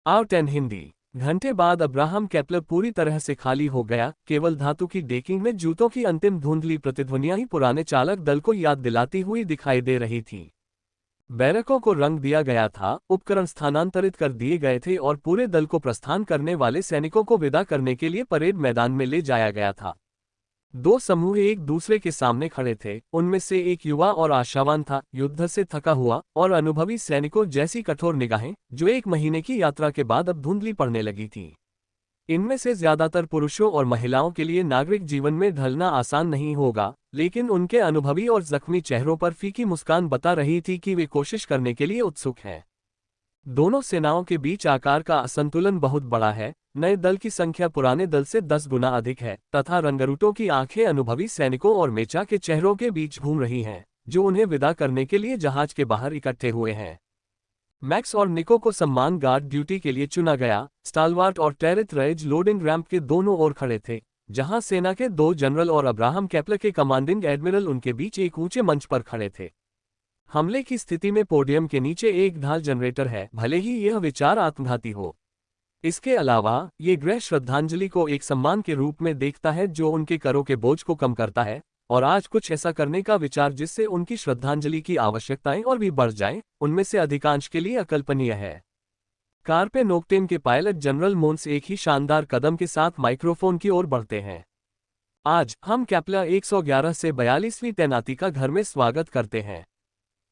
Out and Hindi. घंटे बाद Abraham Kepler पूरी तरह से खाली हो गया। केवल धातु की डेकिंग में जूतों की अंतिम धुंधली प्रतिध्वनियां ही पुराने चालक दल को याद दिलाती हुई दिखाई दे रही थीं। बैरकों को रंग दिया गया था, उपकरण स्थानांतरित कर दिए गए थे और पूरे दल को प्रस्थान करने वाले सैनिकों को विदा करने के लिए परेड मैदान में ले जाया गया था। दो समूह एक दूसरे के सामने खड़े थे। उनमें से एक युवा और आशावान था, युद्ध से थका हुआ और अनुभवी सैनिकों जैसी कठोर निगाहें जो 1 महीने की यात्रा के बाद अब धुंधली पड़ने लगी थीं। इनमें से ज्यादातर पुरुषों और महिलाओं के लिए नागरिक जीवन में ढलना आसान नहीं होगा, लेकिन उनके अनुभवी और जख्मी चेहरों पर फीकी मुस्कान बता रही थी कि वे कोशिश करने के लिए उत्सुक हैं। दोनों सेनाओं के बीच आकार का असंतुलन बहुत बड़ा है। नए दल की संख्या पुराने दल से 10 गुना अधिक है तथा रंगरूटों की आंखें अनुभवी सैनिकों और मेचा के चेहरों के बीच घूम रही हैं, जो उन्हें विदा करने के लिए जहाज के बाहर इकट्ठे हुए हैं। मैक्स और निको को सम्मान गार्ड ड्यूटी के लिए चुना गया। स्टालवार्ट और टेरिथ रेज लोडिंग रैंप के दोनों ओर खड़े थे, जहां सेना के 2 जनरल और अब्राहम केपलर के कमांडिंग एडमिरल उनके बीच एक ऊंचे मंच पर खड़े थे। हमले की स्थिति में पोडियम के नीचे एक ढाल जनरेटर है, भले ही यह विचार आत्मघाती हो। इसके अलावा ये ग्रह श्रद्धांजलि को एक सम्मान के रूप में देखता है जो उनके करों के बोझ को कम करता है, और आज कुछ ऐसा करने का विचार जिससे उनकी श्रद्धांजलि की आवश्यकताएं और भी बढ़ जाएं, उनमें से अधिकांश के लिए अकल्पनीय है। कार पे नोक्टेम के पायलट जनरल मोन्स एक ही शानदार कदम के साथ माइक्रोफोन की ओर बढ़ते हैं। आज हम केपलर 111 से 42वीं तैनाती का घर में स्वागत करते हैं।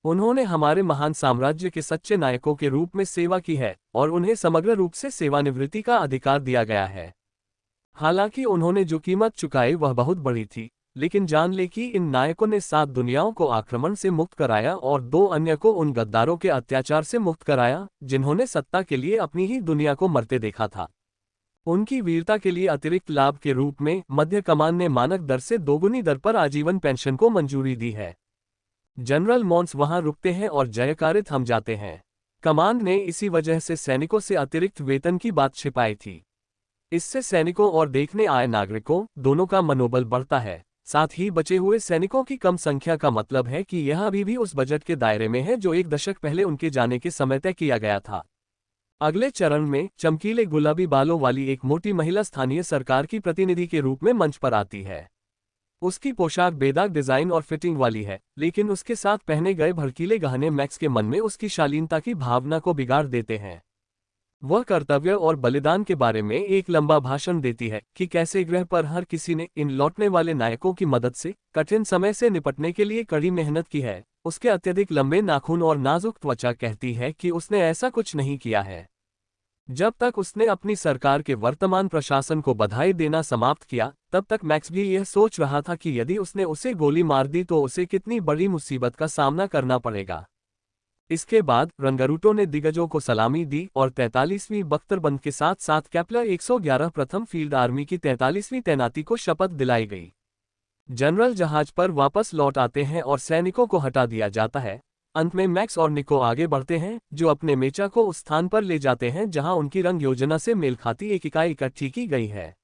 उन्होंने हमारे महान साम्राज्य के सच्चे नायकों के रूप में सेवा की है और उन्हें समग्र रूप से सेवानिवृत्ति का अधिकार दिया गया है। हालांकि उन्होंने जो कीमत चुकाई वह बहुत बड़ी थी, लेकिन जान ले कि इन नायकों ने 7 दुनियाओं को आक्रमण से मुक्त कराया और 2 अन्य को उन गद्दारों के अत्याचार से मुक्त कराया जिन्होंने सत्ता के लिए अपनी ही दुनिया को मरते देखा था। उनकी वीरता के लिए अतिरिक्त लाभ के रूप में मध्य कमान ने मानक दर से 2 गुनी दर पर आजीवन पेंशन को मंजूरी दी है। जनरल मोन्स वहां रुकते हैं और जयकारे थम जाते हैं। कमान ने इसी वजह से सैनिकों से अतिरिक्त वेतन की बात छिपाई थी। इससे सैनिकों और देखने आए नागरिकों दोनों का मनोबल बढ़ता है। साथ ही बचे हुए सैनिकों की कम संख्या का मतलब है कि यह अभी भी उस बजट के दायरे में है जो 1 दशक पहले उनके जाने के समय तय किया गया था। अगले चरण में चमकीले गुलाबी बालों वाली एक मोटी महिला स्थानीय सरकार की प्रतिनिधि के रूप में मंच पर आती है। उसकी पोशाक बेदाग डिजाइन और फिटिंग वाली है, लेकिन उसके साथ पहने गए भड़कीले गहने मैक्स के मन में उसकी शालीनता की भावना को बिगाड़ देते हैं। वह कर्तव्य और बलिदान के बारे में एक लंबा भाषण देती है कि कैसे ग्रह पर हर किसी ने इन लौटने वाले नायकों की मदद से कठिन समय से निपटने के लिए कड़ी मेहनत की है। उसके अत्यधिक लंबे नाखून और नाजुक त्वचा कहती है कि उसने ऐसा कुछ नहीं किया है। जब तक उसने अपनी सरकार के वर्तमान प्रशासन को बधाई देना समाप्त किया, तब तक मैक्स भी यह सोच रहा था कि यदि उसने उसे गोली मार दी तो उसे कितनी बड़ी मुसीबत का सामना करना पड़ेगा। इसके बाद रंगरूटों ने दिग्गजों को सलामी दी और 43वीं बख्तरबंद के साथ साथ केपलर 111 प्रथम फील्ड आर्मी की 43वीं तैनाती को शपथ दिलाई गई। जनरल जहाज पर वापस लौट आते हैं और सैनिकों को हटा दिया जाता है। अंत में मैक्स और निको आगे बढ़ते हैं, जो अपने मेचा को उस स्थान पर ले जाते हैं जहां उनकी रंग योजना से मेल खाती एक इकाई इकट्ठी की गई है।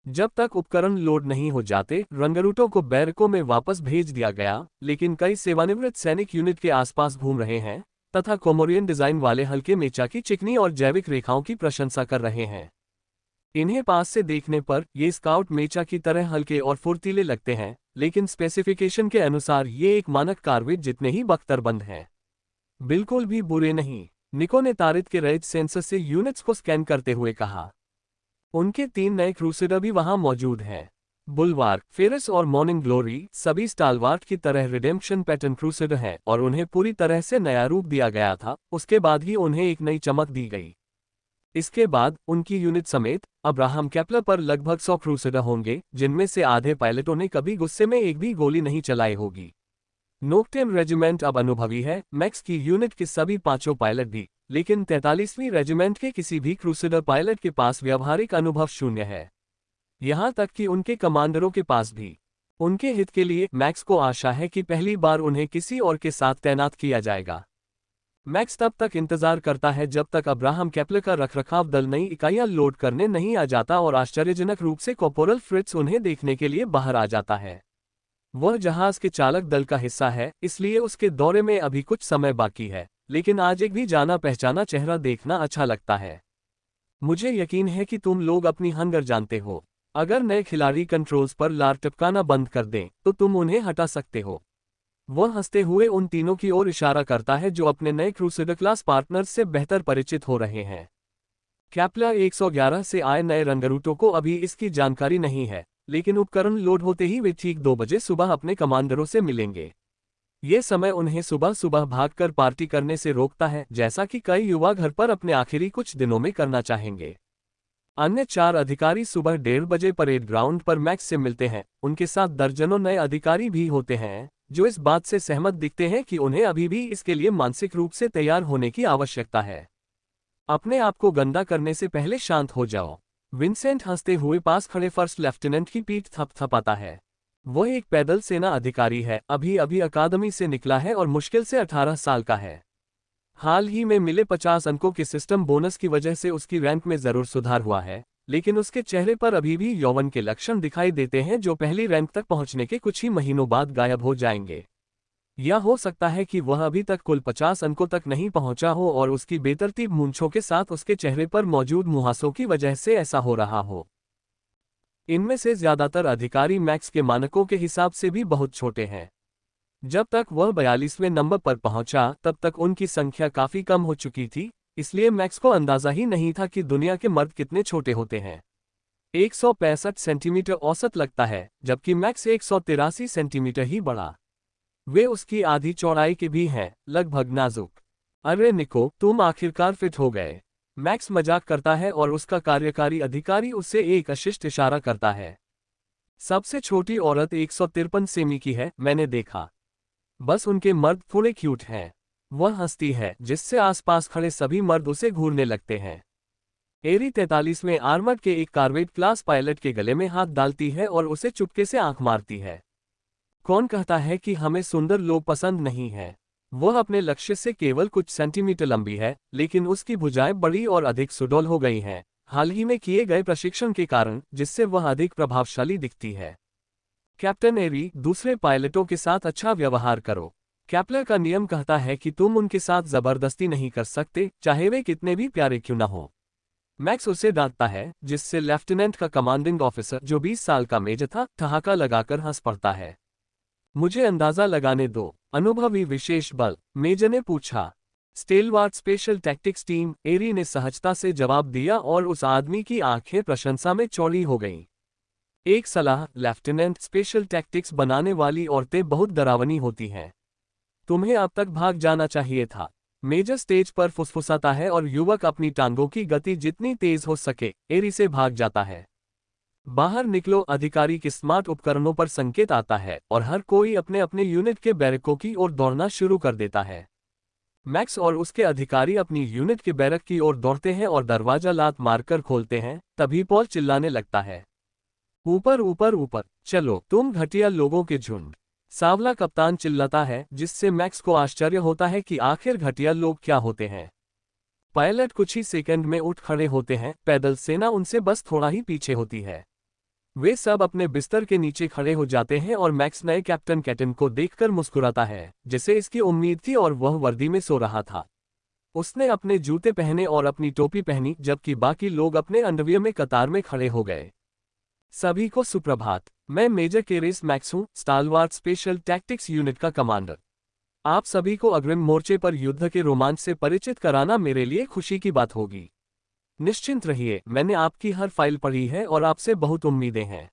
जब तक उपकरण लोड नहीं हो जाते, रंगरूटों को बैरकों में वापस भेज दिया गया, लेकिन कई सेवानिवृत्त सैनिक यूनिट के आसपास घूम रहे हैं तथा कोमोरियन डिजाइन वाले हल्के मेचा की चिकनी और जैविक रेखाओं की प्रशंसा कर रहे हैं। इन्हें पास से देखने पर ये स्काउट मेचा की तरह हल्के और फुर्तीले लगते हैं, लेकिन स्पेसिफिकेशन के अनुसार ये एक मानक कार्वेट जितने ही बख्तरबंद हैं। बिल्कुल भी बुरे नहीं, निको ने तारित के रेज सेंसर से यूनिट्स को स्कैन करते हुए कहा। उनके 3 नए क्रूसेडर भी वहां मौजूद हैं। बुलवार्क, फेरस और मॉर्निंग ग्लोरी सभी स्टालवार्ट की तरह रिडेम्पशन पैटर्न क्रूसेडर हैं और उन्हें पूरी तरह से नया रूप दिया गया था, उसके बाद ही उन्हें एक नई चमक दी गई। इसके बाद उनकी यूनिट समेत अब्राहम केपलर पर लगभग 100 क्रूसेडर होंगे, जिनमें से आधे पायलटों ने कभी गुस्से में एक भी गोली नहीं चलाई होगी। नोक्टेम रेजिमेंट अब अनुभवी है, मैक्स की यूनिट के सभी 5 पायलट भी, लेकिन 43वीं रेजिमेंट के किसी भी क्रूसेडर पायलट के पास व्यावहारिक अनुभव शून्य है। यहां तक कि उनके कमांडरों के पास भी। उनके हित के लिए मैक्स को आशा है कि पहली बार उन्हें किसी और के साथ तैनात किया जाएगा। मैक्स तब तक इंतजार करता है जब तक अब्राहम केपलर का रखरखाव दल नई इकाइयां लोड करने नहीं आ जाता और आश्चर्यजनक रूप से कॉर्पोरल फ्रिट्ज उन्हें देखने के लिए बाहर आ जाता है। वह जहाज के चालक दल का हिस्सा है, इसलिए उसके दौरे में अभी कुछ समय बाकी है, लेकिन आज एक भी जाना पहचाना चेहरा देखना अच्छा लगता है। मुझे यकीन है कि तुम लोग अपनी हंगर जानते हो। अगर नए खिलाड़ी कंट्रोल्स पर लार टपकाना बंद कर दें तो तुम उन्हें हटा सकते हो। वह हंसते हुए उन तीनों की ओर इशारा करता है जो अपने नए क्रूसेडर क्लास पार्टनर्स से बेहतर परिचित हो रहे हैं। कैप्लर 111 से आए नए रंगरूटों को अभी इसकी जानकारी नहीं है, लेकिन उपकरण लोड होते ही वे ठीक 2 बजे सुबह अपने कमांडरों से मिलेंगे। ये समय उन्हें सुबह सुबह भागकर पार्टी करने से रोकता है, जैसा कि कई युवा घर पर अपने आखिरी कुछ दिनों में करना चाहेंगे। अन्य 4 अधिकारी सुबह 1:30 बजे परेड ग्राउंड पर मैक्स से मिलते हैं। उनके साथ दर्जनों नए अधिकारी भी होते हैं जो इस बात से सहमत दिखते हैं कि उन्हें अभी भी इसके लिए मानसिक रूप से तैयार होने की आवश्यकता है। अपने आप को गंदा करने से पहले शांत हो जाओ। विंसेंट हंसते हुए पास खड़े फर्स्ट लेफ्टिनेंट की पीठ थपथपाता है। वह एक पैदल सेना अधिकारी है, अभी अभी अकादमी से निकला है और मुश्किल से 18 साल का है। हाल ही में मिले 50 अंकों के सिस्टम बोनस की वजह से उसकी रैंक में जरूर सुधार हुआ है, लेकिन उसके चेहरे पर अभी भी यौवन के लक्षण दिखाई देते हैं जो पहली रैंक तक पहुंचने के कुछ ही महीनों बाद गायब हो जाएंगे। यह हो सकता है कि वह अभी तक कुल 50 अंकों तक नहीं पहुंचा हो और उसकी बेतरतीब मूंछों के साथ उसके चेहरे पर मौजूद मुहासों की वजह से ऐसा हो रहा हो। इनमें से ज्यादातर अधिकारी मैक्स के मानकों के हिसाब से भी बहुत छोटे हैं। जब तक वह 42वें नंबर पर पहुंचा तब तक उनकी संख्या काफी कम हो चुकी थी, इसलिए मैक्स को अंदाजा ही नहीं था कि दुनिया के मर्द कितने छोटे होते हैं। 165 सेंटीमीटर औसत लगता है, जबकि मैक्स 183 सेंटीमीटर ही बड़ा। वे उसकी आधी चौड़ाई के भी हैं, लगभग नाजुक। अरे निको, तुम आखिरकार फिट हो गए। मैक्स मजाक करता है और उसका कार्यकारी अधिकारी उससे एक अशिष्ट इशारा करता है। सबसे छोटी औरत 153 सेमी की है, मैंने देखा। बस उनके मर्द थोड़े क्यूट हैं। वह हंसती है, जिससे आसपास खड़े सभी मर्द उसे घूरने लगते हैं। एरी 43वें आर्मर्ड के एक कार्वेट क्लास पायलट के गले में हाथ डालती है और उसे चुपके से आंख मारती है। कौन कहता है कि हमें सुंदर लोग पसंद नहीं है? वह अपने लक्ष्य से केवल कुछ सेंटीमीटर लंबी है, लेकिन उसकी भुजाएं बड़ी और अधिक सुडौल हो गई हैं, हाल ही में किए गए प्रशिक्षण के कारण, जिससे वह अधिक प्रभावशाली दिखती है। कैप्टन एरी, दूसरे पायलटों के साथ अच्छा व्यवहार करो। कैप्लर का नियम कहता है कि तुम उनके साथ जबरदस्ती नहीं कर सकते, चाहे वे कितने भी प्यारे क्यों न हो। मैक्स उसे डांटता है, जिससे लेफ्टिनेंट का कमांडिंग ऑफिसर, जो 20 साल का मेजर था, ठहाका लगाकर हंस पड़ता है। मुझे अंदाजा लगाने दो, अनुभवी विशेष बल, मेजर ने पूछा। स्टेलवार्ड स्पेशल टैक्टिक्स टीम, एरी ने सहजता से जवाब दिया और उस आदमी की आंखें प्रशंसा में चौड़ी हो गईं। एक सलाह, लेफ्टिनेंट, स्पेशल टैक्टिक्स बनाने वाली औरतें बहुत डरावनी होती हैं। तुम्हें अब तक भाग जाना चाहिए था। मेजर स्टेज पर फुसफुसाता है और युवक अपनी टांगों की गति जितनी तेज हो सके, एरी से भाग जाता है। बाहर निकलो, अधिकारी के स्मार्ट उपकरणों पर संकेत आता है और हर कोई अपने अपने यूनिट के बैरकों की ओर दौड़ना शुरू कर देता है। मैक्स और उसके अधिकारी अपनी यूनिट के बैरक की ओर दौड़ते हैं और दरवाजा लात मारकर खोलते हैं, तभी पॉल चिल्लाने लगता है, ऊपर ऊपर ऊपर, चलो तुम घटिया लोगों के झुंड। सांवला कप्तान चिल्लाता है, जिससे मैक्स को आश्चर्य होता है कि आखिर घटिया लोग क्या होते हैं। पायलट कुछ ही सेकंड में उठ खड़े होते हैं, पैदल सेना उनसे बस थोड़ा ही पीछे होती है। वे सब अपने बिस्तर के नीचे खड़े हो जाते हैं और मैक्स नए कैप्टन कैटन को देखकर मुस्कुराता है, जिसे इसकी उम्मीद थी और वह वर्दी में सो रहा था। उसने अपने जूते पहने और अपनी टोपी पहनी, जबकि बाकी लोग अपने अंडरवियर में कतार में खड़े हो गए। सभी को सुप्रभात। मैं मेजर केरेस मैक्स हूँ, स्टालवार्ड स्पेशल टैक्टिक्स यूनिट का कमांडर। आप सभी को अग्रिम मोर्चे पर युद्ध के रोमांच से परिचित कराना मेरे लिए खुशी की बात होगी। निश्चिंत रहिए, मैंने आपकी हर फाइल पढ़ी है और आपसे बहुत उम्मीदें हैं।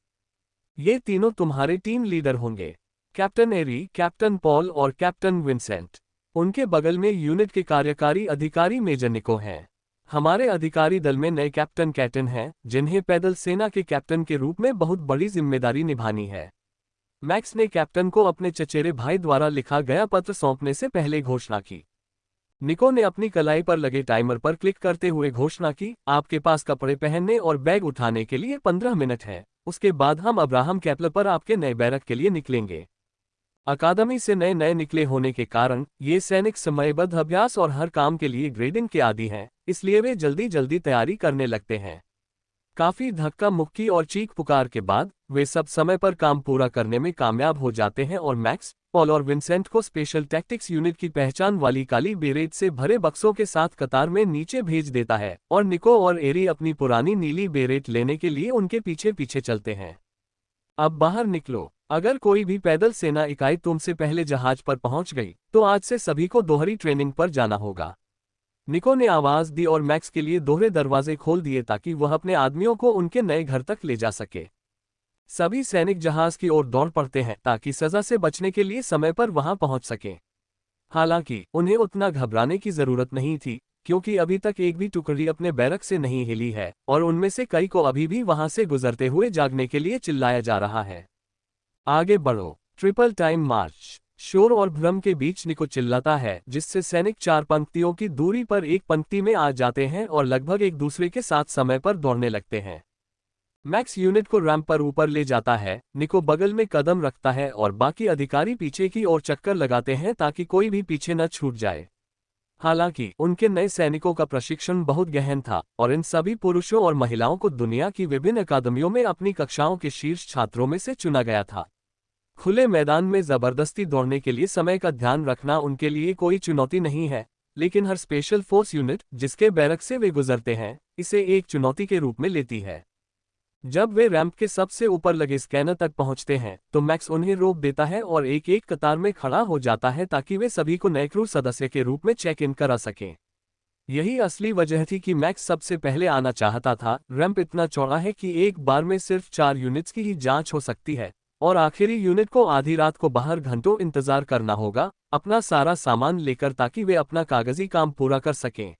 ये तीनों तुम्हारे टीम लीडर होंगे, कैप्टन एरी, कैप्टन पॉल और कैप्टन विंसेंट। उनके बगल में यूनिट के कार्यकारी अधिकारी मेजर निको हैं। हमारे अधिकारी दल में नए कैप्टन कैटन हैं, जिन्हें पैदल सेना के कैप्टन के रूप में बहुत बड़ी जिम्मेदारी निभानी है। मैक्स ने कैप्टन को अपने चचेरे भाई द्वारा लिखा गया पत्र सौंपने से पहले घोषणा की। निको ने अपनी कलाई पर लगे टाइमर पर क्लिक करते हुए घोषणा की, आपके पास कपड़े पहनने और बैग उठाने के लिए 15 मिनट है। उसके बाद हम अब्राहम कैप्लर पर आपके नए बैरक के लिए निकलेंगे। अकादमी से नए नए निकले होने के कारण ये सैनिक समयबद्ध अभ्यास और हर काम के लिए ग्रेडिंग के आदी हैं, इसलिए वे जल्दी जल्दी तैयारी करने लगते हैं। काफी धक्का मुक्की और चीख पुकार के बाद वे सब समय पर काम पूरा करने में कामयाब हो जाते हैं और मैक्स, पॉल और विंसेंट को स्पेशल टैक्टिक्स यूनिट की पहचान वाली काली बेरेट से भरे बक्सों के साथ कतार में नीचे भेज देता है और निको और एरी अपनी पुरानी नीली बेरेट लेने के लिए उनके पीछे पीछे चलते हैं। अब बाहर निकलो। अगर कोई भी पैदल सेना इकाई तुमसे पहले जहाज पर पहुंच गई तो आज से सभी को दोहरी ट्रेनिंग पर जाना होगा। निको ने आवाज दी और मैक्स के लिए दोहरे दरवाजे खोल दिए ताकि वह अपने आदमियों को उनके नए घर तक ले जा सके। सभी सैनिक जहाज की ओर दौड़ पड़ते हैं ताकि सजा से बचने के लिए समय पर वहां पहुंच सकें। हालांकि उन्हें उतना घबराने की जरूरत नहीं थी, क्योंकि अभी तक एक भी टुकड़ी अपने बैरक से नहीं हिली है और उनमें से कई को अभी भी वहां से गुजरते हुए जागने के लिए चिल्लाया जा रहा है। आगे बढ़ो। ट्रिपल टाइम मार्च। शोर और भ्रम के बीच निको चिल्लाता है, जिससे सैनिक 4 पंक्तियों की दूरी पर एक पंक्ति में आ जाते हैं और लगभग एक दूसरे के साथ समय पर दौड़ने लगते हैं। मैक्स यूनिट को रैंप पर ऊपर ले जाता है, निको बगल में कदम रखता है और बाकी अधिकारी पीछे की ओर चक्कर लगाते हैं ताकि कोई भी पीछे न छूट जाए। हालांकि उनके नए सैनिकों का प्रशिक्षण बहुत गहन था और इन सभी पुरुषों और महिलाओं को दुनिया की विभिन्न अकादमियों में अपनी कक्षाओं के शीर्ष छात्रों में से चुना गया था। खुले मैदान में जबरदस्ती दौड़ने के लिए समय का ध्यान रखना उनके लिए कोई चुनौती नहीं है, लेकिन हर स्पेशल फोर्स यूनिट जिसके बैरक से वे गुजरते हैं इसे एक चुनौती के रूप में लेती है। जब वे रैंप के सबसे ऊपर लगे स्कैनर तक पहुंचते हैं तो मैक्स उन्हें रोक देता है और एक एक कतार में खड़ा हो जाता है ताकि वे सभी को नए क्रू सदस्य के रूप में चेक इन करा सकें। यही असली वजह थी कि मैक्स सबसे पहले आना चाहता था। रैंप इतना चौड़ा है कि एक बार में सिर्फ 4 यूनिट्स की ही जांच हो सकती है और आखिरी यूनिट को आधी रात को बाहर घंटों इंतजार करना होगा अपना सारा सामान लेकर, ताकि वे अपना कागजी काम पूरा कर सकें।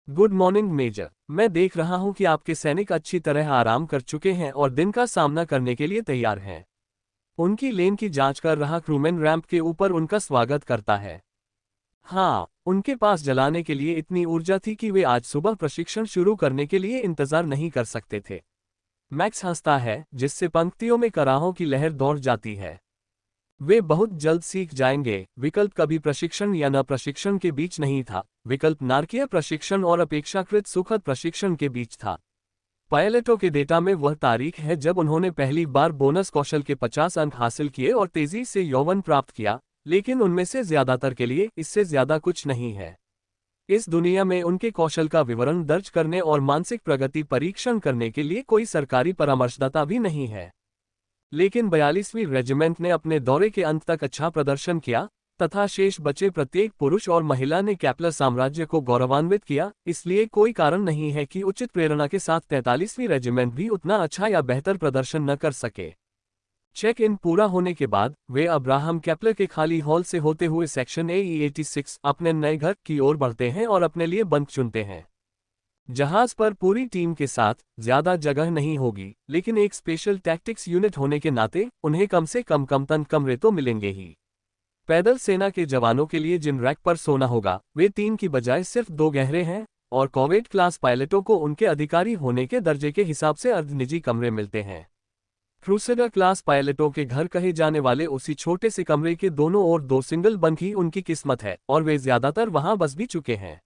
गुड मॉर्निंग मेजर, मैं देख रहा हूं कि आपके सैनिक अच्छी तरह आराम कर चुके हैं और दिन का सामना करने के लिए तैयार हैं। उनकी लेन की जांच कर रहा क्रूमैन रैंप के ऊपर उनका स्वागत करता है। हाँ, उनके पास जलाने के लिए इतनी ऊर्जा थी कि वे आज सुबह प्रशिक्षण शुरू करने के लिए इंतजार नहीं कर सकते थे। मैक्स हंसता है, जिससे पंक्तियों में कराहों की लहर दौड़ जाती है। वे बहुत जल्द सीख जाएंगे। विकल्प कभी प्रशिक्षण या न प्रशिक्षण के बीच नहीं था, विकल्प नारकीय प्रशिक्षण और अपेक्षाकृत सुखद प्रशिक्षण के बीच था। पायलटों के डेटा में वह तारीख है जब उन्होंने पहली बार बोनस कौशल के 50 अंक हासिल किए और तेजी से यौवन प्राप्त किया, लेकिन उनमें से ज्यादातर के लिए इससे ज्यादा कुछ नहीं है। इस दुनिया में उनके कौशल का विवरण दर्ज करने और मानसिक प्रगति परीक्षण करने के लिए कोई सरकारी परामर्शदाता भी नहीं है। लेकिन 42वीं रेजिमेंट ने अपने दौरे के अंत तक अच्छा प्रदर्शन किया तथा शेष बचे प्रत्येक पुरुष और महिला ने कैप्लर साम्राज्य को गौरवान्वित किया, इसलिए कोई कारण नहीं है कि उचित प्रेरणा के साथ 43वीं रेजिमेंट भी उतना अच्छा या बेहतर प्रदर्शन न कर सके। चेक इन पूरा होने के बाद वे अब्राहम कैप्लर के खाली हॉल से होते हुए सेक्शन AE-86 अपने नए घर की ओर बढ़ते हैं और अपने लिए बंक चुनते हैं। जहाज पर पूरी टीम के साथ ज्यादा जगह नहीं होगी, लेकिन एक स्पेशल टैक्टिक्स यूनिट होने के नाते उन्हें कम से कम तन कमरे तो मिलेंगे ही। पैदल सेना के जवानों के लिए जिन रैक पर सोना होगा वे 3 की बजाय सिर्फ 2 गहरे हैं और कॉवेट क्लास पायलटों को उनके अधिकारी होने के दर्जे के हिसाब से अर्ध निजी कमरे मिलते हैं। क्रूसेडर क्लास पायलटों के घर कहे जाने वाले उसी छोटे से कमरे के दोनों ओर 2 सिंगल बंक ही उनकी किस्मत है और वे ज्यादातर वहां बस भी चुके हैं।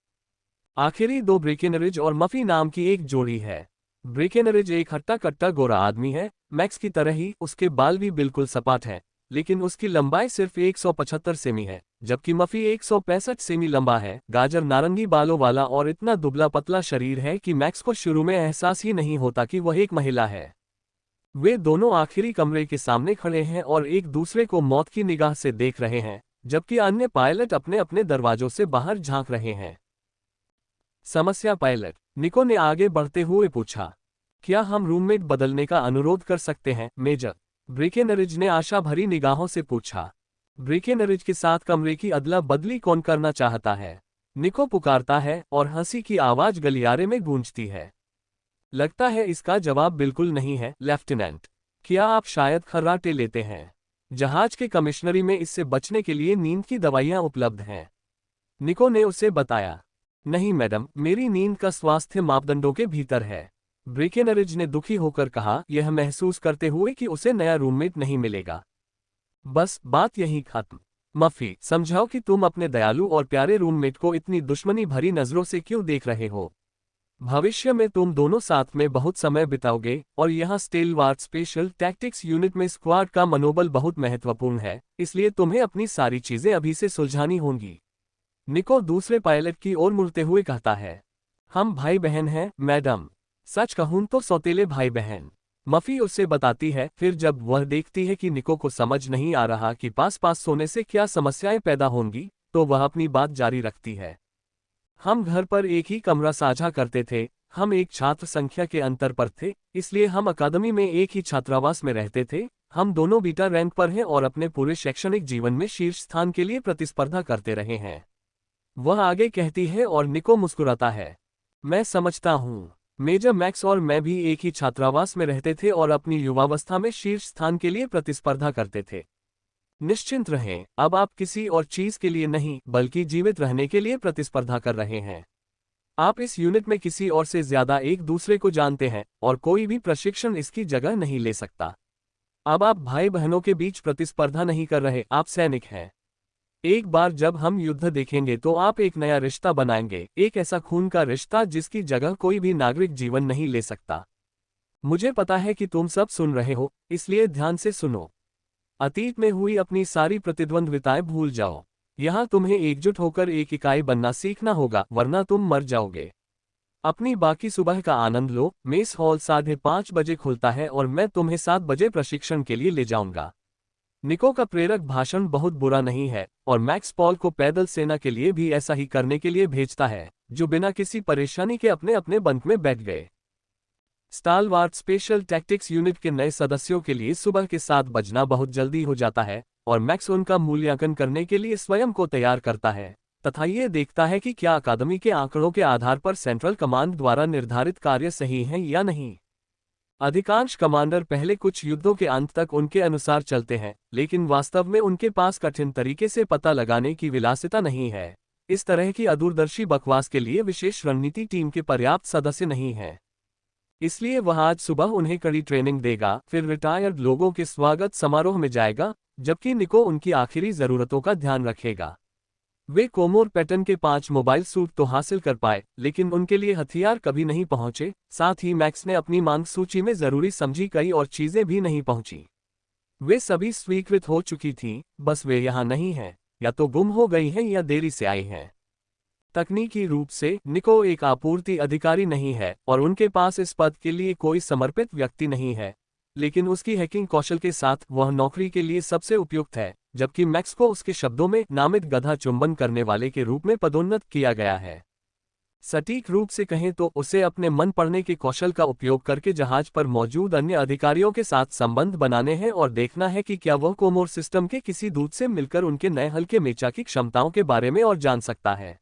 आखिरी 2 ब्रेकेनरिज और मफी नाम की एक जोड़ी है। ब्रेकेनरिज एक हट्टा कट्टा गोरा आदमी है, मैक्स की तरह ही उसके बाल भी बिल्कुल सपाट हैं, लेकिन उसकी लंबाई सिर्फ 175 सेमी है, जबकि मफी 165 सेमी लंबा है, गाजर नारंगी बालों वाला और इतना दुबला पतला शरीर है कि मैक्स को शुरू में एहसास ही नहीं होता कि वह एक महिला है। वे दोनों आखिरी कमरे के सामने खड़े हैं और एक दूसरे को मौत की निगाह से देख रहे हैं, जबकि अन्य पायलट अपने अपने दरवाजों से बाहर झांक रहे हैं। समस्या पायलट, निको ने आगे बढ़ते हुए पूछा। क्या हम रूममेट बदलने का अनुरोध कर सकते हैं मेजर? ब्रेकेनरिज ने आशा भरी निगाहों से पूछा। ब्रेकेनरिज के साथ कमरे की अदला बदली कौन करना चाहता है? निको पुकारता है और हंसी की आवाज गलियारे में गूंजती है। लगता है इसका जवाब बिल्कुल नहीं है लेफ्टिनेंट। क्या आप शायद खर्राटे लेते हैं? जहाज के कमिश्नरी में इससे बचने के लिए नींद की दवाइयां उपलब्ध हैं। निको ने उसे बताया। नहीं मैडम, मेरी नींद का स्वास्थ्य मापदंडों के भीतर है। ब्रेकेनरिज ने दुखी होकर कहा, यह महसूस करते हुए कि उसे नया रूममेट नहीं मिलेगा। बस बात यहीं खत्म। मफी, समझाओ कि तुम अपने दयालु और प्यारे रूममेट को इतनी दुश्मनी भरी नजरों से क्यों देख रहे हो। भविष्य में तुम दोनों साथ में बहुत समय बिताओगे और यहाँ स्टेलवार्थ स्पेशल टैक्टिक्स यूनिट में स्क्वाड का मनोबल बहुत महत्वपूर्ण है, इसलिए तुम्हें अपनी सारी चीजें अभी से सुलझानी होंगी। निको दूसरे पायलट की ओर मुड़ते हुए कहता है। हम भाई बहन हैं, मैडम। सच कहूं तो सौतेले भाई बहन, मफी उससे बताती है। फिर जब वह देखती है कि निको को समझ नहीं आ रहा कि पास पास सोने से क्या समस्याएं पैदा होंगी, तो वह अपनी बात जारी रखती है। हम घर पर एक ही कमरा साझा करते थे, हम एक छात्र संख्या के अंतर पर थे, इसलिए हम अकादमी में एक ही छात्रावास में रहते थे। हम दोनों बीटा रैंक पर हैं और अपने पूरे शैक्षणिक जीवन में शीर्ष स्थान के लिए प्रतिस्पर्धा करते रहे हैं। वह आगे कहती है और निको मुस्कुराता है। मैं समझता हूँ। मेजर मैक्स और मैं भी एक ही छात्रावास में रहते थे और अपनी युवावस्था में शीर्ष स्थान के लिए प्रतिस्पर्धा करते थे। निश्चिंत रहें, अब आप किसी और चीज के लिए नहीं बल्कि जीवित रहने के लिए प्रतिस्पर्धा कर रहे हैं। आप इस यूनिट में किसी और से ज्यादा एक दूसरे को जानते हैं और कोई भी प्रशिक्षण इसकी जगह नहीं ले सकता। अब आप भाई बहनों के बीच प्रतिस्पर्धा नहीं कर रहे, आप सैनिक हैं। एक बार जब हम युद्ध देखेंगे तो आप एक नया रिश्ता बनाएंगे, एक ऐसा खून का रिश्ता जिसकी जगह कोई भी नागरिक जीवन नहीं ले सकता। मुझे पता है कि तुम सब सुन रहे हो, इसलिए ध्यान से सुनो। अतीत में हुई अपनी सारी प्रतिद्वंद्विताएं भूल जाओ। यहां तुम्हें एकजुट होकर एक इकाई बनना सीखना होगा, वरना तुम मर जाओगे। अपनी बाकी सुबह का आनंद लो। मेस हॉल 5:30 बजे खुलता है और मैं तुम्हें 7 बजे प्रशिक्षण के लिए ले जाऊंगा। निको का प्रेरक भाषण बहुत बुरा नहीं है और मैक्स पॉल को पैदल सेना के लिए भी ऐसा ही करने के लिए भेजता है, जो बिना किसी परेशानी के अपने अपने बंक में बैठ गए। स्टालवार्थ स्पेशल टैक्टिक्स यूनिट के नए सदस्यों के लिए सुबह के 7 बजना बहुत जल्दी हो जाता है और मैक्स उनका मूल्यांकन करने के लिए स्वयं को तैयार करता है तथा ये देखता है कि क्या अकादमी के आंकड़ों के आधार पर सेंट्रल कमांड द्वारा निर्धारित कार्य सही हैं या नहीं। अधिकांश कमांडर पहले कुछ युद्धों के अंत तक उनके अनुसार चलते हैं, लेकिन वास्तव में उनके पास कठिन तरीके से पता लगाने की विलासिता नहीं है। इस तरह की अदूरदर्शी बकवास के लिए विशेष रणनीति टीम के पर्याप्त सदस्य नहीं हैं। इसलिए वह आज सुबह उन्हें कड़ी ट्रेनिंग देगा, फिर रिटायर्ड लोगों के स्वागत समारोह में जाएगा, जबकि निको उनकी आखिरी जरूरतों का ध्यान रखेगा। वे कोमोर पैटर्न के 5 मोबाइल सूट तो हासिल कर पाए, लेकिन उनके लिए हथियार कभी नहीं पहुंचे। साथ ही मैक्स ने अपनी मांग सूची में जरूरी समझी कई और चीजें भी नहीं पहुंची। वे सभी स्वीकृत हो चुकी थीं, बस वे यहाँ नहीं हैं, या तो गुम हो गई हैं या देरी से आई हैं। तकनीकी रूप से निको एक आपूर्ति अधिकारी नहीं है और उनके पास इस पद के लिए कोई समर्पित व्यक्ति नहीं है, लेकिन उसकी हैकिंग कौशल के साथ वह नौकरी के लिए सबसे उपयुक्त है, जबकि मैक्स को उसके शब्दों में नामित गधा चुंबन करने वाले के रूप में पदोन्नत किया गया है। सटीक रूप से कहें तो उसे अपने मन पढ़ने के कौशल का उपयोग करके जहाज पर मौजूद अन्य अधिकारियों के साथ संबंध बनाने हैं और देखना है कि क्या वह कोमोर सिस्टम के किसी दूत से मिलकर उनके नए हल्के मेचा की क्षमताओं के बारे में और जान सकता है।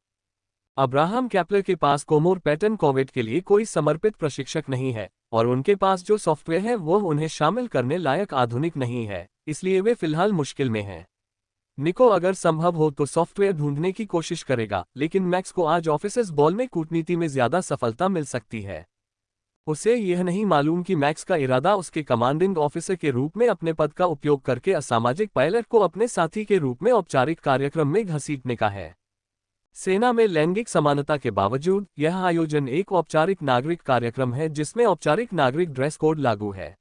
अब्राहम कैप्लर के पास कोमोर पैटर्न कॉवेट के लिए कोई समर्पित प्रशिक्षक नहीं है और उनके पास जो सॉफ्टवेयर है वह उन्हें शामिल करने लायक आधुनिक नहीं है, इसलिए वे फिलहाल मुश्किल में हैं। निको अगर संभव हो तो सॉफ्टवेयर ढूंढने की कोशिश करेगा, लेकिन मैक्स को आज ऑफिसर्स बॉल में कूटनीति में ज्यादा सफलता मिल सकती है। उसे यह नहीं मालूम कि मैक्स का इरादा उसके कमांडिंग ऑफिसर के रूप में अपने पद का उपयोग करके असामाजिक पायलट को अपने साथी के रूप में औपचारिक कार्यक्रम में घसीटने का है। सेना में लैंगिक समानता के बावजूद यह आयोजन एक औपचारिक नागरिक कार्यक्रम है जिसमें औपचारिक नागरिक ड्रेस कोड लागू है।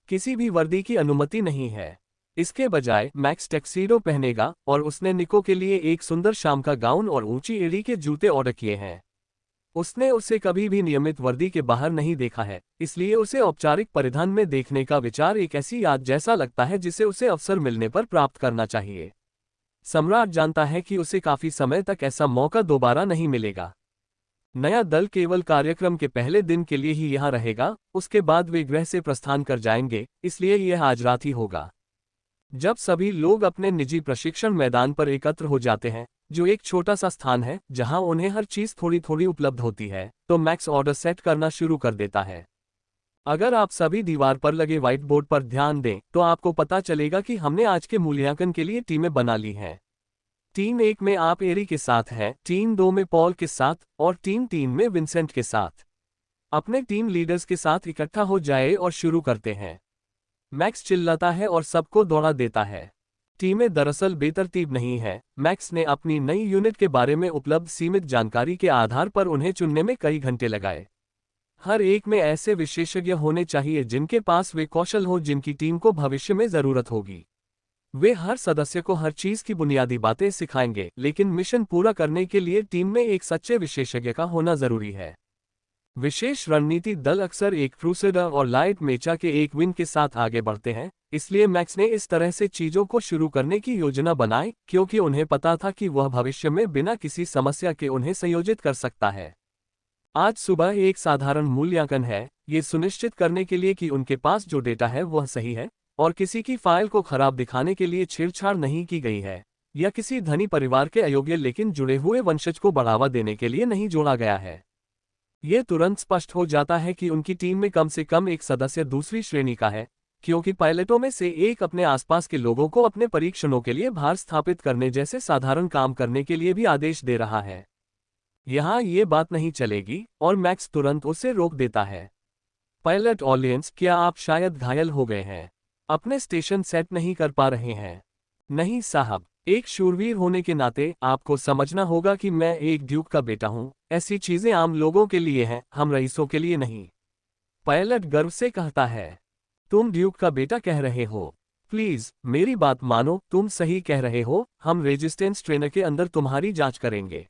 किसी भी वर्दी की अनुमति नहीं है। इसके बजाय मैक्स टैक्सीडो पहनेगा और उसने निको के लिए एक सुंदर शाम का गाउन और ऊंची एड़ी के जूते ऑर्डर किए हैं। उसने उसे कभी भी नियमित वर्दी के बाहर नहीं देखा है, इसलिए उसे औपचारिक परिधान में देखने का विचार एक ऐसी याद जैसा लगता है जिसे उसे अवसर मिलने पर प्राप्त करना चाहिए। सम्राट जानता है कि उसे काफी समय तक ऐसा मौका दोबारा नहीं मिलेगा। नया दल केवल कार्यक्रम के पहले दिन के लिए ही यहाँ रहेगा, उसके बाद वे गृह से प्रस्थान कर जाएंगे, इसलिए यह आज रात ही होगा। जब सभी लोग अपने निजी प्रशिक्षण मैदान पर एकत्र हो जाते हैं, जो एक छोटा सा स्थान है जहां उन्हें हर चीज थोड़ी थोड़ी उपलब्ध होती है, तो मैक्स ऑर्डर सेट करना शुरू कर देता है। अगर आप सभी दीवार पर लगे व्हाइट बोर्ड पर ध्यान दें तो आपको पता चलेगा कि हमने आज के मूल्यांकन के लिए टीमें बना ली हैं। टीम 1 में आप एरी के साथ हैं, टीम 2 में पॉल के साथ और टीम 3 में विंसेंट के साथ। अपने टीम लीडर्स के साथ इकट्ठा हो जाए और शुरू करते हैं। मैक्स चिल्लाता है और सबको दौड़ा देता है। टीमें दरअसल बेतरतीब नहीं हैं। मैक्स ने अपनी नई यूनिट के बारे में उपलब्ध सीमित जानकारी के आधार पर उन्हें चुनने में कई घंटे लगाए। हर एक में ऐसे विशेषज्ञ होने चाहिए जिनके पास वे कौशल हो जिनकी टीम को भविष्य में जरूरत होगी। वे हर सदस्य को हर चीज की बुनियादी बातें सिखाएंगे, लेकिन मिशन पूरा करने के लिए टीम में एक सच्चे विशेषज्ञ का होना जरूरी है। विशेष रणनीति दल अक्सर एक क्रूसेडर और लाइट मेचा के एक विंग के साथ आगे बढ़ते हैं, इसलिए मैक्स ने इस तरह से चीजों को शुरू करने की योजना बनाई क्योंकि उन्हें पता था कि वह भविष्य में बिना किसी समस्या के उन्हें संयोजित कर सकता है। आज सुबह एक साधारण मूल्यांकन है, ये सुनिश्चित करने के लिए कि उनके पास जो डेटा है वह सही है और किसी की फाइल को खराब दिखाने के लिए छेड़छाड़ नहीं की गई है, या किसी धनी परिवार के अयोग्य लेकिन जुड़े हुए वंशज को बढ़ावा देने के लिए नहीं जोड़ा गया है। ये तुरंत स्पष्ट हो जाता है कि उनकी टीम में कम से कम एक सदस्य दूसरी श्रेणी का है, क्योंकि पायलटों में से एक अपने आसपास के लोगों को अपने परीक्षणों के लिए भार स्थापित करने जैसे साधारण काम करने के लिए भी आदेश दे रहा है। यहाँ ये बात नहीं चलेगी और मैक्स तुरंत उसे रोक देता है। पायलट ऑलियंस, क्या आप शायद घायल हो गए हैं? अपने स्टेशन सेट नहीं कर पा रहे हैं? नहीं साहब, एक शूरवीर होने के नाते आपको समझना होगा कि मैं एक ड्यूक का बेटा हूं। ऐसी चीजें आम लोगों के लिए हैं, हम रईसों के लिए नहीं। पायलट गर्व से कहता है। तुम ड्यूक का बेटा कह रहे हो? प्लीज मेरी बात मानो, तुम सही कह रहे हो। हम रेजिस्टेंस ट्रेनर के अंदर तुम्हारी जांच करेंगे।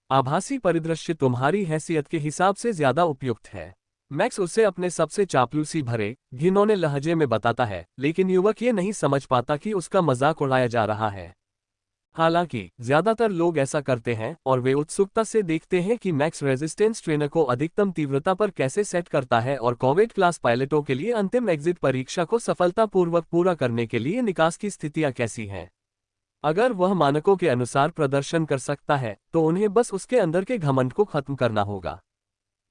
आभासी परिदृश्य तुम्हारी हैसियत के हिसाब से ज्यादा उपयुक्त है। मैक्स उसे अपने सबसे चापलूसी भरे घिनौने लहजे में बताता है, लेकिन युवक ये नहीं समझ पाता कि उसका मजाक उड़ाया जा रहा है। हालांकि ज्यादातर लोग ऐसा करते हैं और वे उत्सुकता से देखते हैं कि मैक्स रेजिस्टेंस ट्रेनर को अधिकतम तीव्रता पर कैसे सेट करता है और कोविड क्लास पायलटों के लिए अंतिम एग्जिट परीक्षा को सफलतापूर्वक पूरा करने के लिए निकास की स्थितियां कैसी हैं। अगर वह मानकों के अनुसार प्रदर्शन कर सकता है तो उन्हें बस उसके अंदर के घमंड को खत्म करना होगा।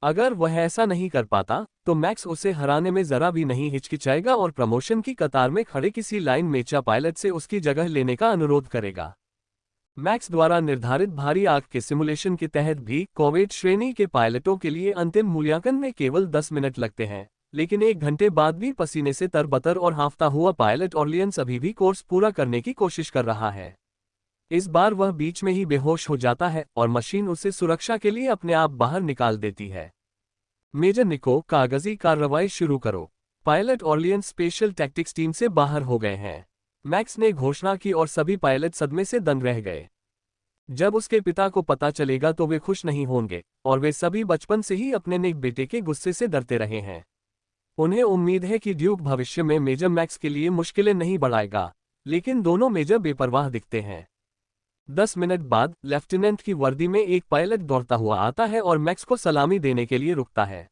अगर वह ऐसा नहीं कर पाता तो मैक्स उसे हराने में जरा भी नहीं हिचकिचाएगा और प्रमोशन की कतार में खड़े किसी लाइन मेचा पायलट से उसकी जगह लेने का अनुरोध करेगा। मैक्स द्वारा निर्धारित भारी आग के सिमुलेशन के तहत भी कोविड श्रेणी के पायलटों के लिए अंतिम मूल्यांकन में केवल 10 मिनट लगते हैं, लेकिन 1 घंटे बाद भी पसीने से तरबतर और हांफता हुआ पायलट ऑर्लियंस अभी भी कोर्स पूरा करने की कोशिश कर रहा है। इस बार वह बीच में ही बेहोश हो जाता है और मशीन उसे सुरक्षा के लिए अपने आप बाहर निकाल देती है। मेजर निको, कागजी कार्रवाई शुरू करो। Pilot Orleans special tactics team से बाहर हो गए हैं, मैक्स ने घोषणा की और सभी पायलट सदमे से दंग रह गए। जब उसके पिता को पता चलेगा तो वे खुश नहीं होंगे, और वे सभी बचपन से ही अपने नेक बेटे के गुस्से से डरते रहे हैं। उन्हें उम्मीद है कि ड्यूक भविष्य में मेजर मैक्स के लिए मुश्किलें नहीं बढ़ाएगा, लेकिन दोनों मेजर बेपरवाह दिखते हैं। 10 मिनट बाद लेफ्टिनेंट की वर्दी में एक पायलट दौड़ता हुआ आता है और मैक्स को सलामी देने के लिए रुकता है।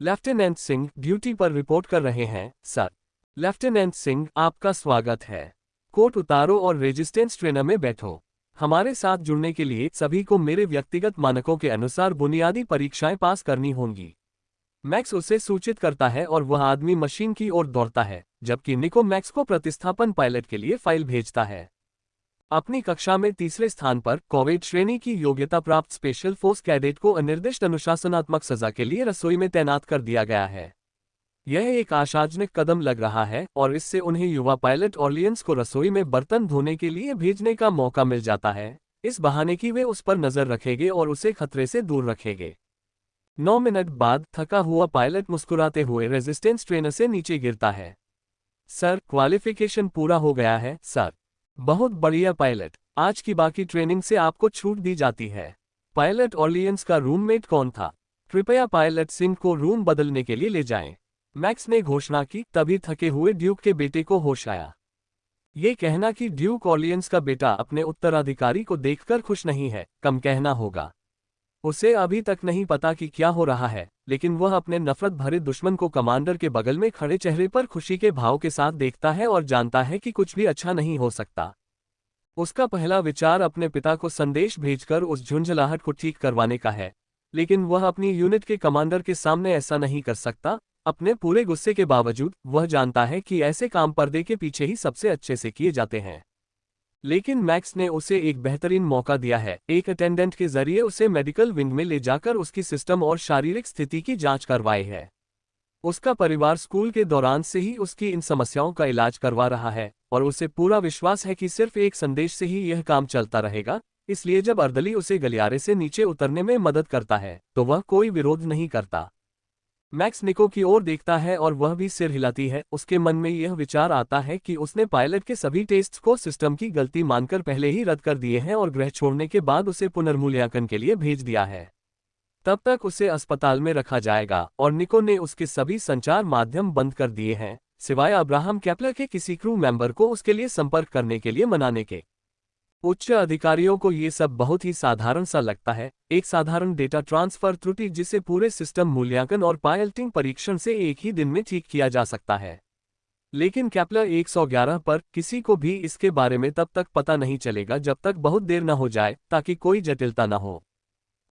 लेफ्टिनेंट सिंह ड्यूटी पर रिपोर्ट कर रहे हैं, सर। लेफ्टिनेंट सिंह, आपका स्वागत है। कोट उतारो और रेजिस्टेंस ट्रेनर में बैठो। हमारे साथ जुड़ने के लिए सभी को मेरे व्यक्तिगत मानकों के अनुसार बुनियादी परीक्षाएं पास करनी होंगी। मैक्स उसे सूचित करता है और वह आदमी मशीन की ओर दौड़ता है, जबकि निको मैक्स को प्रतिस्थापन पायलट के लिए फाइल भेजता है। अपनी कक्षा में तीसरे स्थान पर कोविड श्रेणी की योग्यता प्राप्त स्पेशल फोर्स कैडेट को अनिर्दिष्ट अनुशासनात्मक सजा के लिए रसोई में तैनात कर दिया गया है। यह एक आशाजनक कदम लग रहा है और इससे उन्हें युवा पायलट ऑर्लियंस को रसोई में बर्तन धोने के लिए भेजने का मौका मिल जाता है, इस बहाने कि वे उस पर नजर रखेंगे और उसे खतरे से दूर रखेंगे। 9 मिनट बाद थका हुआ पायलट मुस्कुराते हुए रेजिस्टेंस ट्रेनर से नीचे गिरता है। सर, क्वालिफिकेशन पूरा हो गया है, सर। बहुत बढ़िया पायलट, आज की बाकी ट्रेनिंग से आपको छूट दी जाती है। पायलट ऑर्लियंस का रूममेट कौन था? कृपया पायलट सिंह को रूम बदलने के लिए ले जाएं। मैक्स ने घोषणा की, तभी थके हुए ड्यूक के बेटे को होश आया। ये कहना कि ड्यूक ऑर्लियंस का बेटा अपने उत्तराधिकारी को देखकर खुश नहीं है, कम कहना होगा। उसे अभी तक नहीं पता कि क्या हो रहा है, लेकिन वह अपने नफरत भरे दुश्मन को कमांडर के बगल में खड़े चेहरे पर खुशी के भाव के साथ देखता है और जानता है कि कुछ भी अच्छा नहीं हो सकता। उसका पहला विचार अपने पिता को संदेश भेजकर उस झुंझलाहट को ठीक करवाने का है, लेकिन वह अपनी यूनिट के कमांडर के सामने ऐसा नहीं कर सकता। अपने पूरे गुस्से के बावजूद वह जानता है कि ऐसे काम पर्दे के पीछे ही सबसे अच्छे से किए जाते हैं। लेकिन मैक्स ने उसे एक बेहतरीन मौका दिया है, एक अटेंडेंट के जरिए उसे मेडिकल विंग में ले जाकर उसकी सिस्टम और शारीरिक स्थिति की जांच करवाई है। उसका परिवार स्कूल के दौरान से ही उसकी इन समस्याओं का इलाज करवा रहा है और उसे पूरा विश्वास है कि सिर्फ एक संदेश से ही यह काम चलता रहेगा। इसलिए जब अर्दली उसे गलियारे से नीचे उतरने में मदद करता है तो वह कोई विरोध नहीं करता। मैक्स निको की ओर देखता है और वह भी सिर हिलाती है। उसके मन में यह विचार आता है कि उसने पायलट के सभी टेस्ट्स को सिस्टम की गलती मानकर पहले ही रद्द कर दिए हैं और ग्रह छोड़ने के बाद उसे पुनर्मूल्यांकन के लिए भेज दिया है। तब तक उसे अस्पताल में रखा जाएगा और निको ने उसके सभी संचार माध्यम बंद कर दिए हैं, सिवाय अब्राहम केपलर के किसी क्रू मेंबर को उसके लिए संपर्क करने के लिए मनाने के। उच्च अधिकारियों को ये सब बहुत ही साधारण सा लगता है, एक साधारण डेटा ट्रांसफर त्रुटि जिसे पूरे सिस्टम मूल्यांकन और पायलटिंग परीक्षण से एक ही दिन में ठीक किया जा सकता है। लेकिन केपलर 111 पर किसी को भी इसके बारे में तब तक पता नहीं चलेगा जब तक बहुत देर न हो जाए, ताकि कोई जटिलता न हो।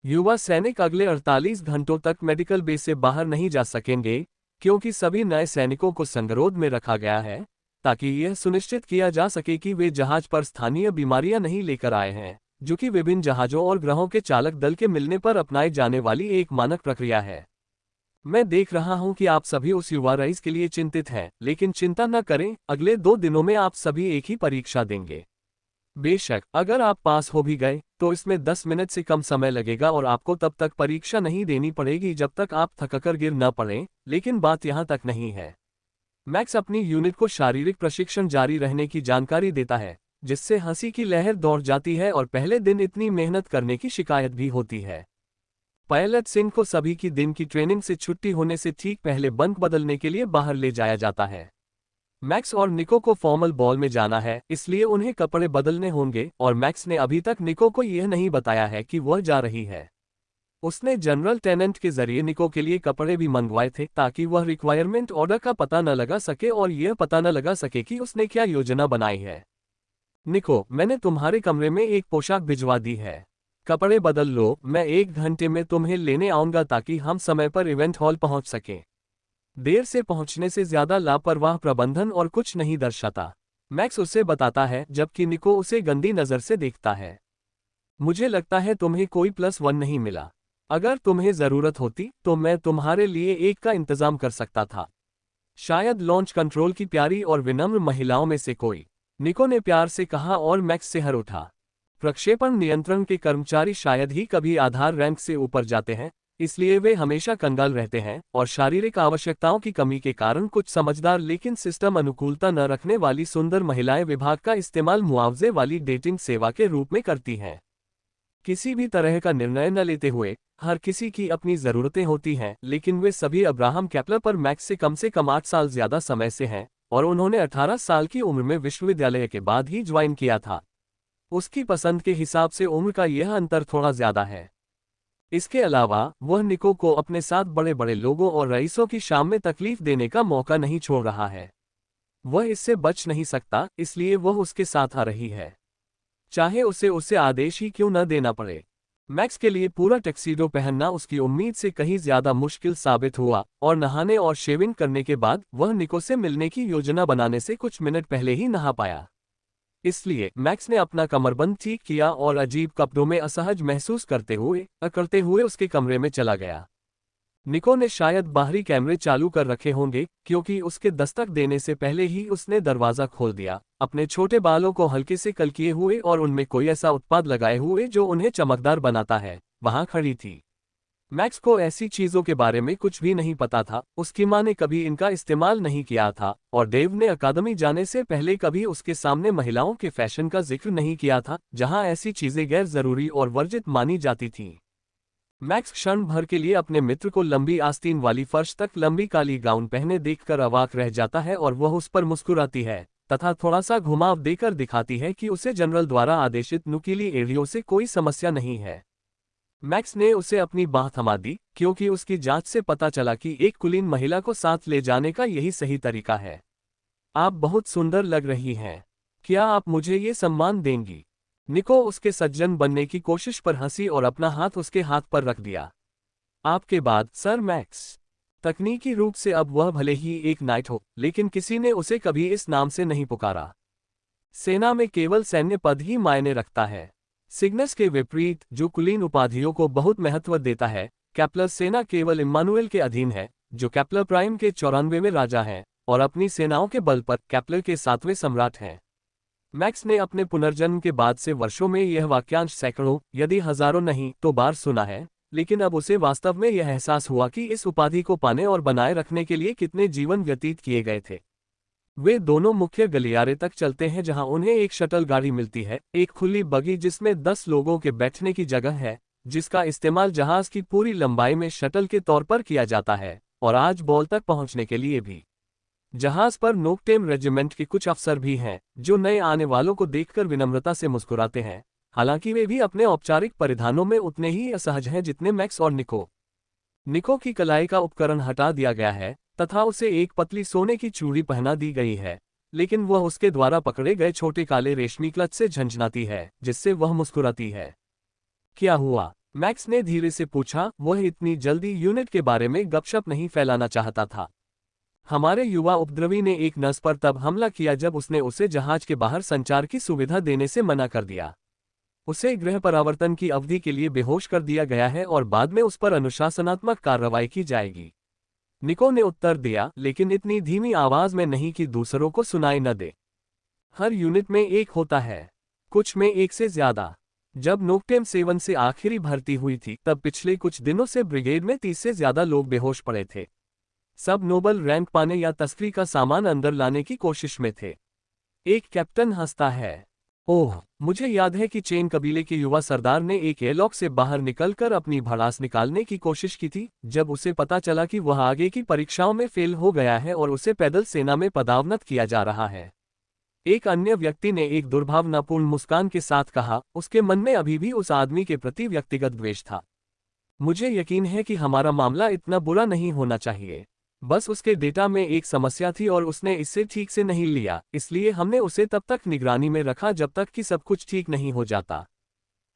युवा सैनिक अगले 48 घंटों तक मेडिकल बेस से बाहर नहीं जा सकेंगे, क्योंकि सभी नए सैनिकों को संगरोध में रखा गया है, ताकि यह सुनिश्चित किया जा सके कि वे जहाज पर स्थानीय बीमारियां नहीं लेकर आए हैं, जो कि विभिन्न जहाजों और ग्रहों के चालक दल के मिलने पर अपनाई जाने वाली एक मानक प्रक्रिया है। मैं देख रहा हूं कि आप सभी उस युवा रईस के लिए चिंतित हैं, लेकिन चिंता न करें, अगले 2 दिनों में आप सभी एक ही परीक्षा देंगे। बेशक अगर आप पास हो भी गए तो इसमें 10 मिनट से कम समय लगेगा और आपको तब तक परीक्षा नहीं देनी पड़ेगी जब तक आप थककर गिर न पड़ें, लेकिन बात यहां तक नहीं है। मैक्स अपनी यूनिट को शारीरिक प्रशिक्षण जारी रहने की जानकारी देता है, जिससे हंसी की लहर दौड़ जाती है और पहले दिन इतनी मेहनत करने की शिकायत भी होती है। पायलट सिंह को सभी की दिन की ट्रेनिंग से छुट्टी होने से ठीक पहले बंक बदलने के लिए बाहर ले जाया जाता है। मैक्स और निको को फॉर्मल बॉल में जाना है, इसलिए उन्हें कपड़े बदलने होंगे और मैक्स ने अभी तक निको को यह नहीं बताया है कि वह जा रही है। उसने जनरल टेनेंट के जरिए निको के लिए कपड़े भी मंगवाए थे, ताकि वह रिक्वायरमेंट ऑर्डर का पता न लगा सके और यह पता न लगा सके कि उसने क्या योजना बनाई है। निको, मैंने तुम्हारे कमरे में एक पोशाक भिजवा दी है, कपड़े बदल लो, मैं 1 घंटे में तुम्हें लेने आऊंगा ताकि हम समय पर इवेंट हॉल पहुंच सकें। देर से पहुंचने से ज्यादा लापरवाह प्रबंधन और कुछ नहीं दर्शाता, मैक्स उसे बताता है, जबकि निको उसे गंदी नजर से देखता है। मुझे लगता है तुम्हें कोई +1 नहीं मिला। अगर तुम्हें जरूरत होती तो मैं तुम्हारे लिए एक का इंतजाम कर सकता था। शायद लॉन्च कंट्रोल की प्यारी और विनम्र महिलाओं में से कोई, निको ने प्यार से कहा और मैक्स से हर उठा। प्रक्षेपण नियंत्रण के कर्मचारी शायद ही कभी आधार रैंक से ऊपर जाते हैं, इसलिए वे हमेशा कंगाल रहते हैं और शारीरिक आवश्यकताओं की कमी के कारण कुछ समझदार लेकिन सिस्टम अनुकूलता न रखने वाली सुंदर महिलाएं विभाग का इस्तेमाल मुआवजे वाली डेटिंग सेवा के रूप में करती हैं। किसी भी तरह का निर्णय न लेते हुए हर किसी की अपनी जरूरतें होती हैं, लेकिन वे सभी अब्राहम केपलर पर मैक्स से कम 8 साल ज्यादा समय से हैं और उन्होंने 18 साल की उम्र में विश्वविद्यालय के बाद ही ज्वाइन किया था। उसकी पसंद के हिसाब से उम्र का यह अंतर थोड़ा ज्यादा है। इसके अलावा वह निको को अपने साथ बड़े बड़े लोगों और रईसों की शाम में तकलीफ देने का मौका नहीं छोड़ रहा है। वह इससे बच नहीं सकता, इसलिए वह उसके साथ आ रही है, चाहे उसे आदेश ही क्यों न देना पड़े। मैक्स के लिए पूरा टैक्सीडो पहनना उसकी उम्मीद से कहीं ज्यादा मुश्किल साबित हुआ और नहाने और शेविंग करने के बाद वह निको से मिलने की योजना बनाने से कुछ मिनट पहले ही नहा पाया। इसलिए मैक्स ने अपना कमरबंद ठीक किया और अजीब कपड़ों में असहज महसूस करते हुए उसके कमरे में चला गया। निको ने शायद बाहरी कैमरे चालू कर रखे होंगे, क्योंकि उसके दस्तक देने से पहले ही उसने दरवाजा खोल दिया, अपने छोटे बालों को हल्के से कल किए हुए और उनमें कोई ऐसा उत्पाद लगाए हुए जो उन्हें चमकदार बनाता है, वहां खड़ी थी। मैक्स को ऐसी चीजों के बारे में कुछ भी नहीं पता था, उसकी मां ने कभी इनका इस्तेमाल नहीं किया था और डेव ने अकादमी जाने से पहले कभी उसके सामने महिलाओं के फैशन का जिक्र नहीं किया था, जहां ऐसी चीजें गैर जरूरी और वर्जित मानी जाती थीं। मैक्स क्षण भर के लिए अपने मित्र को लंबी आस्तीन वाली फर्श तक लंबी काली गाउन पहने देखकर अवाक रह जाता है और वह उस पर मुस्कुराती है तथा थोड़ा सा घुमाव देकर दिखाती है कि उसे जनरल द्वारा आदेशित नुकीली एड़ियों से कोई समस्या नहीं है। मैक्स ने उसे अपनी बाह थमा दी, क्योंकि उसकी जांच से पता चला कि एक कुलीन महिला को साथ ले जाने का यही सही तरीका है। आप बहुत सुंदर लग रही हैं, क्या आप मुझे ये सम्मान देंगी? निको उसके सज्जन बनने की कोशिश पर हंसी और अपना हाथ उसके हाथ पर रख दिया। आपके बाद सर मैक्स। तकनीकी रूप से अब वह भले ही एक नाइट हो, लेकिन किसी ने उसे कभी इस नाम से नहीं पुकारा। सेना में केवल सैन्य पद ही मायने रखता है। सिग्नस के विपरीत, जो कुलीन उपाधियों को बहुत महत्व देता है, केपलर सेना केवल इम्मानुएल के अधीन है, जो केपलर प्राइम के 94वें राजा हैं और अपनी सेनाओं के बल पर केपलर के 7वें सम्राट हैं। मैक्स ने अपने पुनर्जन्म के बाद से वर्षों में यह वाक्यांश सैकड़ों यदि हजारों नहीं तो बार सुना है, लेकिन अब उसे वास्तव में यह एहसास हुआ कि इस उपाधि को पाने और बनाए रखने के लिए कितने जीवन व्यतीत किए गए थे। वे दोनों मुख्य गलियारे तक चलते हैं जहां उन्हें एक शटल गाड़ी मिलती है, एक खुली बगी जिसमें 10 लोगों के बैठने की जगह है, जिसका इस्तेमाल जहाज की पूरी लंबाई में शटल के तौर पर किया जाता है, और आज बॉल तक पहुंचने के लिए भी। जहाज पर नोकटेम रेजिमेंट के कुछ अफसर भी हैं, जो नए आने वालों को देखकर विनम्रता से मुस्कुराते हैं, हालांकि वे भी अपने औपचारिक परिधानों में उतने ही असहज हैं जितने मैक्स और निको। निको की कलाई का उपकरण हटा दिया गया है तथा उसे एक पतली सोने की चूड़ी पहना दी गई है, लेकिन वह उसके द्वारा पकड़े गए छोटे काले रेशमी क्लच से झंझनाती है, जिससे वह मुस्कुराती है। क्या हुआ? मैक्स ने धीरे से पूछा। वह इतनी जल्दी यूनिट के बारे में गपशप नहीं फैलाना चाहता था। हमारे युवा उपद्रवी ने एक नस पर तब हमला किया जब उसने उसे जहाज के बाहर संचार की सुविधा देने से मना कर दिया। उसे गृह परावर्तन की अवधि के लिए बेहोश कर दिया गया है और बाद में उस पर अनुशासनात्मक कार्रवाई की जाएगी। निको ने उत्तर दिया, लेकिन इतनी धीमी आवाज में नहीं कि दूसरों को सुनाई न दे। हर यूनिट में एक होता है, कुछ में एक से ज्यादा। जब नोकटेम 7 से आखिरी भर्ती हुई थी तब पिछले कुछ दिनों से ब्रिगेड में 30 से ज्यादा लोग बेहोश पड़े थे। सब नोबल रैंक पाने या तस्करी का सामान अंदर लाने की कोशिश में थे। एक कैप्टन हंसता है। ओह, मुझे याद है कि चेन कबीले के युवा सरदार ने एक एयरलॉक से बाहर निकलकर अपनी भड़ास निकालने की कोशिश की थी जब उसे पता चला कि वह आगे की परीक्षाओं में फेल हो गया है और उसे पैदल सेना में पदावनत किया जा रहा है। एक अन्य व्यक्ति ने एक दुर्भावनापूर्ण मुस्कान के साथ कहा। उसके मन में अभी भी उस आदमी के प्रति व्यक्तिगत द्वेष था। मुझे यकीन है कि हमारा मामला इतना बुरा नहीं होना चाहिए। बस उसके डेटा में एक समस्या थी और उसने इससे ठीक से नहीं लिया, इसलिए हमने उसे तब तक निगरानी में रखा जब तक कि सब कुछ ठीक नहीं हो जाता।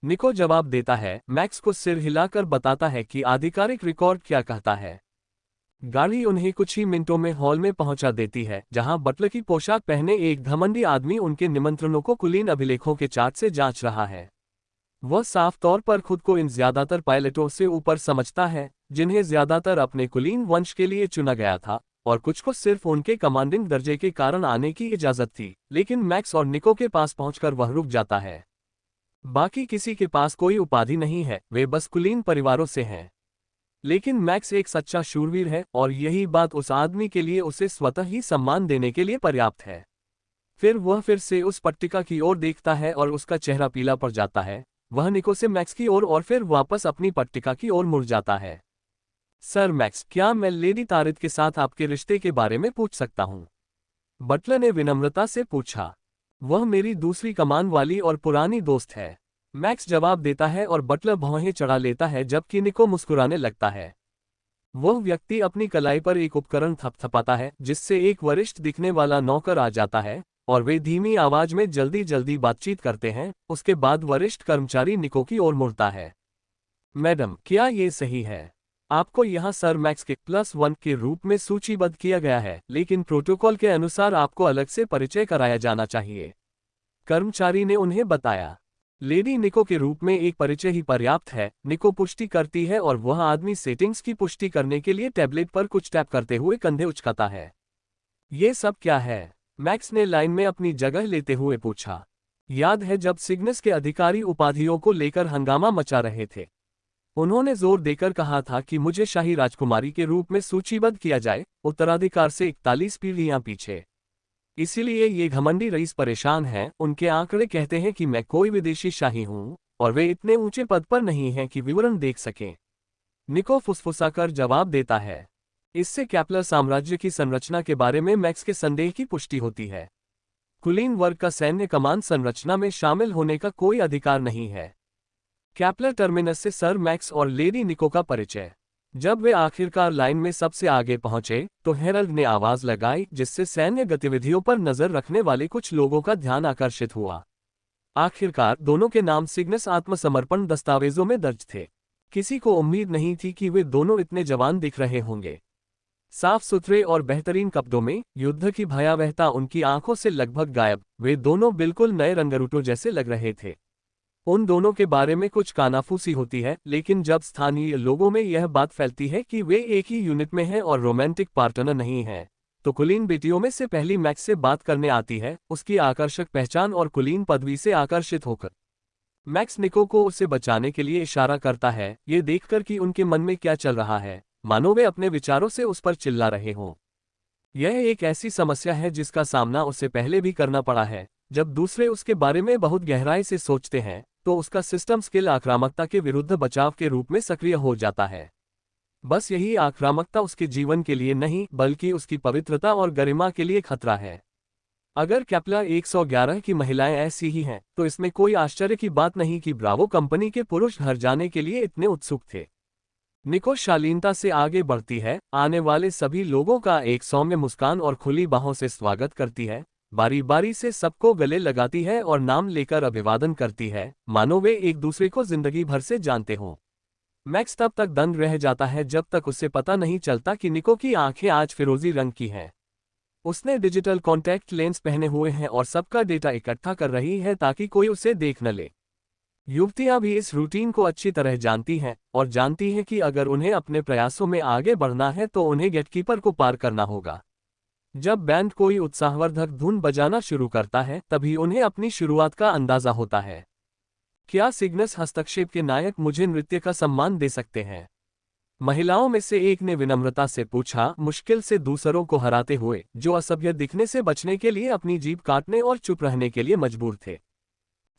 निको जवाब देता है। मैक्स को सिर हिलाकर बताता है कि आधिकारिक रिकॉर्ड क्या कहता है। गाड़ी उन्हें कुछ ही मिनटों में हॉल में पहुंचा देती है, जहां बटलर की पोशाक पहने एक घमंडी आदमी उनके निमंत्रणों को कुलीन अभिलेखों के चार्ट से जांच रहा है। वह साफ तौर पर खुद को इन ज्यादातर पायलटों से ऊपर समझता है, जिन्हें ज्यादातर अपने कुलीन वंश के लिए चुना गया था और कुछ को सिर्फ उनके कमांडिंग दर्जे के कारण आने की इजाजत थी। लेकिन मैक्स और निको के पास पहुंचकर वह रुक जाता है। बाकी किसी के पास कोई उपाधि नहीं है, वे बस कुलीन परिवारों से हैं। लेकिन मैक्स एक सच्चा शूरवीर है और यही बात उस आदमी के लिए उसे स्वतः ही सम्मान देने के लिए पर्याप्त है। फिर वह फिर से उस पट्टिका की ओर देखता है और उसका चेहरा पीला पड़ जाता है। वह निको से मैक्स की ओर और फिर वापस अपनी पट्टिका की ओर मुड़ जाता है। सर मैक्स, क्या मैं लेडी तारिद के साथ आपके रिश्ते के बारे में पूछ सकता हूं? बटलर ने विनम्रता से पूछा। वह मेरी दूसरी कमान वाली और पुरानी दोस्त है, मैक्स जवाब देता है और बटलर भौहें चढ़ा लेता है जबकि निको मुस्कुराने लगता है। वह व्यक्ति अपनी कलाई पर एक उपकरण थपथपाता है जिससे एक वरिष्ठ दिखने वाला नौकर आ जाता है और वे धीमी आवाज में जल्दी जल्दी बातचीत करते हैं। उसके बाद वरिष्ठ कर्मचारी निको की ओर मुड़ता है। मैडम, क्या ये सही है? आपको यहाँ सर मैक्स के +1 के रूप में सूचीबद्ध किया गया है, लेकिन प्रोटोकॉल के अनुसार आपको अलग से परिचय कराया जाना चाहिए, कर्मचारी ने उन्हें बताया। लेडी निको के रूप में एक परिचय ही पर्याप्त है, निको पुष्टि करती है और वह आदमी सेटिंग्स की पुष्टि करने के लिए टैबलेट पर कुछ टैप करते हुए कंधे उचकाता है। ये सब क्या है? मैक्स ने लाइन में अपनी जगह लेते हुए पूछा। याद है जब सिग्नस के अधिकारी उपाधियों को लेकर हंगामा मचा रहे थे? उन्होंने जोर देकर कहा था कि मुझे शाही राजकुमारी के रूप में सूचीबद्ध किया जाए, उत्तराधिकार से 41 पीढ़ियां पीछे। इसीलिए ये घमंडी रईस परेशान हैं। उनके आंकड़े कहते हैं कि मैं कोई विदेशी शाही हूं और वे इतने ऊंचे पद पर नहीं हैं कि विवरण देख सकें, निको फुसफुसाकर जवाब देता है। इससे केपलर साम्राज्य की संरचना के बारे में मैक्स के संदेह की पुष्टि होती है। कुलीन वर्ग का सैन्य कमान संरचना में शामिल होने का कोई अधिकार नहीं है। केपलर टर्मिनस से सर मैक्स और लेडी निको का परिचय। जब वे आखिरकार लाइन में सबसे आगे पहुंचे तो हेरल्ड ने आवाज लगाई, जिससे सैन्य गतिविधियों पर नजर रखने वाले कुछ लोगों का ध्यान आकर्षित हुआ। आखिरकार दोनों के नाम सिग्नस आत्मसमर्पण दस्तावेजों में दर्ज थे। किसी को उम्मीद नहीं थी कि वे दोनों इतने जवान दिख रहे होंगे। साफ सुथरे और बेहतरीन कपड़ों में, युद्ध की भयावहता उनकी आंखों से लगभग गायब, वे दोनों बिल्कुल नए रंगरूटों जैसे लग रहे थे। उन दोनों के बारे में कुछ कानाफूसी होती है, लेकिन जब स्थानीय लोगों में यह बात फैलती है कि वे एक ही यूनिट में हैं और रोमांटिक पार्टनर नहीं हैं, तो कुलीन बेटियों में से पहली मैक्स से बात करने आती है, उसकी आकर्षक पहचान और कुलीन पदवी से आकर्षित होकर। मैक्स निको को उसे बचाने के लिए इशारा करता है, ये देखकर कि उनके मन में क्या चल रहा है, मानो वे अपने विचारों से उस पर चिल्ला रहे हों। यह एक ऐसी समस्या है जिसका सामना उसे पहले भी करना पड़ा है। जब दूसरे उसके बारे में बहुत गहराई से सोचते हैं, तो उसका सिस्टम स्किल आक्रामकता के विरुद्ध बचाव के रूप में सक्रिय हो जाता है। बस यही आक्रामकता उसके जीवन के लिए नहीं, बल्कि उसकी पवित्रता और गरिमा के लिए खतरा है। अगर केपलर 111 की महिलाएं ऐसी ही हैं, तो इसमें कोई आश्चर्य की बात नहीं कि ब्रावो कंपनी के पुरुष घर जाने के लिए इतने उत्सुक थे। निको शालीनता से आगे बढ़ती है, आने वाले सभी लोगों का एक सौम्य मुस्कान और खुली बाहों से स्वागत करती है, बारी बारी से सबको गले लगाती है और नाम लेकर अभिवादन करती है, मानो वे एक दूसरे को जिंदगी भर से जानते हों। मैक्स तब तक दंग रह जाता है जब तक उसे पता नहीं चलता कि निको की आंखें आज फिरोजी रंग की हैं। उसने डिजिटल कॉन्टैक्ट लेंस पहने हुए हैं और सबका डेटा इकट्ठा कर रही है ताकि कोई उसे देख न ले। युवतियां भी इस रूटीन को अच्छी तरह जानती हैं और जानती हैं कि अगर उन्हें अपने प्रयासों में आगे बढ़ना है तो उन्हें गेटकीपर को पार करना होगा। जब बैंड कोई उत्साहवर्धक धुन बजाना शुरू करता है, तभी उन्हें अपनी शुरुआत का अंदाजा होता है। क्या सिग्नस हस्तक्षेप के नायक मुझे नृत्य का सम्मान दे सकते हैं? महिलाओं में से एक ने विनम्रता से पूछा, मुश्किल से दूसरों को हराते हुए, जो असभ्य दिखने से बचने के लिए अपनी जीभ काटने और चुप रहने के लिए मजबूर थे।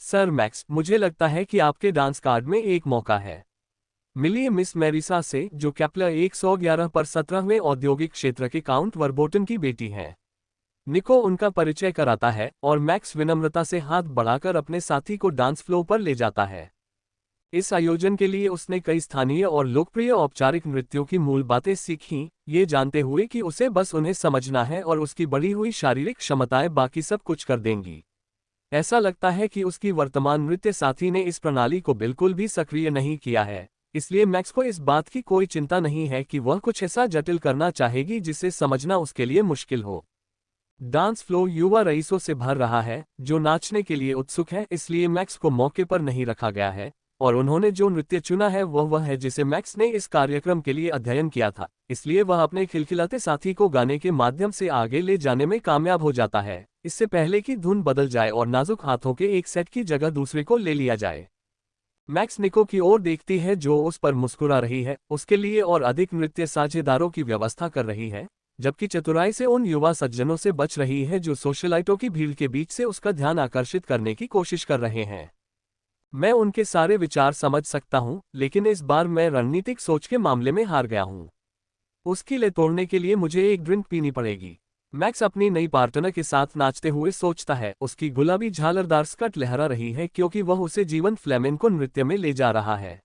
सर मैक्स, मुझे लगता है कि आपके डांस कार्ड में एक मौका है। मिलिए मिस मैरिसा से, जो केपलर 111 पर 17वें औद्योगिक क्षेत्र के काउंट वर्बोटन की बेटी हैं। निको उनका परिचय कराता है और मैक्स विनम्रता से हाथ बढ़ाकर अपने साथी को डांस फ्लोर पर ले जाता है। इस आयोजन के लिए उसने कई स्थानीय और लोकप्रिय औपचारिक नृत्यों की मूल बातें सीखीं, ये जानते हुए कि उसे बस उन्हें समझना है और उसकी बढ़ी हुई शारीरिक क्षमताएं बाकी सब कुछ कर देंगी। ऐसा लगता है कि उसकी वर्तमान नृत्य साथी ने इस प्रणाली को बिल्कुल भी सक्रिय नहीं किया है, इसलिए मैक्स को इस बात की कोई चिंता नहीं है कि वह कुछ ऐसा जटिल करना चाहेगी जिसे समझना उसके लिए मुश्किल हो। डांस फ्लोर युवा रईसों से भर रहा है, जो नाचने के लिए उत्सुक है, इसलिए मैक्स को मौके पर नहीं रखा गया है, और उन्होंने जो नृत्य चुना है वह है जिसे मैक्स ने इस कार्यक्रम के लिए अध्ययन किया था, इसलिए वह अपने खिलखिलाते साथी को गाने के माध्यम से आगे ले जाने में कामयाब हो जाता है, इससे पहले कि धुन बदल जाए और नाजुक हाथों के एक सेट की जगह दूसरे को ले लिया जाए। मैक्स निको की ओर देखती है, जो उस पर मुस्कुरा रही है, उसके लिए और अधिक नृत्य साझेदारों की व्यवस्था कर रही है, जबकि चतुराई से उन युवा सज्जनों से बच रही है जो सोशलाइटों की भीड़ के बीच से उसका ध्यान आकर्षित करने की कोशिश कर रहे हैं। मैं उनके सारे विचार समझ सकता हूं, लेकिन इस बार मैं रणनीतिक सोच के मामले में हार गया हूं। उसकी ले तोड़ने के लिए मुझे एक ड्रिंक पीनी पड़ेगी। मैक्स अपनी नई पार्टनर के साथ नाचते हुए सोचता है, उसकी गुलाबी झालरदार स्कर्ट लहरा रही है क्योंकि वह उसे जीवंत फ्लेमेंको नृत्य में ले जा रहा है।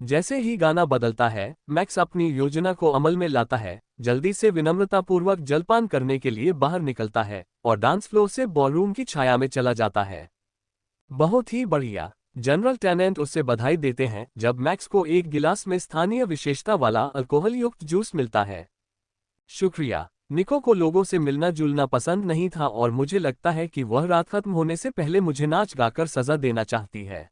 जैसे ही गाना बदलता है, मैक्स अपनी योजना को अमल में लाता है, जल्दी से विनम्रतापूर्वक जलपान करने के लिए बाहर निकलता है और डांस फ्लोर से बॉलरूम की छाया में चला जाता है। बहुत ही बढ़िया। जनरल टेनेंट उससे बधाई देते हैं जब मैक्स को एक गिलास में स्थानीय विशेषता वाला अल्कोहल युक्त जूस मिलता है। शुक्रिया। निको को लोगों से मिलना जुलना पसंद नहीं था और मुझे लगता है कि वह रात खत्म होने से पहले मुझे नाच गाकर सजा देना चाहती है।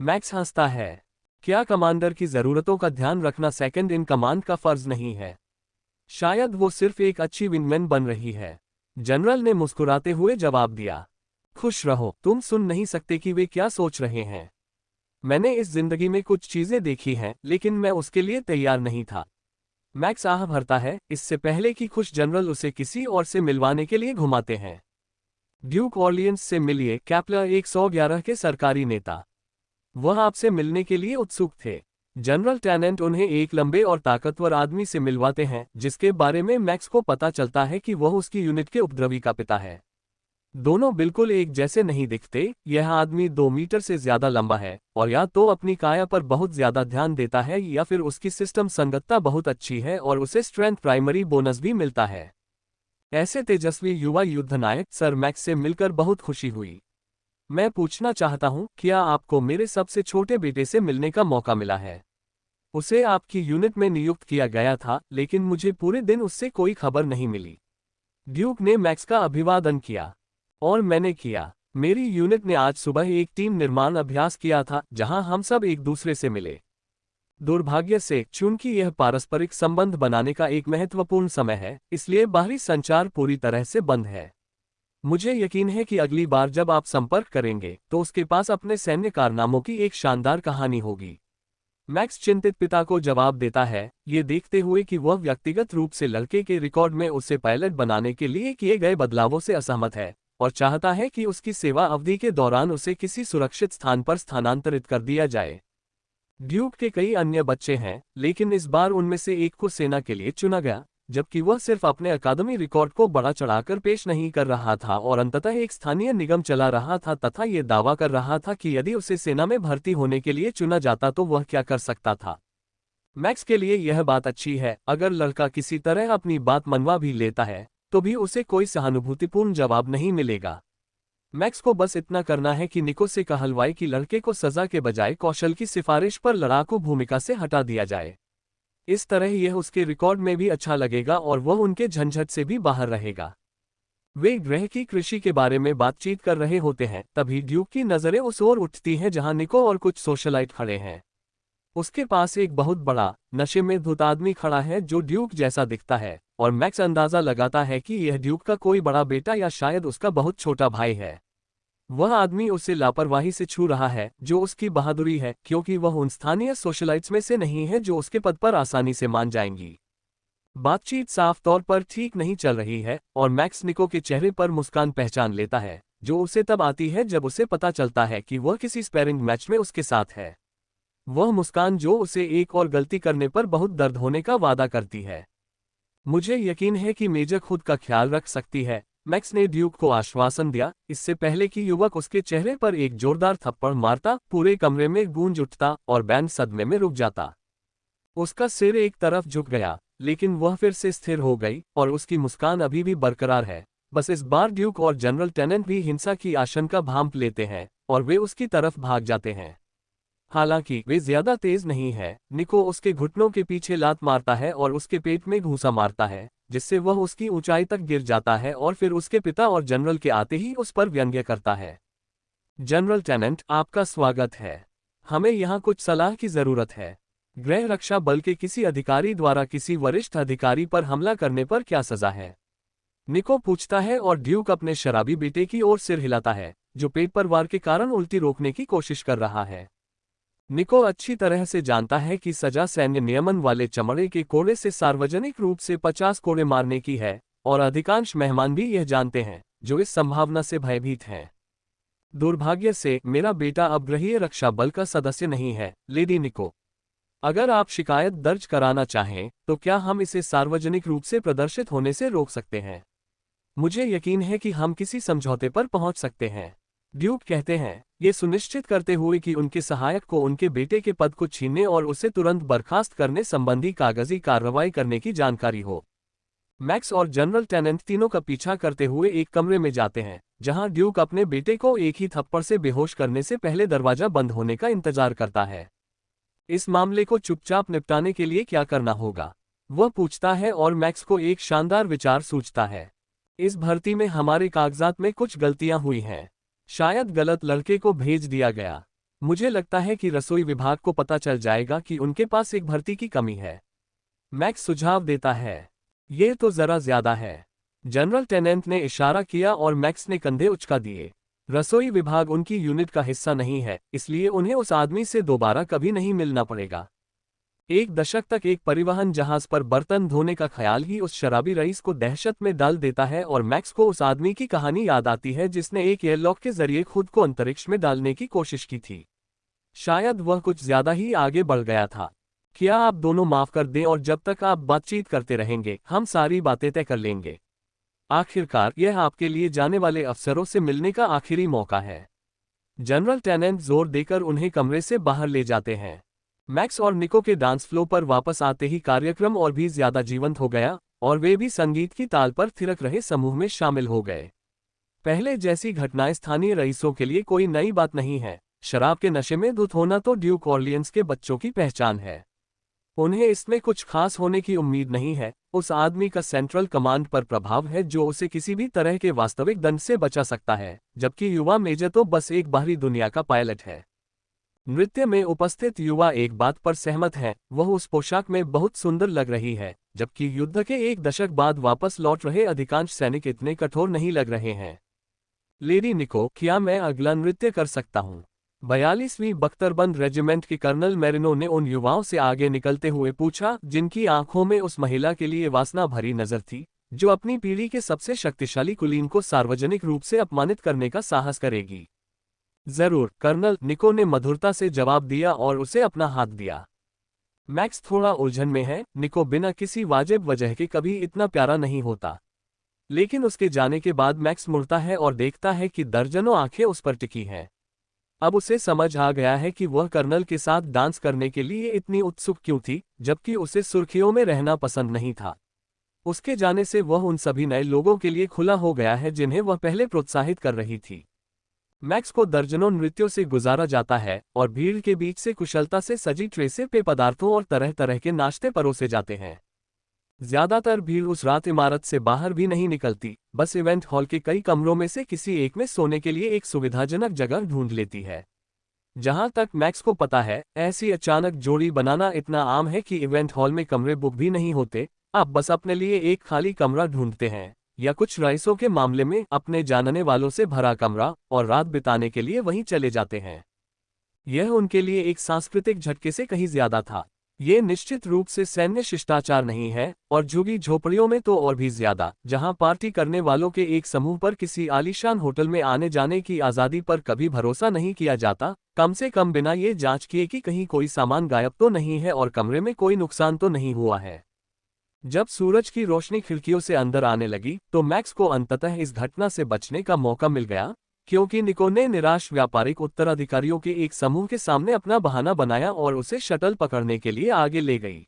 मैक्स हंसता है। क्या कमांडर की जरूरतों का ध्यान रखना सेकंड इन कमांड का फर्ज नहीं है? शायद वो सिर्फ एक अच्छी विंगमैन बन रही है। जनरल ने मुस्कुराते हुए जवाब दिया। खुश रहो, तुम सुन नहीं सकते कि वे क्या सोच रहे हैं। मैंने इस जिंदगी में कुछ चीजें देखी हैं, लेकिन मैं उसके लिए तैयार नहीं था। मैक्स आह भरता है, इससे पहले कि खुश जनरल उसे किसी और से मिलवाने के लिए घुमाते हैं। ड्यूक ऑर्लियंस से मिलिए, केपलर 111 के सरकारी नेता। वह आपसे मिलने के लिए उत्सुक थे। जनरल टेनेंट उन्हें एक लंबे और ताकतवर आदमी से मिलवाते हैं, जिसके बारे में मैक्स को पता चलता है कि वह उसकी यूनिट के उपद्रवी का पिता है। दोनों बिल्कुल एक जैसे नहीं दिखते। यह आदमी 2 मीटर से ज्यादा लंबा है और या तो अपनी काया पर बहुत ज्यादा ध्यान देता है या फिर उसकी सिस्टम संगतता बहुत अच्छी है और उसे स्ट्रेंथ प्राइमरी बोनस भी मिलता है। ऐसे तेजस्वी युवा युद्ध नायक सर मैक्स से मिलकर बहुत खुशी हुई। मैं पूछना चाहता हूं, क्या आपको मेरे सबसे छोटे बेटे से मिलने का मौका मिला है? उसे आपकी यूनिट में नियुक्त किया गया था, लेकिन मुझे पूरे दिन उससे कोई खबर नहीं मिली। ड्यूक ने मैक्स का अभिवादन किया। और मैंने किया। मेरी यूनिट ने आज सुबह एक टीम निर्माण अभ्यास किया था जहां हम सब एक दूसरे से मिले। दुर्भाग्य से चूंकि यह पारस्परिक संबंध बनाने का एक महत्वपूर्ण समय है, इसलिए बाहरी संचार पूरी तरह से बंद है। मुझे यकीन है कि अगली बार जब आप संपर्क करेंगे तो उसके पास अपने सैन्य कारनामों की एक शानदार कहानी होगी। मैक्स चिंतित पिता को जवाब देता है, ये देखते हुए कि वह व्यक्तिगत रूप से लड़के के रिकॉर्ड में उसे पायलट बनाने के लिए किए गए बदलावों से असहमत है और चाहता है कि उसकी सेवा अवधि के दौरान उसे किसी सुरक्षित स्थान पर स्थानांतरित कर दिया जाए। ड्यूक के कई अन्य बच्चे हैं, लेकिन इस बार उनमें से एक को सेना के लिए चुना गया, जबकि वह सिर्फ अपने अकादमी रिकॉर्ड को बढ़ा चढ़ाकर पेश नहीं कर रहा था और अंततः एक स्थानीय निगम चला रहा था तथा ये दावा कर रहा था कि यदि उसे सेना में भर्ती होने के लिए चुना जाता तो वह क्या कर सकता था। मैक्स के लिए यह बात अच्छी है, अगर लड़का किसी तरह अपनी बात मनवा भी लेता है तो भी उसे कोई सहानुभूतिपूर्ण जवाब नहीं मिलेगा। मैक्स को बस इतना करना है कि निको से कहलवाए कि लड़के को सजा के बजाय कौशल की सिफारिश पर लड़ाकू भूमिका से हटा दिया जाए। इस तरह यह उसके रिकॉर्ड में भी अच्छा लगेगा और वह उनके झंझट से भी बाहर रहेगा। वे ग्रह की कृषि के बारे में बातचीत कर रहे होते हैं, तभी ड्यूक की नजरें उस ओर उठती हैं जहां निको और कुछ सोशलाइट खड़े हैं। उसके पास एक बहुत बड़ा, नशे में धुत आदमी खड़ा है जो ड्यूक जैसा दिखता है, और मैक्स अंदाजा लगाता है कि यह ड्यूक का कोई बड़ा बेटा या शायद उसका बहुत छोटा भाई है। वह आदमी उसे लापरवाही से छू रहा है, जो उसकी बहादुरी है, क्योंकि वह उन स्थानीय सोशलाइट्स में से नहीं है जो उसके पद पर आसानी से मान जाएंगी। बातचीत साफ तौर पर ठीक नहीं चल रही है और मैक्स निको के चेहरे पर मुस्कान पहचान लेता है, जो उसे तब आती है जब उसे पता चलता है कि वह किसी स्पैरिंग मैच में उसके साथ है। वह मुस्कान जो उसे एक और गलती करने पर बहुत दर्द होने का वादा करती है। मुझे यकीन है कि मेजर खुद का ख्याल रख सकती है, मैक्स ने ड्यूक को आश्वासन दिया, इससे पहले कि युवक उसके चेहरे पर एक जोरदार थप्पड़ मारता। पूरे कमरे में गूंज उठता और बैंड सदमे में रुक जाता। उसका सिर एक तरफ झुक गया, लेकिन वह फिर से स्थिर हो गई और उसकी मुस्कान अभी भी बरकरार है। बस इस बार ड्यूक और जनरल टेनेंट भी हिंसा की आशंका भांप लेते हैं और वे उसकी तरफ भाग जाते हैं। हालांकि वे ज्यादा तेज नहीं है। निको उसके घुटनों के पीछे लात मारता है और उसके पेट में घूंसा मारता है, जिससे वह उसकी ऊंचाई तक गिर जाता है और फिर उसके पिता और जनरल के आते ही उस पर व्यंग्य करता है। जनरल टेनेंट, आपका स्वागत है। हमें यहाँ कुछ सलाह की जरूरत है। गृह रक्षा बल के किसी अधिकारी द्वारा किसी वरिष्ठ अधिकारी पर हमला करने पर क्या सजा है? निको पूछता है और ड्यूक अपने शराबी बेटे की ओर सिर हिलाता है, जो पेट पर वार के कारण उल्टी रोकने की कोशिश कर रहा है। निको अच्छी तरह से जानता है कि सजा सैन्य नियमन वाले चमड़े के कोड़े से सार्वजनिक रूप से 50 कोड़े मारने की है, और अधिकांश मेहमान भी यह जानते हैं, जो इस संभावना से भयभीत हैं। दुर्भाग्य से मेरा बेटा अब गृहीय रक्षा बल का सदस्य नहीं है, लेडी निको। अगर आप शिकायत दर्ज कराना चाहें तो क्या हम इसे सार्वजनिक रूप से प्रदर्शित होने से रोक सकते हैं? मुझे यकीन है कि हम किसी समझौते पर पहुंच सकते हैं, ड्यूक कहते हैं, ये सुनिश्चित करते हुए कि उनके सहायक को उनके बेटे के पद को छीनने और उसे तुरंत बर्खास्त करने संबंधी कागजी कार्रवाई करने की जानकारी हो। मैक्स और जनरल टेनेंट तीनों का पीछा करते हुए एक कमरे में जाते हैं, जहां ड्यूक अपने बेटे को एक ही थप्पड़ से बेहोश करने से पहले दरवाजा बंद होने का इंतजार करता है। इस मामले को चुपचाप निपटाने के लिए क्या करना होगा? वह पूछता है और मैक्स को एक शानदार विचार सूझता है। इस भर्ती में हमारे कागजात में कुछ गलतियां हुई हैं। शायद गलत लड़के को भेज दिया गया। मुझे लगता है कि रसोई विभाग को पता चल जाएगा कि उनके पास एक भर्ती की कमी है। मैक्स सुझाव देता है, ये तो जरा ज्यादा है। जनरल टेनेंट ने इशारा किया और मैक्स ने कंधे उचका दिए। रसोई विभाग उनकी यूनिट का हिस्सा नहीं है, इसलिए उन्हें उस आदमी से दोबारा कभी नहीं मिलना पड़ेगा। एक दशक तक एक परिवहन जहाज पर बर्तन धोने का ख्याल ही उस शराबी रईस को दहशत में डाल देता है और मैक्स को उस आदमी की कहानी याद आती है जिसने एक एयरलॉक के जरिए खुद को अंतरिक्ष में डालने की कोशिश की थी। शायद वह कुछ ज्यादा ही आगे बढ़ गया था। क्या आप दोनों माफ कर दें और जब तक आप बातचीत करते रहेंगे हम सारी बातें तय कर लेंगे। आखिरकार यह आपके लिए जाने वाले अफसरों से मिलने का आखिरी मौका है। जनरल टेनेंट जोर देकर उन्हें कमरे से बाहर ले जाते हैं। मैक्स और निको के डांस फ्लो पर वापस आते ही कार्यक्रम और भी ज्यादा जीवंत हो गया और वे भी संगीत की ताल पर थिरक रहे समूह में शामिल हो गए। पहले जैसी घटनाएं स्थानीय रईसों के लिए कोई नई बात नहीं है। शराब के नशे में धुत होना तो ड्यूक ऑरलियंस के बच्चों की पहचान है। उन्हें इसमें कुछ खास होने की उम्मीद नहीं है। उस आदमी का सेंट्रल कमांड पर प्रभाव है जो उसे किसी भी तरह के वास्तविक दंड से बचा सकता है, जबकि युवा मेजर तो बस एक बाहरी दुनिया का पायलट है। नृत्य में उपस्थित युवा एक बात पर सहमत हैं, वह उस पोशाक में बहुत सुंदर लग रही है, जबकि युद्ध के एक दशक बाद वापस लौट रहे अधिकांश सैनिक इतने कठोर नहीं लग रहे हैं। लेडी निको, क्या मैं अगला नृत्य कर सकता हूँ? 42वीं बख्तरबंद रेजिमेंट के कर्नल मेरिनो ने उन युवाओं से आगे निकलते हुए पूछा, जिनकी आंखों में उस महिला के लिए वासना भरी नजर थी, जो अपनी पीढ़ी के सबसे शक्तिशाली कुलीन को सार्वजनिक रूप से अपमानित करने का साहस करेगी। जरूर, कर्नल, निको ने मधुरता से जवाब दिया और उसे अपना हाथ दिया। मैक्स थोड़ा उलझन में है। निको बिना किसी वाजिब वजह के कभी इतना प्यारा नहीं होता। लेकिन उसके जाने के बाद मैक्स मुड़ता है और देखता है कि दर्जनों आंखें उस पर टिकी हैं। अब उसे समझ आ गया है कि वह कर्नल के साथ डांस करने के लिए इतनी उत्सुक क्यों थी, जबकि उसे सुर्खियों में रहना पसंद नहीं था। उसके जाने से वह उन सभी नए लोगों के लिए खुला हो गया है जिन्हें वह पहले प्रोत्साहित कर रही थी। मैक्स को दर्जनों नृत्यों से गुजारा जाता है और भीड़ के बीच से कुशलता से सजी ट्रे से पेय पदार्थों और तरह तरह के नाश्ते परोसे जाते हैं। ज्यादातर भीड़ उस रात इमारत से बाहर भी नहीं निकलती, बस इवेंट हॉल के कई कमरों में से किसी एक में सोने के लिए एक सुविधाजनक जगह ढूंढ लेती है। जहां तक मैक्स को पता है, ऐसी अचानक जोड़ी बनाना इतना आम है कि इवेंट हॉल में कमरे बुक भी नहीं होते। आप बस अपने लिए एक खाली कमरा ढूंढते हैं, या कुछ रईसों के मामले में अपने जानने वालों से भरा कमरा, और रात बिताने के लिए वहीं चले जाते हैं। यह उनके लिए एक सांस्कृतिक झटके से कहीं ज्यादा था। ये निश्चित रूप से सैन्य शिष्टाचार नहीं है, और झुग्गी झोपड़ियों में तो और भी ज्यादा, जहां पार्टी करने वालों के एक समूह पर किसी आलीशान होटल में आने जाने की आज़ादी पर कभी भरोसा नहीं किया जाता, कम से कम बिना ये जांच किए कि कहीं कोई सामान गायब तो नहीं है और कमरे में कोई नुकसान तो नहीं हुआ है। जब सूरज की रोशनी खिड़कियों से अंदर आने लगी तो मैक्स को अंततः इस घटना से बचने का मौका मिल गया, क्योंकि निको ने निराश व्यापारिक उत्तराधिकारियों के एक समूह के सामने अपना बहाना बनाया और उसे शटल पकड़ने के लिए आगे ले गई।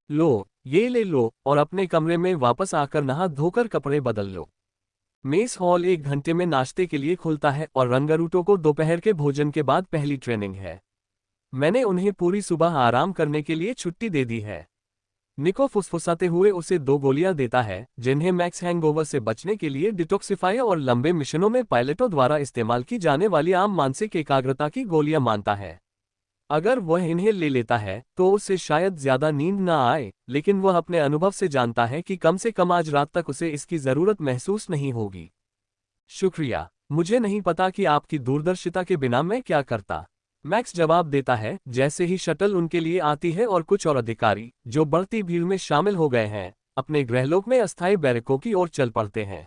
लो, ये ले लो और अपने कमरे में वापस आकर नहा धोकर कपड़े बदल लो। मेस हॉल 1 घंटे में नाश्ते के लिए खुलता है और रंगारूटों को दोपहर के भोजन के बाद पहली ट्रेनिंग है। मैंने उन्हें पूरी सुबह आराम करने के लिए छुट्टी दे दी है। निको फुसफुसाते हुए उसे 2 गोलियां देता है, जिन्हें मैक्स हैंगओवर से बचने के लिए डिटॉक्सिफायर और लंबे मिशनों में पायलटों द्वारा इस्तेमाल की जाने वाली आम मानसिक एकाग्रता की गोलियां मानता है। अगर वह इन्हें ले लेता है तो उसे शायद ज्यादा नींद ना आए, लेकिन वह अपने अनुभव से जानता है कि कम से कम आज रात तक उसे इसकी जरूरत महसूस नहीं होगी। शुक्रिया, मुझे नहीं पता कि आपकी दूरदर्शिता के बिना मैं क्या करता, मैक्स जवाब देता है जैसे ही शटल उनके लिए आती है और कुछ और अधिकारी, जो बढ़ती भीड़ में शामिल हो गए हैं, अपने गृहलोक में अस्थायी बैरकों की ओर चल पड़ते हैं।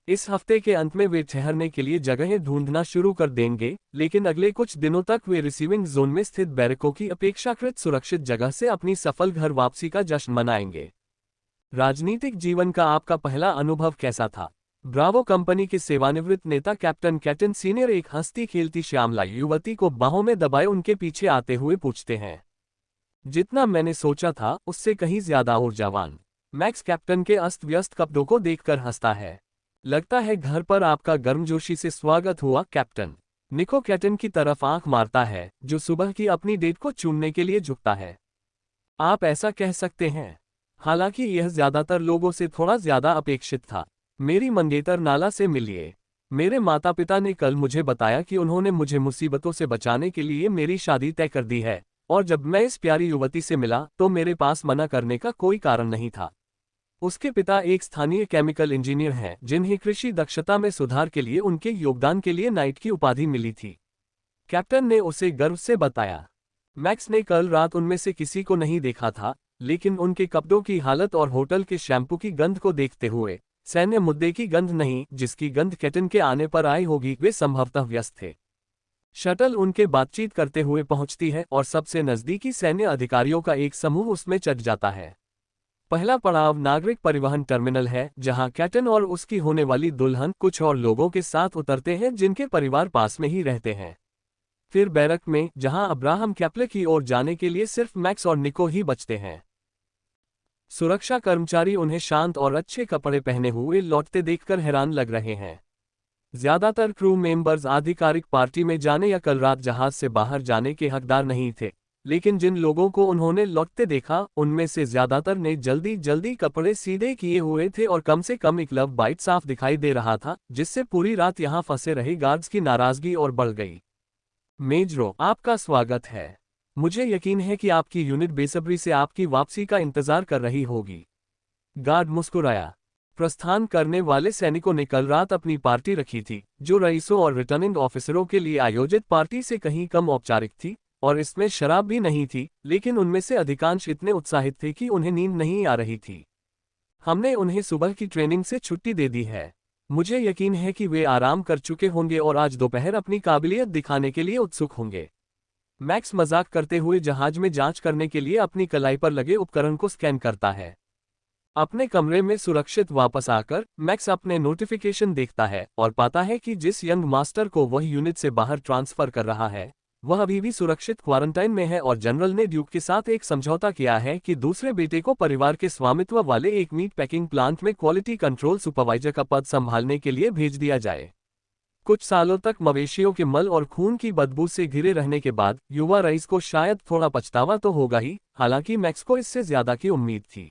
इस हफ्ते के अंत में वे ठहरने के लिए जगहें ढूंढना शुरू कर देंगे, लेकिन अगले कुछ दिनों तक वे रिसीविंग जोन में स्थित बैरकों की अपेक्षाकृत सुरक्षित जगह से अपनी सफल घर वापसी का जश्न मनाएंगे। राजनीतिक जीवन का आपका पहला अनुभव कैसा था? ब्रावो कंपनी के सेवानिवृत्त नेता कैप्टन कैटन सीनियर एक हंसती खेलती श्यामला युवती को बाहों में दबाए उनके पीछे आते हुए पूछते हैं। जितना मैंने सोचा था उससे कहीं ज्यादा ऊर्जावान। मैक्स कैप्टन के अस्त व्यस्त कपड़ों को देखकर हंसता है। लगता है घर पर आपका गर्मजोशी से स्वागत हुआ कैप्टन। निको कैटन की तरफ आंख मारता है, जो सुबह की अपनी डेट को चूमने के लिए झुकता है। आप ऐसा कह सकते हैं। हालांकि यह ज्यादातर लोगों से थोड़ा ज्यादा अपेक्षित था। मेरी मंगेतर नाला से मिलिए। मेरे माता पिता ने कल मुझे बताया कि उन्होंने मुझे मुसीबतों से बचाने के लिए मेरी शादी तय कर दी है, और जब मैं इस प्यारी युवती से मिला तो मेरे पास मना करने का कोई कारण नहीं था। उसके पिता एक स्थानीय केमिकल इंजीनियर हैं, जिन्हें कृषि दक्षता में सुधार के लिए उनके योगदान के लिए नाइट की उपाधि मिली थी। कैप्टन ने उसे गर्व से बताया। मैक्स ने कल रात उनमें से किसी को नहीं देखा था, लेकिन उनके कपड़ों की हालत और होटल के शैम्पू की गंध को देखते हुए, सैन्य मुद्दे की गंध नहीं जिसकी गंध कैटन के आने पर आई होगी, वे संभवतः व्यस्त थे। शटल उनके बातचीत करते हुए पहुंचती है और सबसे नजदीकी सैन्य अधिकारियों का एक समूह उसमें चढ़ जाता है। पहला पड़ाव नागरिक परिवहन टर्मिनल है, जहां कैटन और उसकी होने वाली दुल्हन कुछ और लोगों के साथ उतरते हैं जिनके परिवार पास में ही रहते हैं। फिर बैरक में, जहां अब्राहम कैप्ले की ओर जाने के लिए सिर्फ मैक्स और निको ही बचते हैं। सुरक्षा कर्मचारी उन्हें शांत और अच्छे कपड़े पहने हुए लौटते देखकर हैरान लग रहे हैं। ज्यादातर क्रू मेंबर्स आधिकारिक पार्टी में जाने या कल रात जहाज से बाहर जाने के हकदार नहीं थे। लेकिन जिन लोगों को उन्होंने लौटते देखा उनमें से ज्यादातर ने जल्दी जल्दी कपड़े सीधे किए हुए थे और कम से कम एक लव बाइट साफ दिखाई दे रहा था, जिससे पूरी रात यहां फंसे रहे गार्ड्स की नाराजगी और बढ़ गई। मेजरो, आपका स्वागत है। मुझे यकीन है कि आपकी यूनिट बेसब्री से आपकी वापसी का इंतजार कर रही होगी। गार्ड मुस्कुराया। प्रस्थान करने वाले सैनिकों ने कल रात अपनी पार्टी रखी थी, जो रईसों और रिटर्निंग ऑफिसरों के लिए आयोजित पार्टी से कहीं कम औपचारिक थी, और इसमें शराब भी नहीं थी, लेकिन उनमें से अधिकांश इतने उत्साहित थे कि उन्हें नींद नहीं आ रही थी। हमने उन्हें सुबह की ट्रेनिंग से छुट्टी दे दी है। मुझे यकीन है कि वे आराम कर चुके होंगे और आज दोपहर अपनी काबिलियत दिखाने के लिए उत्सुक होंगे। मैक्स मजाक करते हुए जहाज में जांच करने के लिए अपनी कलाई पर लगे उपकरण को स्कैन करता है। अपने कमरे में सुरक्षित वापस आकर मैक्स अपने नोटिफिकेशन देखता है और पाता है कि जिस यंग मास्टर को वह यूनिट से बाहर ट्रांसफर कर रहा है, वह अभी भी सुरक्षित क्वारंटाइन में है और जनरल ने ड्यूक के साथ एक समझौता किया है कि दूसरे बेटे को परिवार के स्वामित्व वाले एक मीट पैकिंग प्लांट में क्वालिटी कंट्रोल सुपरवाइजर का पद संभालने के लिए भेज दिया जाए। कुछ सालों तक मवेशियों के मल और खून की बदबू से घिरे रहने के बाद युवा रईस को शायद थोड़ा पछतावा तो होगा ही, हालांकि मैक्स को इससे ज्यादा की उम्मीद थी।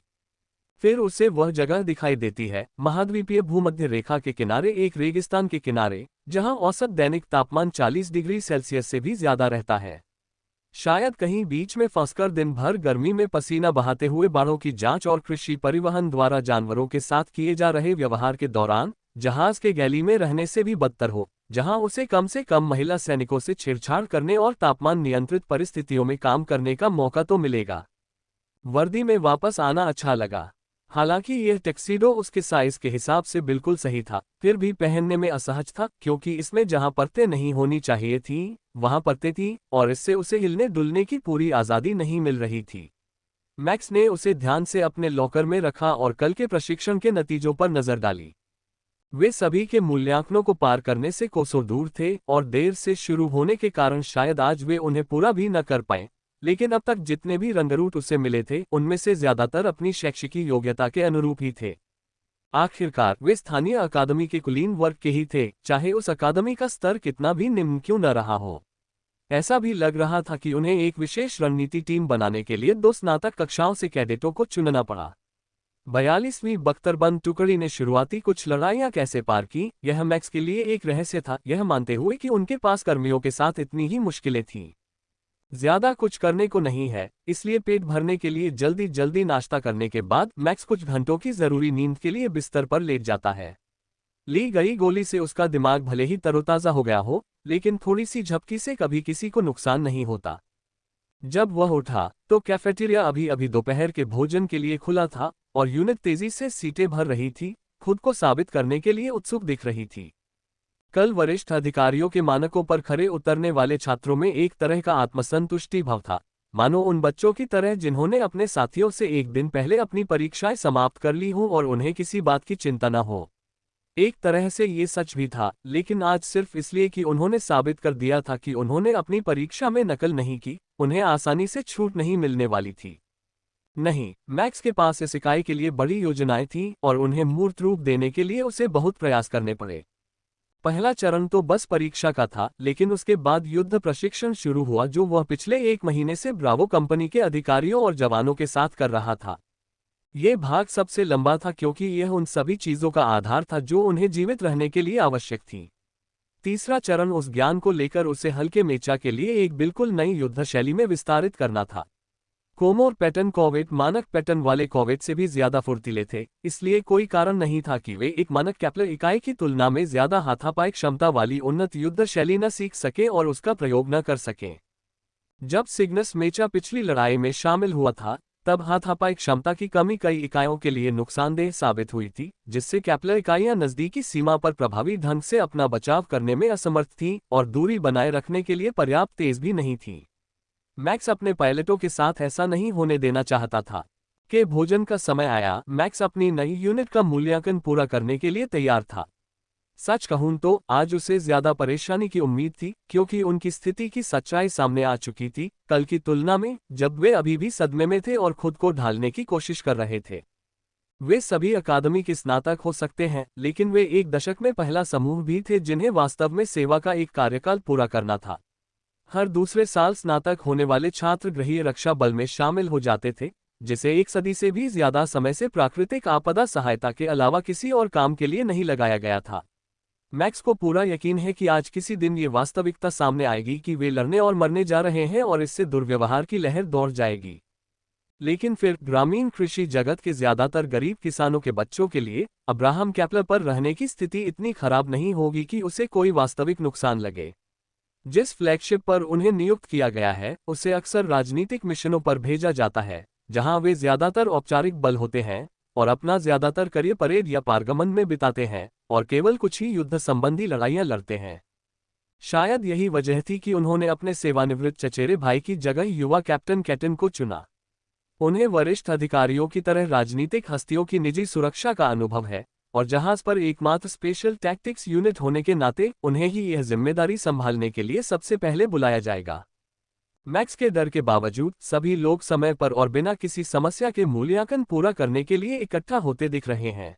फिर उसे वह जगह दिखाई देती है, महाद्वीपीय भूमध्य रेखा के किनारे एक रेगिस्तान के किनारे, जहां औसत दैनिक तापमान 40 डिग्री सेल्सियस से भी ज्यादा रहता है। शायद कहीं बीच में फंसकर दिन भर गर्मी में पसीना बहाते हुए बाढ़ों की जांच और कृषि परिवहन द्वारा जानवरों के साथ किए जा रहे व्यवहार के दौरान जहाज के गैली में रहने से भी बदतर हो, जहां उसे कम से कम महिला सैनिकों से छेड़छाड़ करने और तापमान नियंत्रित परिस्थितियों में काम करने का मौका तो मिलेगा। वर्दी में वापस आना अच्छा लगा। हालांकि यह टैक्सीडो उसके साइज के हिसाब से बिल्कुल सही था, फिर भी पहनने में असहज था, क्योंकि इसमें जहां परतें नहीं होनी चाहिए थीं, वहां परतें थीं, और इससे उसे हिलने डुलने की पूरी आज़ादी नहीं मिल रही थी। मैक्स ने उसे ध्यान से अपने लॉकर में रखा और कल के प्रशिक्षण के नतीजों पर नजर डाली। वे सभी के मूल्यांकनों को पार करने से कोसों दूर थे और देर से शुरू होने के कारण शायद आज वे उन्हें पूरा भी न कर पाए, लेकिन अब तक जितने भी रंगरूट उसे मिले थे उनमें से ज्यादातर अपनी शैक्षिकी योग्यता के अनुरूप ही थे। आखिरकार वे स्थानीय अकादमी के कुलीन वर्ग के ही थे, चाहे उस अकादमी का स्तर कितना भी निम्न क्यों न रहा हो। ऐसा भी लग रहा था कि उन्हें एक विशेष रणनीति टीम बनाने के लिए 2 स्नातक कक्षाओं से कैडेटों को चुनना पड़ा। 42वीं बख्तरबंद टुकड़ी ने शुरुआती कुछ लड़ाइयां कैसे पार की, यह मैक्स के लिए एक रहस्य था, यह मानते हुए कि उनके पास कर्मियों के साथ इतनी ही मुश्किलें थीं। ज्यादा कुछ करने को नहीं है, इसलिए पेट भरने के लिए जल्दी जल्दी नाश्ता करने के बाद मैक्स कुछ घंटों की जरूरी नींद के लिए बिस्तर पर लेट जाता है। ली गई गोली से उसका दिमाग भले ही तरोताजा हो गया हो, लेकिन थोड़ी सी झपकी से कभी किसी को नुकसान नहीं होता। जब वह उठा तो कैफेटेरिया अभी अभी दोपहर के भोजन के लिए खुला था और यूनिट तेजी से सीटें भर रही थी, खुद को साबित करने के लिए उत्सुक दिख रही थी। कल वरिष्ठ अधिकारियों के मानकों पर खरे उतरने वाले छात्रों में एक तरह का आत्मसंतुष्टि भाव था, मानो उन बच्चों की तरह जिन्होंने अपने साथियों से एक दिन पहले अपनी परीक्षाएं समाप्त कर ली हों और उन्हें किसी बात की चिंता न हो। एक तरह से ये सच भी था, लेकिन आज सिर्फ इसलिए कि उन्होंने साबित कर दिया था कि उन्होंने अपनी परीक्षा में नकल नहीं की, उन्हें आसानी से छूट नहीं मिलने वाली थी। नहीं, मैक्स के पास इस इकाई के लिए बड़ी योजनाएं थीं और उन्हें मूर्त रूप देने के लिए उसे बहुत प्रयास करने पड़े। पहला चरण तो बस परीक्षा का था, लेकिन उसके बाद युद्ध प्रशिक्षण शुरू हुआ जो वह पिछले 1 महीने से ब्रावो कंपनी के अधिकारियों और जवानों के साथ कर रहा था। ये भाग सबसे लंबा था क्योंकि यह उन सभी चीजों का आधार था जो उन्हें जीवित रहने के लिए आवश्यक थी। तीसरा चरण उस ज्ञान को लेकर उसे हल्के मेचा के लिए एक बिल्कुल नई युद्ध शैली में विस्तारित करना था। कोमोर पैटर्न कॉवेट मानक पैटर्न वाले कॉवेट से भी ज्यादा फुर्तीले थे, इसलिए कोई कारण नहीं था कि वे एक मानक कैप्लर इकाई की तुलना में ज्यादा हाथापाई क्षमता वाली उन्नत युद्ध शैली न सीख सके और उसका प्रयोग न कर सके। जब सिग्नस मेचा पिछली लड़ाई में शामिल हुआ था, तब हाथापाई क्षमता की कमी कई इकाइयों के लिए नुकसानदेह साबित हुई थी, जिससे कैप्लर इकाइयां नजदीकी सीमा पर प्रभावी ढंग से अपना बचाव करने में असमर्थ थीं और दूरी बनाए रखने के लिए पर्याप्त तेज भी नहीं थीं। मैक्स अपने पायलटों के साथ ऐसा नहीं होने देना चाहता था। के भोजन का समय आया, मैक्स अपनी नई यूनिट का मूल्यांकन पूरा करने के लिए तैयार था। सच कहूं तो आज उसे ज्यादा परेशानी की उम्मीद थी, क्योंकि उनकी स्थिति की सच्चाई सामने आ चुकी थी, कल की तुलना में, जब वे अभी भी सदमे में थे और खुद को ढालने की कोशिश कर रहे थे। वे सभी अकादमी के स्नातक हो सकते हैं, लेकिन वे एक दशक में पहला समूह भी थे जिन्हें वास्तव में सेवा का एक कार्यकाल पूरा करना था। हर दूसरे साल स्नातक होने वाले छात्र गृह रक्षा बल में शामिल हो जाते थे, जिसे एक सदी से भी ज्यादा समय से प्राकृतिक आपदा सहायता के अलावा किसी और काम के लिए नहीं लगाया गया था। मैक्स को पूरा यकीन है कि आज किसी दिन ये वास्तविकता सामने आएगी कि वे लड़ने और मरने जा रहे हैं और इससे दुर्व्यवहार की लहर दौड़ जाएगी। लेकिन फिर ग्रामीण कृषि जगत के ज्यादातर गरीब किसानों के बच्चों के लिए अब्राहम केपलर पर रहने की स्थिति इतनी खराब नहीं होगी कि उसे कोई वास्तविक नुकसान लगे। जिस फ्लैगशिप पर उन्हें नियुक्त किया गया है उसे अक्सर राजनीतिक मिशनों पर भेजा जाता है, जहां वे ज्यादातर औपचारिक बल होते हैं और अपना ज्यादातर करियर परेड या पारगमन में बिताते हैं और केवल कुछ ही युद्ध संबंधी लड़ाइयां लड़ते हैं। शायद यही वजह थी कि उन्होंने अपने सेवानिवृत्त चचेरे भाई की जगह युवा कैप्टन कैटन को चुना। उन्हें वरिष्ठ अधिकारियों की तरह राजनीतिक हस्तियों की निजी सुरक्षा का अनुभव है और जहाज पर एकमात्र स्पेशल टैक्टिक्स यूनिट होने के नाते उन्हें ही यह जिम्मेदारी संभालने के लिए सबसे पहले बुलाया जाएगा। मैक्स के डर के बावजूद सभी लोग समय पर और बिना किसी समस्या के मूल्यांकन पूरा करने के लिए इकट्ठा होते दिख रहे हैं।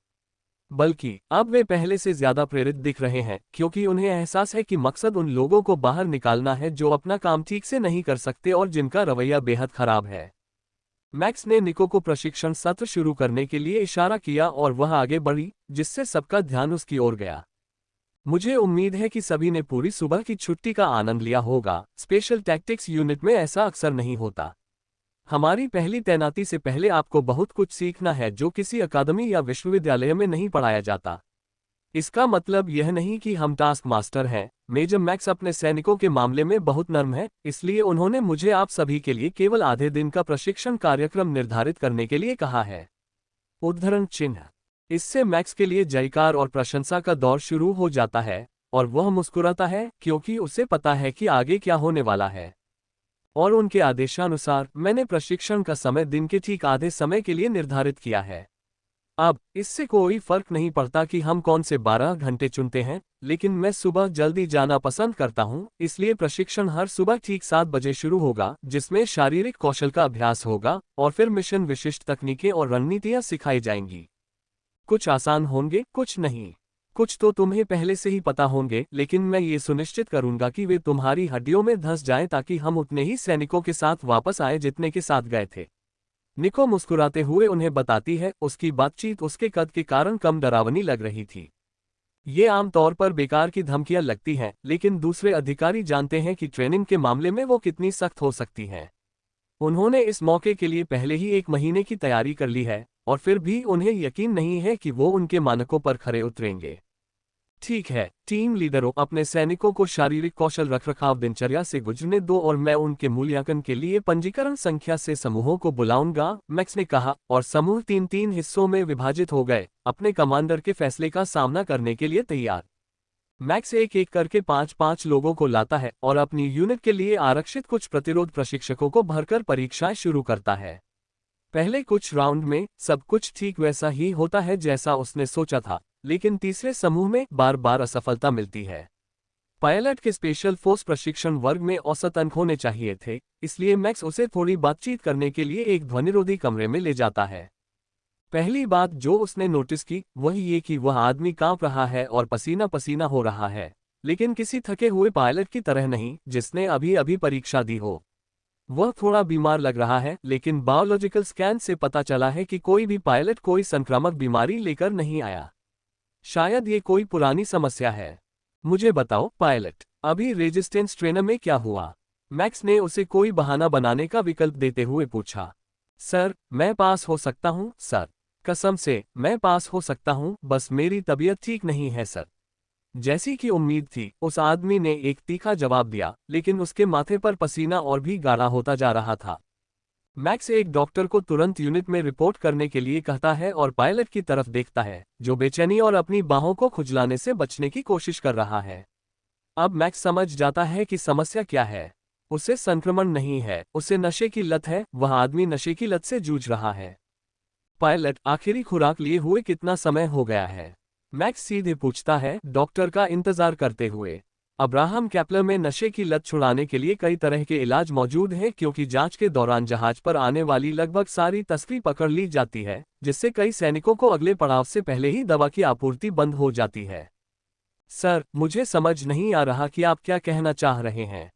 बल्कि अब वे पहले से ज्यादा प्रेरित दिख रहे हैं क्योंकि उन्हें एहसास है कि मकसद उन लोगों को बाहर निकालना है जो अपना काम ठीक से नहीं कर सकते और जिनका रवैया बेहद खराब है। मैक्स ने निको को प्रशिक्षण सत्र शुरू करने के लिए इशारा किया और वह आगे बढ़ी, जिससे सबका ध्यान उसकी ओर गया। मुझे उम्मीद है कि सभी ने पूरी सुबह की छुट्टी का आनंद लिया होगा। स्पेशल टैक्टिक्स यूनिट में ऐसा अक्सर नहीं होता। हमारी पहली तैनाती से पहले आपको बहुत कुछ सीखना है जो किसी अकादमी या विश्वविद्यालय में नहीं पढ़ाया जाता। इसका मतलब यह नहीं कि हम टास्क मास्टर हैं। मेजर मैक्स अपने सैनिकों के मामले में बहुत नर्म है, इसलिए उन्होंने मुझे आप सभी के लिए केवल आधे दिन का प्रशिक्षण कार्यक्रम निर्धारित करने के लिए कहा है। उद्धरण चिन्ह। इससे मैक्स के लिए जयकार और प्रशंसा का दौर शुरू हो जाता है और वह मुस्कुराता है क्योंकि उसे पता है कि आगे क्या होने वाला है। और उनके आदेशानुसार मैंने प्रशिक्षण का समय दिन के ठीक आधे समय के लिए निर्धारित किया है। अब इससे कोई फर्क नहीं पड़ता कि हम कौन से 12 घंटे चुनते हैं, लेकिन मैं सुबह जल्दी जाना पसंद करता हूं, इसलिए प्रशिक्षण हर सुबह ठीक 7 बजे शुरू होगा, जिसमें शारीरिक कौशल का अभ्यास होगा और फिर मिशन विशिष्ट तकनीकें और रणनीतियां सिखाई जाएंगी। कुछ आसान होंगे, कुछ नहीं। कुछ तो तुम्हें पहले से ही पता होंगे, लेकिन मैं ये सुनिश्चित करूंगा कि वे तुम्हारी हड्डियों में धंस जाएं ताकि हम उतने ही सैनिकों के साथ वापस आए जितने के साथ गए थे। निको मुस्कुराते हुए उन्हें बताती है। उसकी बातचीत उसके कद के कारण कम डरावनी लग रही थी। ये आमतौर पर बेकार की धमकियां लगती हैं, लेकिन दूसरे अधिकारी जानते हैं कि ट्रेनिंग के मामले में वो कितनी सख्त हो सकती हैं। उन्होंने इस मौके के लिए पहले ही 1 महीने की तैयारी कर ली है और फिर भी उन्हें यकीन नहीं है कि वो उनके मानकों पर खरे उतरेंगे। ठीक है, टीम लीडरों, अपने सैनिकों को शारीरिक कौशल रखरखाव दिनचर्या से गुजरने दो और मैं उनके मूल्यांकन के लिए पंजीकरण संख्या से समूहों को बुलाऊंगा, मैक्स ने कहा, और समूह 3-3 हिस्सों में विभाजित हो गए, अपने कमांडर के फैसले का सामना करने के लिए तैयार। मैक्स एक एक करके 5-5 लोगों को लाता है और अपनी यूनिट के लिए आरक्षित कुछ प्रतिरोध प्रशिक्षकों को भरकर परीक्षाएं शुरू करता है। पहले कुछ राउंड में सब कुछ ठीक वैसा ही होता है जैसा उसने सोचा था, लेकिन तीसरे समूह में बार बार असफलता मिलती है। पायलट के स्पेशल फोर्स प्रशिक्षण वर्ग में औसत अंक होने चाहिए थे, इसलिए मैक्स उसे थोड़ी बातचीत करने के लिए एक ध्वनिरोधी कमरे में ले जाता है। पहली बात जो उसने नोटिस की वह ये कि वह आदमी कांप रहा है और पसीना पसीना हो रहा है, लेकिन किसी थके हुए पायलट की तरह नहीं जिसने अभी अभी परीक्षा दी हो। वह थोड़ा बीमार लग रहा है, लेकिन बायोलॉजिकल स्कैन से पता चला है कि कोई भी पायलट कोई संक्रामक बीमारी लेकर नहीं आया। शायद ये कोई पुरानी समस्या है। मुझे बताओ पायलट, अभी रेजिस्टेंस ट्रेनर में क्या हुआ? मैक्स ने उसे कोई बहाना बनाने का विकल्प देते हुए पूछा। सर, मैं पास हो सकता हूँ सर। कसम से मैं पास हो सकता हूँ, बस मेरी तबीयत ठीक नहीं है सर। जैसी कि उम्मीद थी, उस आदमी ने एक तीखा जवाब दिया, लेकिन उसके माथे पर पसीना और भी गाढ़ा होता जा रहा था। मैक्स एक डॉक्टर को तुरंत यूनिट में रिपोर्ट करने के लिए कहता है और पायलट की तरफ देखता है, जो बेचैनी और अपनी बाहों को खुजलाने से बचने की कोशिश कर रहा है। अब मैक्स समझ जाता है कि समस्या क्या है। उसे संक्रमण नहीं है, उसे नशे की लत है। वह आदमी नशे की लत से जूझ रहा है। पायलट, आखिरी खुराक लिए हुए कितना समय हो गया है? मैक्स सीधे पूछता है, डॉक्टर का इंतजार करते हुए। अब्राहम केपलर में नशे की लत छुड़ाने के लिए कई तरह के इलाज मौजूद हैं, क्योंकि जांच के दौरान जहाज पर आने वाली लगभग सारी तस्करी पकड़ ली जाती है, जिससे कई सैनिकों को अगले पड़ाव से पहले ही दवा की आपूर्ति बंद हो जाती है। सर, मुझे समझ नहीं आ रहा कि आप क्या कहना चाह रहे हैं।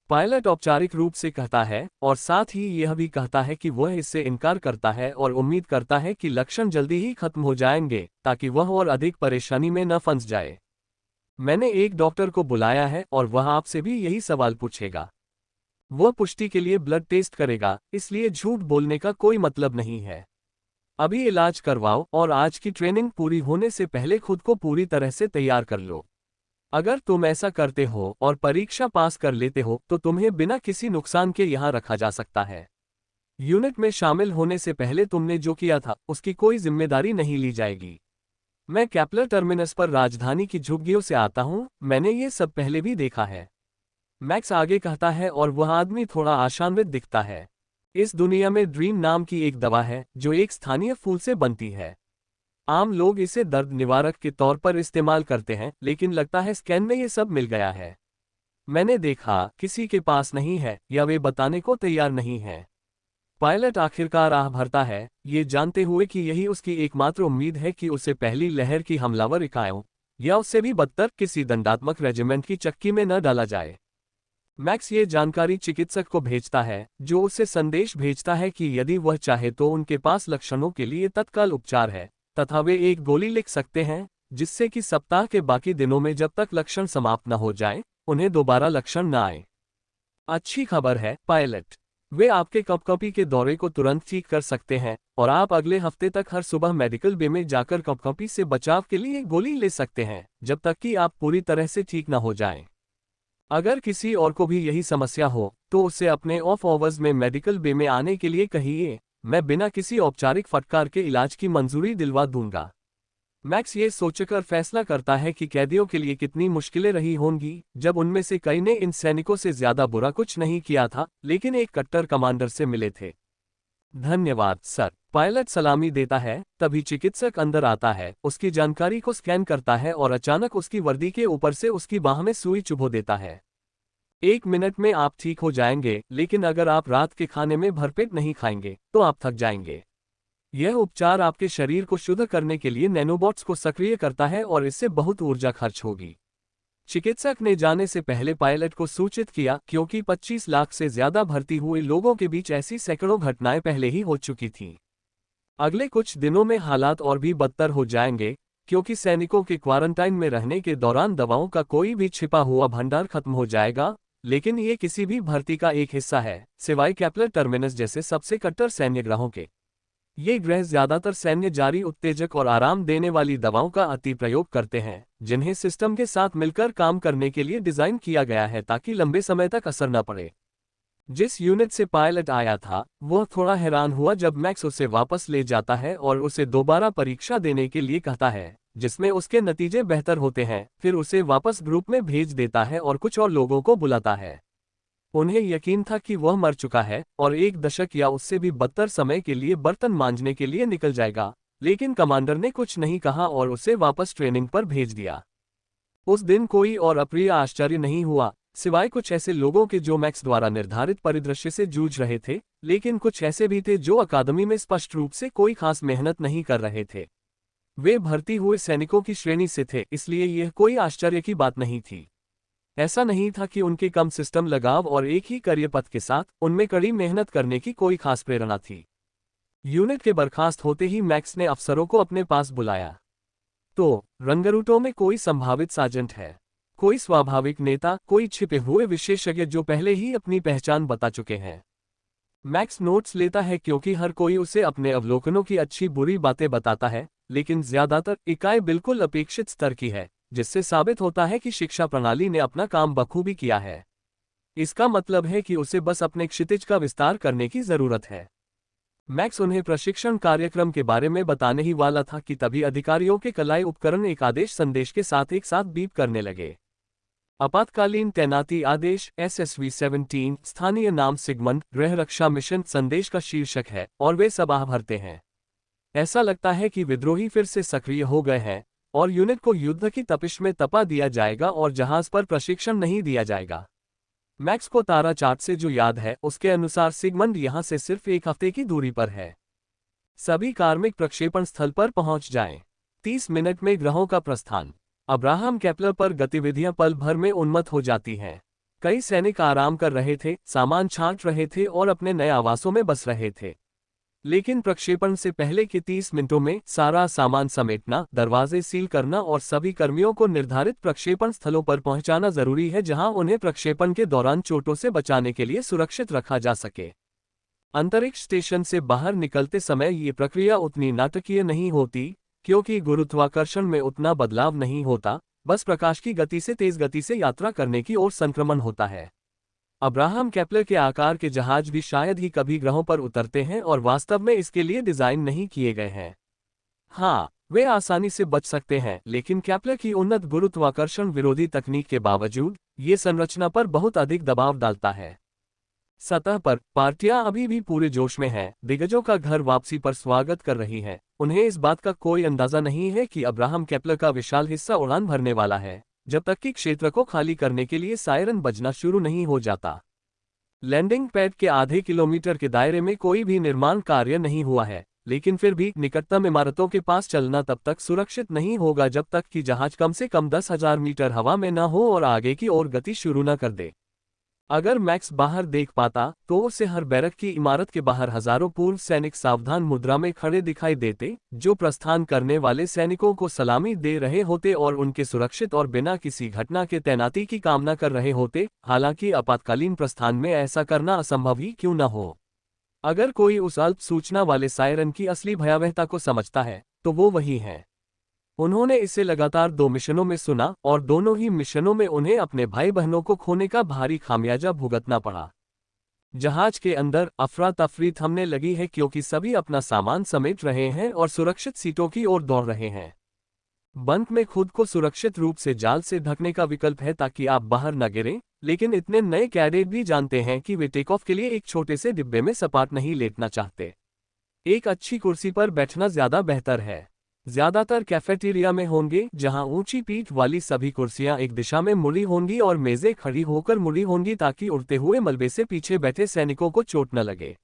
पायलट औपचारिक रूप से कहता है और साथ ही यह भी कहता है कि वह इससे इनकार करता है और उम्मीद करता है कि लक्षण जल्दी ही खत्म हो जाएंगे ताकि वह और अधिक परेशानी में न फंस जाए। मैंने एक डॉक्टर को बुलाया है और वह आपसे भी यही सवाल पूछेगा। वह पुष्टि के लिए ब्लड टेस्ट करेगा, इसलिए झूठ बोलने का कोई मतलब नहीं है। अभी इलाज करवाओ और आज की ट्रेनिंग पूरी होने से पहले खुद को पूरी तरह से तैयार कर लो। अगर तुम ऐसा करते हो और परीक्षा पास कर लेते हो तो तुम्हें बिना किसी नुकसान के यहाँ रखा जा सकता है। यूनिट में शामिल होने से पहले तुमने जो किया था उसकी कोई जिम्मेदारी नहीं ली जाएगी। मैं कैप्लर टर्मिनस पर राजधानी की झुग्गियों से आता हूँ, मैंने ये सब पहले भी देखा है। मैक्स आगे कहता है और वह आदमी थोड़ा आशान्वित दिखता है। इस दुनिया में ड्रीम नाम की एक दवा है जो एक स्थानीय फूल से बनती है। आम लोग इसे दर्द निवारक के तौर पर इस्तेमाल करते हैं, लेकिन लगता है स्कैन में ये सब मिल गया है। मैंने देखा किसी के पास नहीं है या वे बताने को तैयार नहीं है। पायलट आखिरकार आह भरता है, ये जानते हुए कि यही उसकी एकमात्र उम्मीद है कि उसे पहली लहर की हमलावर इकाइयों या उससे भी बदतर किसी दंडात्मक रेजिमेंट की चक्की में न डाला जाए। मैक्स ये जानकारी चिकित्सक को भेजता है, जो उसे संदेश भेजता है कि यदि वह चाहे तो उनके पास लक्षणों के लिए तत्काल उपचार है तथा वे एक गोली लिख सकते हैं, जिससे कि सप्ताह के बाकी दिनों में जब तक लक्षण समाप्त न हो जाए उन्हें दोबारा लक्षण न आए। अच्छी खबर है पायलट, वे आपके कपकपी के दौरे को तुरंत ठीक कर सकते हैं और आप अगले हफ्ते तक हर सुबह मेडिकल बे में जाकर कपकपी से बचाव के लिए गोली ले सकते हैं जब तक कि आप पूरी तरह से ठीक न हो जाएं। अगर किसी और को भी यही समस्या हो तो उसे अपने ऑफ आवर्स में मेडिकल बे में आने के लिए कहिए, मैं बिना किसी औपचारिक फटकार के इलाज की मंजूरी दिलवा दूंगा। मैक्स ये सोचकर फैसला करता है कि कैदियों के लिए कितनी मुश्किलें रही होंगी जब उनमें से कई ने इन सैनिकों से ज्यादा बुरा कुछ नहीं किया था, लेकिन एक कट्टर कमांडर से मिले थे। धन्यवाद सर, पायलट सलामी देता है। तभी चिकित्सक अंदर आता है, उसकी जानकारी को स्कैन करता है और अचानक उसकी वर्दी के ऊपर से उसकी बाह में सुई चुभो देता है। 1 मिनट में आप ठीक हो जाएंगे, लेकिन अगर आप रात के खाने में भरपेट नहीं खाएंगे तो आप थक जाएंगे। यह उपचार आपके शरीर को शुद्ध करने के लिए नैनोबॉट्स को सक्रिय करता है और इससे बहुत ऊर्जा खर्च होगी। चिकित्सक ने जाने से पहले पायलट को सूचित किया, क्योंकि 25 लाख से ज्यादा भर्ती हुए लोगों के बीच ऐसी सैकड़ों घटनाएं पहले ही हो चुकी थीं। अगले कुछ दिनों में हालात और भी बदतर हो जाएंगे, क्योंकि सैनिकों के क्वारंटाइन में रहने के दौरान दवाओं का कोई भी छिपा हुआ भंडार खत्म हो जाएगा। लेकिन ये किसी भी भर्ती का एक हिस्सा है, सिवाय कैप्लर टर्मिनस जैसे सबसे कट्टर सैन्य ग्रहों के। ये ग्रह ज्यादातर सैन्य जारी उत्तेजक और आराम देने वाली दवाओं का अति प्रयोग करते हैं, जिन्हें सिस्टम के साथ मिलकर काम करने के लिए डिजाइन किया गया है ताकि लंबे समय तक असर न पड़े। जिस यूनिट से पायलट आया था वह थोड़ा हैरान हुआ जब मैक्स उसे वापस ले जाता है और उसे दोबारा परीक्षा देने के लिए कहता है, जिसमें उसके नतीजे बेहतर होते हैं। फिर उसे वापस ग्रुप में भेज देता है और कुछ और लोगों को बुलाता है। उन्हें यकीन था कि वह मर चुका है और 1 दशक या उससे भी बदतर समय के लिए बर्तन मांजने के लिए निकल जाएगा, लेकिन कमांडर ने कुछ नहीं कहा और उसे वापस ट्रेनिंग पर भेज दिया। उस दिन कोई और अप्रिय आश्चर्य नहीं हुआ, सिवाय कुछ ऐसे लोगों के जो मैक्स द्वारा निर्धारित परिदृश्य से जूझ रहे थे, लेकिन कुछ ऐसे भी थे जो अकादमी में स्पष्ट रूप से कोई खास मेहनत नहीं कर रहे थे। वे भर्ती हुए सैनिकों की श्रेणी से थे, इसलिए यह कोई आश्चर्य की बात नहीं थी। ऐसा नहीं था कि उनके कम सिस्टम लगाव और एक ही करियर पथ के साथ उनमें कड़ी मेहनत करने की कोई खास प्रेरणा थी। यूनिट के बर्खास्त होते ही मैक्स ने अफसरों को अपने पास बुलाया। तो रंगरूटों में कोई संभावित सार्जेंट है, कोई स्वाभाविक नेता, कोई छिपे हुए विशेषज्ञ जो पहले ही अपनी पहचान बता चुके हैं। मैक्स नोट्स लेता है क्योंकि हर कोई उसे अपने अवलोकनों की अच्छी बुरी बातें बताता है, लेकिन ज्यादातर इकाई बिल्कुल अपेक्षित स्तर की है, जिससे साबित होता है कि शिक्षा प्रणाली ने अपना काम बखूबी किया है। इसका मतलब है कि उसे बस अपने क्षितिज का विस्तार करने की जरूरत है। मैक्स उन्हें प्रशिक्षण कार्यक्रम के बारे में बताने ही वाला था कि तभी अधिकारियों के कलाई उपकरण एक आदेश संदेश के साथ एक साथ बीप करने लगे। आपातकालीन तैनाती आदेश SSV-17, स्थानीय नाम सिगमंड, गृह रक्षा मिशन संदेश का शीर्षक है और वे सब आह भरते हैं। ऐसा लगता है कि विद्रोही फिर से सक्रिय हो गए हैं और यूनिट को युद्ध की तपिश में तपा दिया जाएगा और जहाज पर प्रशिक्षण नहीं दिया जाएगा। मैक्स को तारा चार्ट से जो याद है उसके अनुसार सिगमंड यहां से सिर्फ 1 हफ्ते की दूरी पर है। सभी कार्मिक प्रक्षेपण स्थल पर पहुंच जाएं। 30 मिनट में ग्रहों का प्रस्थान। अब्राहम केपलर पर गतिविधियां पल भर में उन्मत्त हो जाती हैं। कई सैनिक आराम कर रहे थे, सामान छांट रहे थे और अपने नए आवासों में बस रहे थे। लेकिन प्रक्षेपण से पहले के 30 मिनटों में सारा सामान समेटना, दरवाजे सील करना और सभी कर्मियों को निर्धारित प्रक्षेपण स्थलों पर पहुंचाना जरूरी है, जहां उन्हें प्रक्षेपण के दौरान चोटों से बचाने के लिए सुरक्षित रखा जा सके। अंतरिक्ष स्टेशन से बाहर निकलते समय ये प्रक्रिया उतनी नाटकीय नहीं होती, क्योंकि गुरुत्वाकर्षण में उतना बदलाव नहीं होता, बस प्रकाश की गति से तेज गति से यात्रा करने की ओर संक्रमण होता है। अब्राहम केपलर के आकार के जहाज भी शायद ही कभी ग्रहों पर उतरते हैं और वास्तव में इसके लिए डिजाइन नहीं किए गए हैं। हाँ, वे आसानी से बच सकते हैं, लेकिन केपलर की उन्नत गुरुत्वाकर्षण विरोधी तकनीक के बावजूद ये संरचना पर बहुत अधिक दबाव डालता है। सतह पर पार्टियां अभी भी पूरे जोश में हैं, दिग्गजों का घर वापसी पर स्वागत कर रही हैं। उन्हें इस बात का कोई अंदाजा नहीं है कि अब्राहम केपलर का विशाल हिस्सा उड़ान भरने वाला है, जब तक कि क्षेत्र को खाली करने के लिए सायरन बजना शुरू नहीं हो जाता। लैंडिंग पैड के आधे किलोमीटर के दायरे में कोई भी निर्माण कार्य नहीं हुआ है, लेकिन फिर भी निकटतम इमारतों के पास चलना तब तक सुरक्षित नहीं होगा जब तक कि जहाज कम से कम 10,000 मीटर हवा में न हो और आगे की ओर गति शुरू न कर दे। अगर मैक्स बाहर देख पाता तो उसे हर बैरक की इमारत के बाहर हजारों पूर्व सैनिक सावधान मुद्रा में खड़े दिखाई देते, जो प्रस्थान करने वाले सैनिकों को सलामी दे रहे होते और उनके सुरक्षित और बिना किसी घटना के तैनाती की कामना कर रहे होते। हालांकि आपातकालीन प्रस्थान में ऐसा करना असंभव ही क्यों न हो। अगर कोई उस अल्प सूचना वाले सायरन की असली भयावहता को समझता है तो वो वही है। उन्होंने इसे लगातार 2 मिशनों में सुना और दोनों ही मिशनों में उन्हें अपने भाई बहनों को खोने का भारी खामियाजा भुगतना पड़ा। जहाज के अंदर अफरा तफरी थमने लगी है, क्योंकि सभी अपना सामान समेट रहे हैं और सुरक्षित सीटों की ओर दौड़ रहे हैं। बंक में खुद को सुरक्षित रूप से जाल से ढकने का विकल्प है ताकि आप बाहर न गिरें, लेकिन इतने नए कैडेट भी जानते हैं कि वे टेक ऑफ के लिए एक छोटे से डिब्बे में सपाट नहीं लेटना चाहते। एक अच्छी कुर्सी पर बैठना ज्यादा बेहतर है। ज्यादातर कैफेटेरिया में होंगे, जहां ऊंची पीठ वाली सभी कुर्सियां एक दिशा में मुड़ी होंगी और मेजें खड़ी होकर मुड़ी होंगी ताकि उड़ते हुए मलबे से पीछे बैठे सैनिकों को चोट न लगे।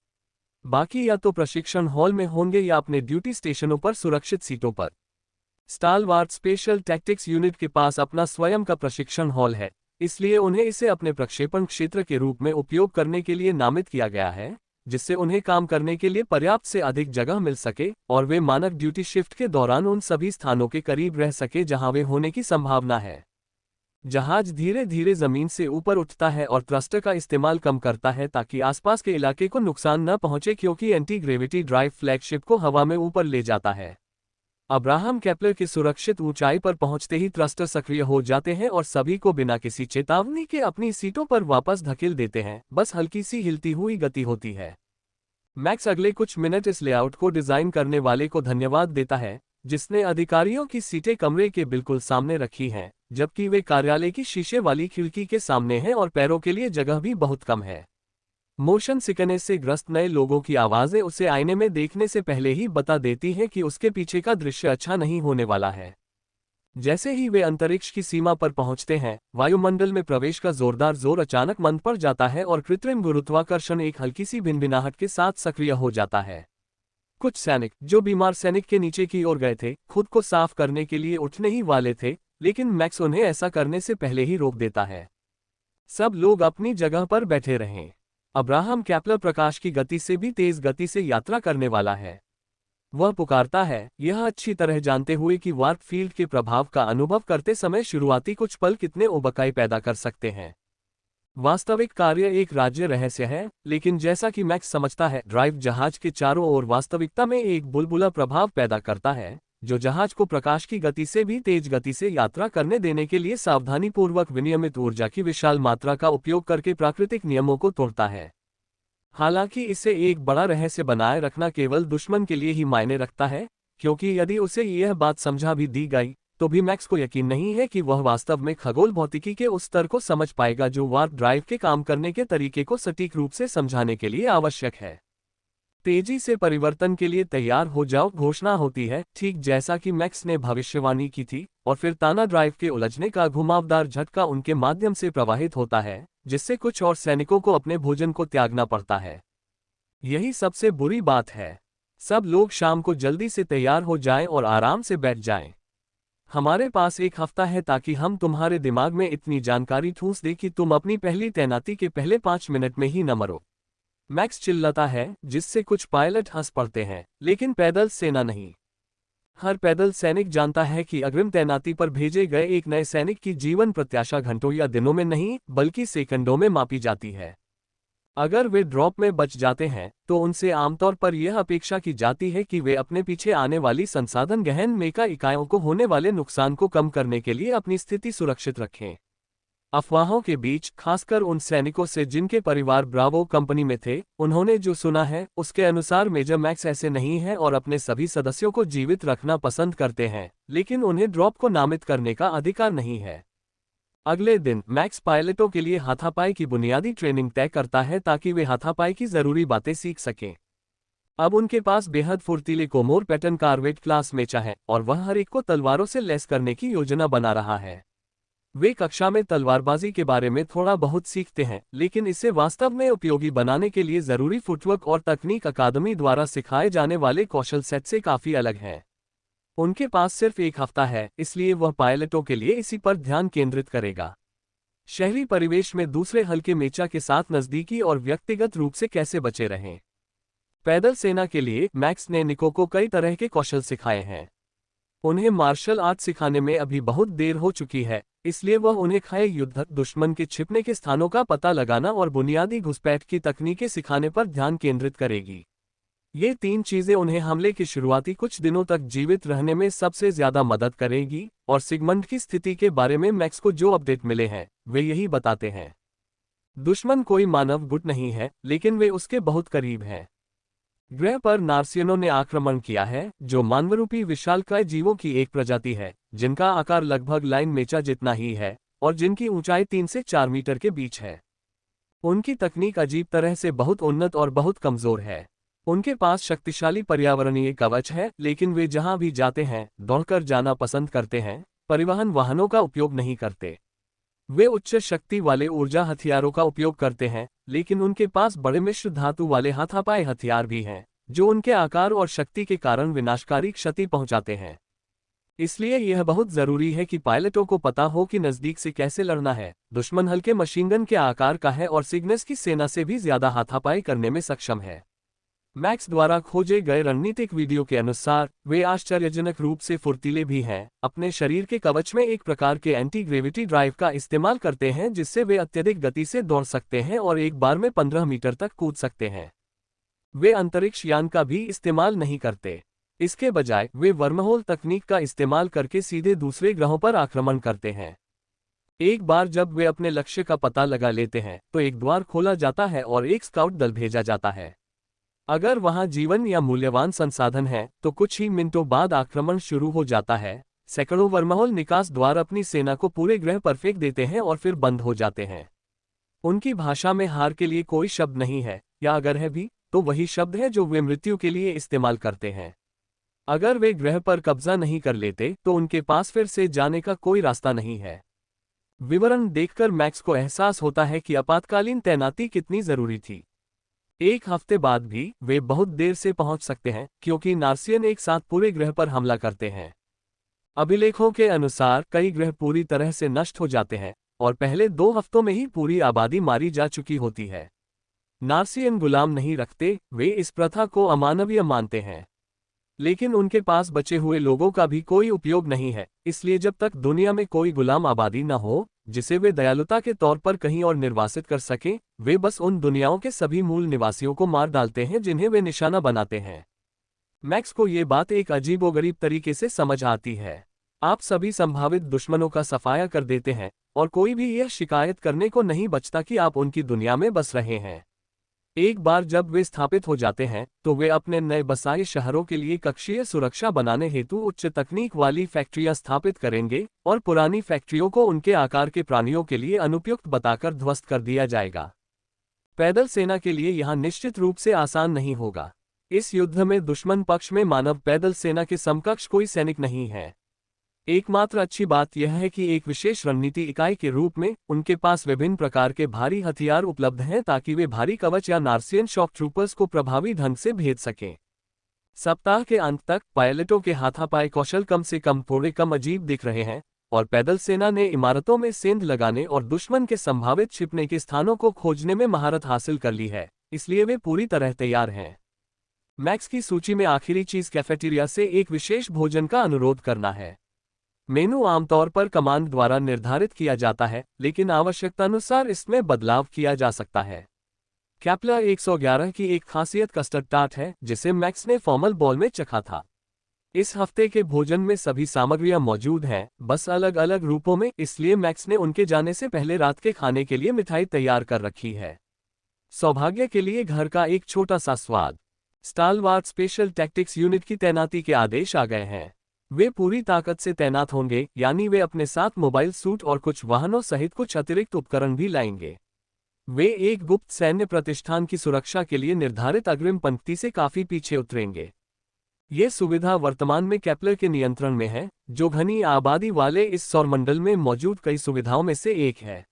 बाकी या तो प्रशिक्षण हॉल में होंगे या अपने ड्यूटी स्टेशनों पर सुरक्षित सीटों पर। स्टालवार्ट स्पेशल टैक्टिक्स यूनिट के पास अपना स्वयं का प्रशिक्षण हॉल है, इसलिए उन्हें इसे अपने प्रक्षेपण क्षेत्र के रूप में उपयोग करने के लिए नामित किया गया है, जिससे उन्हें काम करने के लिए पर्याप्त से अधिक जगह मिल सके और वे मानक ड्यूटी शिफ्ट के दौरान उन सभी स्थानों के करीब रह सके जहां वे होने की संभावना है। जहाज धीरे धीरे जमीन से ऊपर उठता है और थ्रस्टर का इस्तेमाल कम करता है ताकि आसपास के इलाके को नुकसान न पहुंचे, क्योंकि एंटी ग्रेविटी ड्राइव फ्लैगशिप को हवा में ऊपर ले जाता है। अब्राहम केपलर की सुरक्षित ऊंचाई पर पहुंचते ही थ्रस्टर सक्रिय हो जाते हैं और सभी को बिना किसी चेतावनी के अपनी सीटों पर वापस धकेल देते हैं। बस हल्की सी हिलती हुई गति होती है। मैक्स अगले कुछ मिनट इस लेआउट को डिजाइन करने वाले को धन्यवाद देता है, जिसने अधिकारियों की सीटें कमरे के बिल्कुल सामने रखी हैं, जबकि वे कार्यालय की शीशे वाली खिड़की के सामने हैं और पैरों के लिए जगह भी बहुत कम है। मोशन सिकनेस से ग्रस्त नए लोगों की आवाजें उसे आईने में देखने से पहले ही बता देती हैं कि उसके पीछे का दृश्य अच्छा नहीं होने वाला है। जैसे ही वे अंतरिक्ष की सीमा पर पहुंचते हैं, वायुमंडल में प्रवेश का जोरदार जोर अचानक मंद पड़ जाता है और कृत्रिम गुरुत्वाकर्षण एक हल्की सी भिनभिनाहट के साथ सक्रिय हो जाता है। कुछ सैनिक जो बीमार सैनिक के नीचे की ओर गए थे, खुद को साफ करने के लिए उठने ही वाले थे, लेकिन मैक्स उन्हें ऐसा करने से पहले ही रोक देता है। सब लोग अपनी जगह पर बैठे रहें। अब्राहम केपलर प्रकाश की गति से भी तेज गति से यात्रा करने वाला है। वह पुकारता है, यह अच्छी तरह जानते हुए कि वार्प फील्ड के प्रभाव का अनुभव करते समय शुरुआती कुछ पल कितने उबकाई पैदा कर सकते हैं। वास्तविक कार्य एक राज्य रहस्य है, लेकिन जैसा कि मैक्स समझता है, ड्राइव जहाज के चारों ओर वास्तविकता में एक बुलबुला प्रभाव पैदा करता है, जो जहाज को प्रकाश की गति से भी तेज गति से यात्रा करने देने के लिए सावधानीपूर्वक विनियमित ऊर्जा की विशाल मात्रा का उपयोग करके प्राकृतिक नियमों को तोड़ता है। हालांकि इसे एक बड़ा रहस्य बनाए रखना केवल दुश्मन के लिए ही मायने रखता है, क्योंकि यदि उसे यह बात समझा भी दी गई तो भी मैक्स को यकीन नहीं है कि वह वास्तव में खगोल भौतिकी के उस स्तर को समझ पाएगा जो वार्प ड्राइव के काम करने के तरीके को सटीक रूप से समझाने के लिए आवश्यक है। तेजी से परिवर्तन के लिए तैयार हो जाओ घोषणा होती है, ठीक जैसा कि मैक्स ने भविष्यवाणी की थी, और फिर ताना ड्राइव के उलझने का घुमावदार झटका उनके माध्यम से प्रवाहित होता है, जिससे कुछ और सैनिकों को अपने भोजन को त्यागना पड़ता है। यही सबसे बुरी बात है। सब लोग शाम को जल्दी से तैयार हो जाएं और आराम से बैठ जाएं। हमारे पास एक हफ्ता है ताकि हम तुम्हारे दिमाग में इतनी जानकारी ठूंस दें कि तुम अपनी पहली तैनाती के पहले 5 मिनट में ही न मरो। मैक्स चिल्लाता है, जिससे कुछ पायलट हंस पड़ते हैं, लेकिन पैदल सेना नहीं। हर पैदल सैनिक जानता है कि अग्रिम तैनाती पर भेजे गए एक नए सैनिक की जीवन प्रत्याशा घंटों या दिनों में नहीं बल्कि सेकंडों में मापी जाती है। अगर वे ड्रॉप में बच जाते हैं तो उनसे आमतौर पर यह अपेक्षा की जाती है कि वे अपने पीछे आने वाली संसाधन गहन मेका इकाइयों को होने वाले नुकसान को कम करने के लिए अपनी स्थिति सुरक्षित रखें। अफवाहों के बीच, खासकर उन सैनिकों से जिनके परिवार ब्रावो कंपनी में थे, उन्होंने जो सुना है उसके अनुसार मेजर मैक्स ऐसे नहीं है और अपने सभी सदस्यों को जीवित रखना पसंद करते हैं, लेकिन उन्हें ड्रॉप को नामित करने का अधिकार नहीं है। अगले दिन मैक्स पायलटों के लिए हाथापाई की बुनियादी ट्रेनिंग तय करता है ताकि वे हाथापाई की जरूरी बातें सीख सकें। अब उनके पास बेहद फुर्तीले कोमोर पैटर्न कार्वेट क्लास मेचा है और वह हर एक को तलवारों से लैस करने की योजना बना रहा है। वे कक्षा में तलवारबाजी के बारे में थोड़ा बहुत सीखते हैं, लेकिन इसे वास्तव में उपयोगी बनाने के लिए जरूरी फुटवर्क और तकनीक अकादमी द्वारा सिखाए जाने वाले कौशल सेट से काफी अलग है। उनके पास सिर्फ एक हफ्ता है, इसलिए वह पायलटों के लिए इसी पर ध्यान केंद्रित करेगा। शहरी परिवेश में दूसरे हल्के मेचा के साथ नजदीकी और व्यक्तिगत रूप से कैसे बचे रहें। पैदल सेना के लिए मैक्स ने निको को कई तरह के कौशल सिखाए हैं। उन्हें मार्शल आर्ट सिखाने में अभी बहुत देर हो चुकी है, इसलिए वह उन्हें खाए युद्धक दुश्मन के छिपने के स्थानों का पता लगाना और बुनियादी घुसपैठ की तकनीकें सिखाने पर ध्यान केंद्रित करेगी। ये 3 चीजें उन्हें हमले के शुरुआती कुछ दिनों तक जीवित रहने में सबसे ज्यादा मदद करेगी, और सिगमंड की स्थिति के बारे में मैक्स को जो अपडेट मिले हैं वे यही बताते हैं। दुश्मन कोई मानव गुट नहीं है, लेकिन वे उसके बहुत करीब हैं। ग्रह पर नार्सियनों ने आक्रमण किया है, जो मानवरूपी विशालकाय जीवों की एक प्रजाति है, जिनका आकार लगभग लाइन मेचा जितना ही है और जिनकी ऊंचाई 3 से 4 मीटर के बीच है। उनकी तकनीक अजीब तरह से बहुत उन्नत और बहुत कमजोर है। उनके पास शक्तिशाली पर्यावरणीय कवच है, लेकिन वे जहां भी जाते हैं दौड़कर जाना पसंद करते हैं, परिवहन वाहनों का उपयोग नहीं करते। वे उच्च शक्ति वाले ऊर्जा हथियारों का उपयोग करते हैं, लेकिन उनके पास बड़े मिश्र धातु वाले हाथापाई हथियार भी हैं, जो उनके आकार और शक्ति के कारण विनाशकारी क्षति पहुंचाते हैं। इसलिए यह बहुत जरूरी है कि पायलटों को पता हो कि नजदीक से कैसे लड़ना है। दुश्मन हल्के मशीनगन के आकार का है और सिग्नस की सेना से भी ज्यादा हाथापाई करने में सक्षम है। मैक्स द्वारा खोजे गए रणनीतिक वीडियो के अनुसार वे आश्चर्यजनक रूप से फुर्तीले भी हैं, अपने शरीर के कवच में एक प्रकार के एंटी ग्रेविटी ड्राइव का इस्तेमाल करते हैं जिससे वे अत्यधिक गति से दौड़ सकते हैं और एक बार में 15 मीटर तक कूद सकते हैं। वे अंतरिक्ष यान का भी इस्तेमाल नहीं करते। इसके बजाय वे वर्महोल तकनीक का इस्तेमाल करके सीधे दूसरे ग्रहों पर आक्रमण करते हैं। एक बार जब वे अपने लक्ष्य का पता लगा लेते हैं तो एक द्वार खोला जाता है और एक स्काउट दल भेजा जाता है। अगर वहां जीवन या मूल्यवान संसाधन है तो कुछ ही मिनटों बाद आक्रमण शुरू हो जाता है। सैकड़ों वर्महोल निकास द्वार अपनी सेना को पूरे ग्रह पर फेंक देते हैं और फिर बंद हो जाते हैं। उनकी भाषा में हार के लिए कोई शब्द नहीं है, या अगर है भी तो वही शब्द है जो वे मृत्यु के लिए इस्तेमाल करते हैं। अगर वे ग्रह पर कब्जा नहीं कर लेते तो उनके पास फिर से जाने का कोई रास्ता नहीं है। विवरण देखकर मैक्स को एहसास होता है कि आपातकालीन तैनाती कितनी जरूरी थी। एक हफ्ते बाद भी वे बहुत देर से पहुंच सकते हैं, क्योंकि नार्सियन एक साथ पूरे ग्रह पर हमला करते हैं। अभिलेखों के अनुसार कई ग्रह पूरी तरह से नष्ट हो जाते हैं और पहले 2 हफ्तों में ही पूरी आबादी मारी जा चुकी होती है। नार्सियन गुलाम नहीं रखते, वे इस प्रथा को अमानवीय मानते हैं, लेकिन उनके पास बचे हुए लोगों का भी कोई उपयोग नहीं है। इसलिए जब तक दुनिया में कोई गुलाम आबादी न हो जिसे वे दयालुता के तौर पर कहीं और निर्वासित कर सकें, वे बस उन दुनियाओं के सभी मूल निवासियों को मार डालते हैं जिन्हें वे निशाना बनाते हैं। मैक्स को ये बात एक अजीबोगरीब तरीके से समझ आती है। आप सभी संभावित दुश्मनों का सफाया कर देते हैं और कोई भी यह शिकायत करने को नहीं बचता कि आप उनकी दुनिया में बस रहे हैं। एक बार जब वे स्थापित हो जाते हैं तो वे अपने नए बसाए शहरों के लिए कक्षीय सुरक्षा बनाने हेतु उच्च तकनीक वाली फैक्ट्रियां स्थापित करेंगे और पुरानी फैक्ट्रियों को उनके आकार के प्राणियों के लिए अनुपयुक्त बताकर ध्वस्त कर दिया जाएगा। पैदल सेना के लिए यहां निश्चित रूप से आसान नहीं होगा। इस युद्ध में दुश्मन पक्ष में मानव पैदल सेना के समकक्ष कोई सैनिक नहीं है। एकमात्र अच्छी बात यह है कि एक विशेष रणनीति इकाई के रूप में उनके पास विभिन्न प्रकार के भारी हथियार उपलब्ध हैं ताकि वे भारी कवच या नार्सियन शॉक ट्रूपर्स को प्रभावी ढंग से भेज सकें। सप्ताह के अंत तक पायलटों के हाथापाई कौशल कम से कम थोड़े कम अजीब दिख रहे हैं, और पैदल सेना ने इमारतों में सेंध लगाने और दुश्मन के संभावित छिपने के स्थानों को खोजने में महारत हासिल कर ली है, इसलिए वे पूरी तरह तैयार हैं। मैक्स की सूची में आखिरी चीज कैफेटेरिया से एक विशेष भोजन का अनुरोध करना है। मेनू आमतौर पर कमांड द्वारा निर्धारित किया जाता है, लेकिन आवश्यकतानुसार इसमें बदलाव किया जा सकता है। केपलर 111 की एक खासियत कस्टर्ड टार्ट है, जिसे मैक्स ने फॉर्मल बॉल में चखा था। इस हफ्ते के भोजन में सभी सामग्रियां मौजूद हैं, बस अलग अलग रूपों में, इसलिए मैक्स ने उनके जाने से पहले रात के खाने के लिए मिठाई तैयार कर रखी है। सौभाग्य के लिए घर का एक छोटा सा स्वाद। स्टालवार्ट स्पेशल टैक्टिक्स यूनिट की तैनाती के आदेश आ गए हैं। वे पूरी ताकत से तैनात होंगे, यानी वे अपने साथ मोबाइल सूट और कुछ वाहनों सहित कुछ अतिरिक्त उपकरण भी लाएंगे। वे एक गुप्त सैन्य प्रतिष्ठान की सुरक्षा के लिए निर्धारित अग्रिम पंक्ति से काफी पीछे उतरेंगे। ये सुविधा वर्तमान में केपलर के नियंत्रण में है, जो घनी आबादी वाले इस सौरमंडल में मौजूद कई सुविधाओं में से एक है।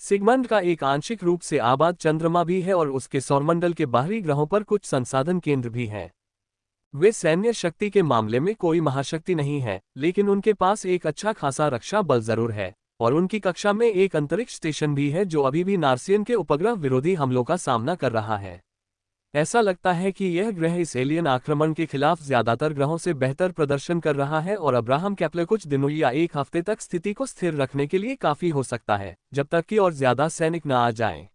सिगमंड का एक आंशिक रूप से आबाद चंद्रमा भी है और उसके सौरमंडल के बाहरी ग्रहों पर कुछ संसाधन केंद्र भी हैं। वे सैन्य शक्ति के मामले में कोई महाशक्ति नहीं है, लेकिन उनके पास एक अच्छा खासा रक्षा बल जरूर है, और उनकी कक्षा में एक अंतरिक्ष स्टेशन भी है जो अभी भी नार्सियन के उपग्रह विरोधी हमलों का सामना कर रहा है। ऐसा लगता है कि यह ग्रह इस एलियन आक्रमण के खिलाफ ज्यादातर ग्रहों से बेहतर प्रदर्शन कर रहा है, और अब्राहम केपलर कुछ दिनों या एक हफ्ते तक स्थिति को स्थिर रखने के लिए काफी हो सकता है, जब तक कि और ज्यादा सैनिक न आ जाएं।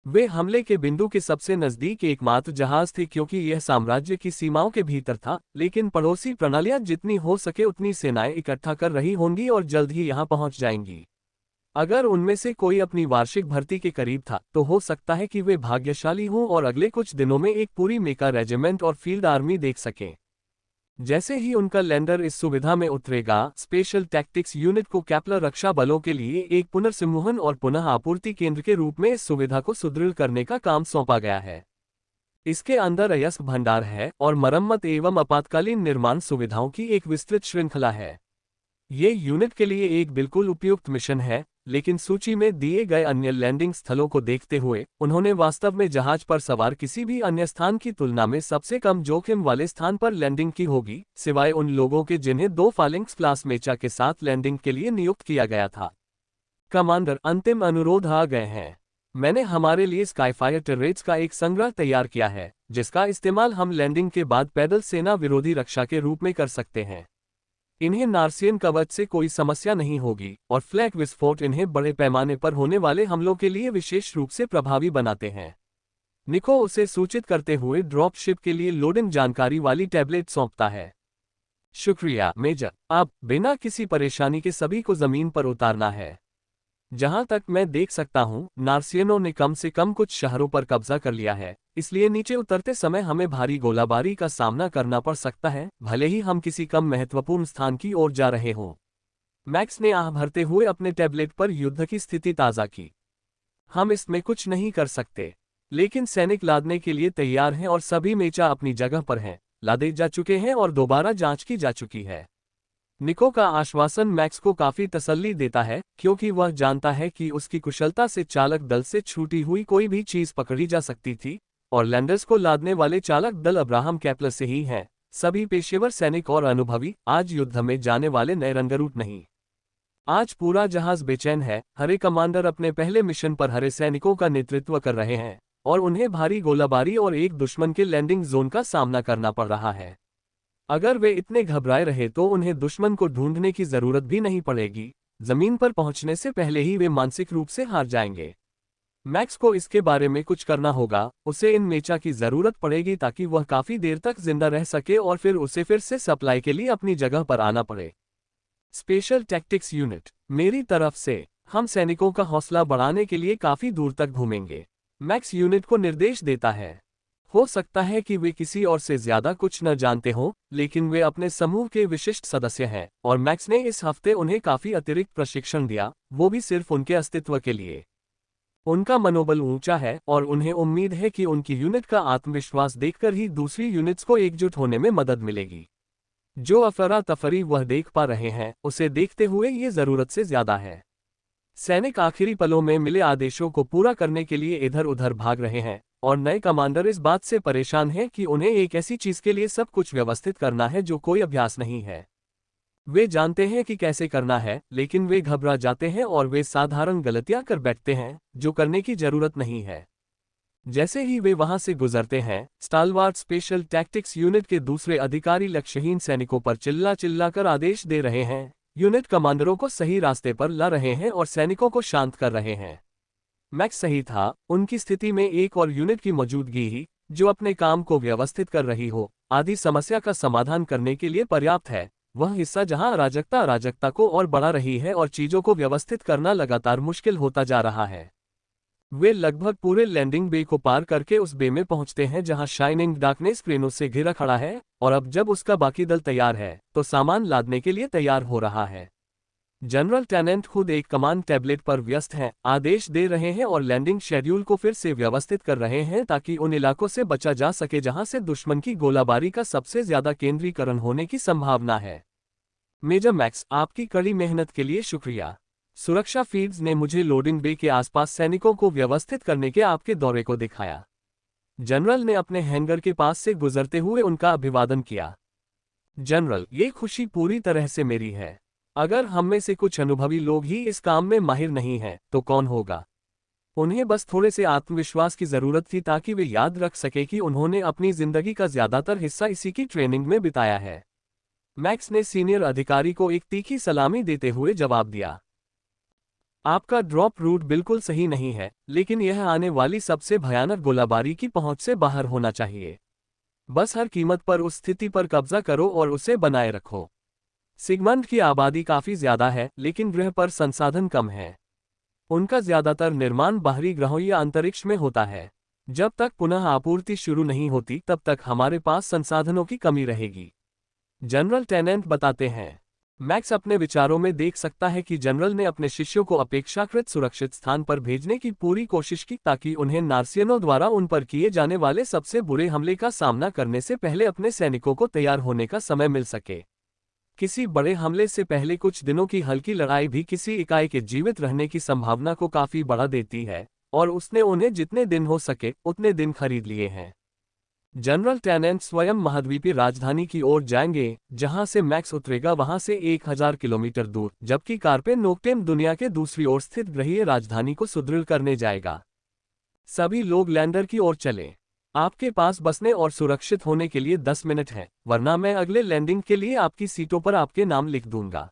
वे हमले के बिंदु के सबसे नजदीक एकमात्र जहाज थे, क्योंकि यह साम्राज्य की सीमाओं के भीतर था, लेकिन पड़ोसी प्रणालियां जितनी हो सके उतनी सेनाएं इकट्ठा कर रही होंगी और जल्द ही यहां पहुंच जाएंगी। अगर उनमें से कोई अपनी वार्षिक भर्ती के करीब था, तो हो सकता है कि वे भाग्यशाली हों और अगले कुछ दिनों में एक पूरी मेका रेजिमेंट और फील्ड आर्मी देख सकें। जैसे ही उनका लैंडर इस सुविधा में उतरेगा, स्पेशल टैक्टिक्स यूनिट को केपलर रक्षा बलों के लिए एक पुनर्संमोहन और पुनः आपूर्ति केंद्र के रूप में इस सुविधा को सुदृढ़ करने का काम सौंपा गया है। इसके अंदर अयस्क भंडार है और मरम्मत एवं आपातकालीन निर्माण सुविधाओं की एक विस्तृत श्रृंखला है। ये यूनिट के लिए एक बिल्कुल उपयुक्त मिशन है, लेकिन सूची में दिए गए अन्य लैंडिंग स्थलों को देखते हुए उन्होंने वास्तव में जहाज पर सवार किसी भी अन्य स्थान की तुलना में सबसे कम जोखिम वाले स्थान पर लैंडिंग की होगी, सिवाय उन लोगों के जिन्हें 2 फालिंग्स क्लास मेचा के साथ लैंडिंग के लिए नियुक्त किया गया था। कमांडर, अंतिम अनुरोध आ गए हैं। मैंने हमारे लिए स्काईफायर टर्रेट्स का एक संग्रह तैयार किया है, जिसका इस्तेमाल हम लैंडिंग के बाद पैदल सेना विरोधी रक्षा के रूप में कर सकते हैं। इन्हें नार्सियन कवच से कोई समस्या नहीं होगी, और फ्लैक विस्फोट इन्हें बड़े पैमाने पर होने वाले हमलों के लिए विशेष रूप से प्रभावी बनाते हैं। निको उसे सूचित करते हुए ड्रॉप शिप के लिए लोडिंग जानकारी वाली टैबलेट सौंपता है। शुक्रिया मेजर, अब बिना किसी परेशानी के सभी को जमीन पर उतारना है। जहां तक मैं देख सकता हूं, नार्सियनों ने कम से कम कुछ शहरों पर कब्जा कर लिया है, इसलिए नीचे उतरते समय हमें भारी गोलाबारी का सामना करना पड़ सकता है, भले ही हम किसी कम महत्वपूर्ण स्थान की ओर जा रहे हों। मैक्स ने आह भरते हुए अपने टैबलेट पर युद्ध की स्थिति ताज़ा की। हम इसमें कुछ नहीं कर सकते, लेकिन सैनिक लादने के लिए तैयार हैं और सभी मेचा अपनी जगह पर हैं, लादे जा चुके हैं और दोबारा जांच की जा चुकी है। निको का आश्वासन मैक्स को काफी तसल्ली देता है, क्योंकि वह जानता है कि उसकी कुशलता से चालक दल से छूटी हुई कोई भी चीज पकड़ी जा सकती थी, और लैंडर्स को लादने वाले चालक दल अब्राहम केपलर से ही हैं, सभी पेशेवर सैनिक और अनुभवी, आज युद्ध में जाने वाले नए रंगरूट नहीं। आज पूरा जहाज बेचैन है। हरे कमांडर अपने पहले मिशन पर हरे सैनिकों का नेतृत्व कर रहे हैं, और उन्हें भारी गोलाबारी और एक दुश्मन के लैंडिंग जोन का सामना करना पड़ रहा है। अगर वे इतने घबराए रहे तो उन्हें दुश्मन को ढूंढने की जरूरत भी नहीं पड़ेगी, जमीन पर पहुंचने से पहले ही वे मानसिक रूप से हार जाएंगे। मैक्स को इसके बारे में कुछ करना होगा, उसे इन मेचा की जरूरत पड़ेगी ताकि वह काफी देर तक जिंदा रह सके और फिर उसे फिर से सप्लाई के लिए अपनी जगह पर आना पड़े। स्पेशल टैक्टिक्स यूनिट, मेरी तरफ से हम सैनिकों का हौसला बढ़ाने के लिए काफी दूर तक घूमेंगे। मैक्स यूनिट को निर्देश देता है। हो सकता है कि वे किसी और से ज्यादा कुछ न जानते हों, लेकिन वे अपने समूह के विशिष्ट सदस्य हैं, और मैक्स ने इस हफ्ते उन्हें काफी अतिरिक्त प्रशिक्षण दिया, वो भी सिर्फ उनके अस्तित्व के लिए। उनका मनोबल ऊंचा है और उन्हें उम्मीद है कि उनकी यूनिट का आत्मविश्वास देखकर ही दूसरी यूनिट्स को एकजुट होने में मदद मिलेगी। जो अफरा तफरी वह देख पा रहे हैं, उसे देखते हुए ये जरूरत से ज्यादा है। सैनिक आखिरी पलों में मिले आदेशों को पूरा करने के लिए इधर उधर भाग रहे हैं, और नए कमांडर इस बात से परेशान हैं कि उन्हें एक ऐसी चीज के लिए सब कुछ व्यवस्थित करना है जो कोई अभ्यास नहीं है। वे जानते हैं कि कैसे करना है, लेकिन वे घबरा जाते हैं और वे साधारण गलतियां कर बैठते हैं जो करने की जरूरत नहीं है। जैसे ही वे वहां से गुजरते हैं, स्टालवार्ट स्पेशल टैक्टिक्स यूनिट के दूसरे अधिकारी लक्ष्यहीन सैनिकों पर चिल्ला कर आदेश दे रहे हैं। यूनिट कमांडरों को सही रास्ते पर ला रहे हैं और सैनिकों को शांत कर रहे हैं। मैक्स सही था, उनकी स्थिति में एक और यूनिट की मौजूदगी ही, जो अपने काम को व्यवस्थित कर रही हो, आदि समस्या का समाधान करने के लिए पर्याप्त है। वह हिस्सा जहां अराजकता को और बढ़ा रही है और चीजों को व्यवस्थित करना लगातार मुश्किल होता जा रहा है। वे लगभग पूरे लैंडिंग बे को पार करके उस बे में पहुंचते हैं जहां शाइनिंग डार्कनेस क्रेनों से घिरा खड़ा है, और अब जब उसका बाकी दल तैयार है तो सामान लादने के लिए तैयार हो रहा है। जनरल टेनेंट खुद एक कमांड टैबलेट पर व्यस्त हैं, आदेश दे रहे हैं और लैंडिंग शेड्यूल को फिर से व्यवस्थित कर रहे हैं ताकि उन इलाकों से बचा जा सके जहां से दुश्मन की गोलाबारी का सबसे ज्यादा केंद्रीकरण होने की संभावना है। मेजर मैक्स, आपकी कड़ी मेहनत के लिए शुक्रिया। सुरक्षा फीड्स ने मुझे लोडिंग बे के आसपास सैनिकों को व्यवस्थित करने के आपके दौरे को दिखाया। जनरल ने अपने हैंगर के पास से गुजरते हुए उनका अभिवादन किया। जनरल, ये खुशी पूरी तरह से मेरी है। अगर हम में से कुछ अनुभवी लोग ही इस काम में माहिर नहीं हैं, तो कौन होगा? उन्हें बस थोड़े से आत्मविश्वास की जरूरत थी ताकि वे याद रख सके कि उन्होंने अपनी जिंदगी का ज्यादातर हिस्सा इसी की ट्रेनिंग में बिताया है। मैक्स ने सीनियर अधिकारी को एक तीखी सलामी देते हुए जवाब दिया। आपका ड्रॉप रूट बिल्कुल सही नहीं है, लेकिन यह आने वाली सबसे भयानक गोलाबारी की पहुंच से बाहर होना चाहिए। बस हर कीमत पर उस स्थिति पर कब्जा करो और उसे बनाए रखो। सिगमंड की आबादी काफी ज्यादा है, लेकिन ग्रह पर संसाधन कम है। उनका ज्यादातर निर्माण बाहरी ग्रहों या अंतरिक्ष में होता है। जब तक पुनः आपूर्ति शुरू नहीं होती तब तक हमारे पास संसाधनों की कमी रहेगी, जनरल टेनेंट बताते हैं। मैक्स अपने विचारों में देख सकता है कि जनरल ने अपने शिष्यों को अपेक्षाकृत सुरक्षित स्थान पर भेजने की पूरी कोशिश की ताकि उन्हें नार्सियनों द्वारा उन पर किए जाने वाले सबसे बुरे हमले का सामना करने से पहले अपने सैनिकों को तैयार होने का समय मिल सके। किसी बड़े हमले से पहले कुछ दिनों की हल्की लड़ाई भी किसी इकाई के जीवित रहने की संभावना को काफी बढ़ा देती है, और उसने उन्हें जितने दिन हो सके उतने दिन खरीद लिए हैं। जनरल टेनेंट स्वयं महाद्वीपीय राजधानी की ओर जाएंगे, जहां से मैक्स उतरेगा वहां से 1000 किलोमीटर दूर, जबकि कार्पे नोक्टेम दुनिया के दूसरी ओर स्थित ग्रहीय राजधानी को सुदृढ़ करने जाएगा। सभी लोग लैंडर की ओर चलें। आपके पास बसने और सुरक्षित होने के लिए 10 मिनट हैं, वरना मैं अगले लैंडिंग के लिए आपकी सीटों पर आपके नाम लिख दूंगा।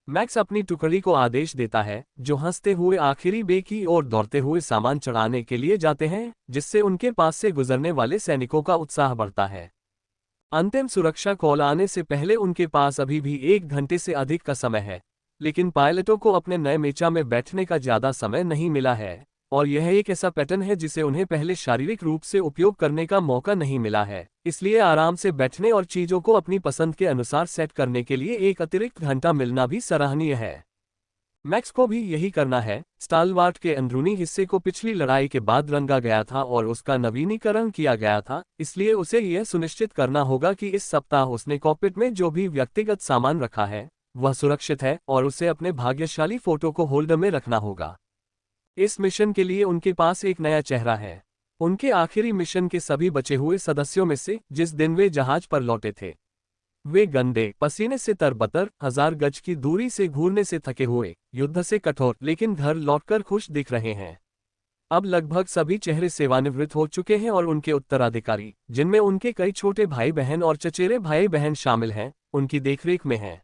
मैक्स अपनी टुकड़ी को आदेश देता है, जो हंसते हुए आखिरी बे की ओर दौड़ते हुए सामान चढ़ाने के लिए जाते हैं, जिससे उनके पास से गुजरने वाले सैनिकों का उत्साह बढ़ता है। अंतिम सुरक्षा कॉल आने से पहले उनके पास अभी भी 1 घंटे से अधिक का समय है, लेकिन पायलटों को अपने नए मेचा में बैठने का ज्यादा समय नहीं मिला है, और यह एक ऐसा पैटर्न है जिसे उन्हें पहले शारीरिक रूप से उपयोग करने का मौका नहीं मिला है, इसलिए आराम से बैठने और चीजों को अपनी पसंद के अनुसार सेट करने के लिए एक अतिरिक्त घंटा मिलना भी सराहनीय है। मैक्स को भी यही करना है। स्टालवार्ट के अंदरूनी हिस्से को पिछली लड़ाई के बाद रंगा गया था और उसका नवीनीकरण किया गया था, इसलिए उसे यह सुनिश्चित करना होगा कि इस सप्ताह उसने कॉकपिट में जो भी व्यक्तिगत सामान रखा है वह सुरक्षित है, और उसे अपने भाग्यशाली फोटो को होल्डर में रखना होगा। इस मिशन के लिए उनके पास एक नया चेहरा है। उनके आखिरी मिशन के सभी बचे हुए सदस्यों में से जिस दिन वे जहाज पर लौटे थे, वे गंदे, पसीने से तरबतर, 1000 गज की दूरी से घूरने से थके हुए, युद्ध से कठोर, लेकिन घर लौटकर खुश दिख रहे हैं। अब लगभग सभी चेहरे सेवानिवृत्त हो चुके हैं और उनके उत्तराधिकारी, जिनमें उनके कई छोटे भाई बहन और चचेरे भाई बहन शामिल हैं, उनकी देखरेख में हैं।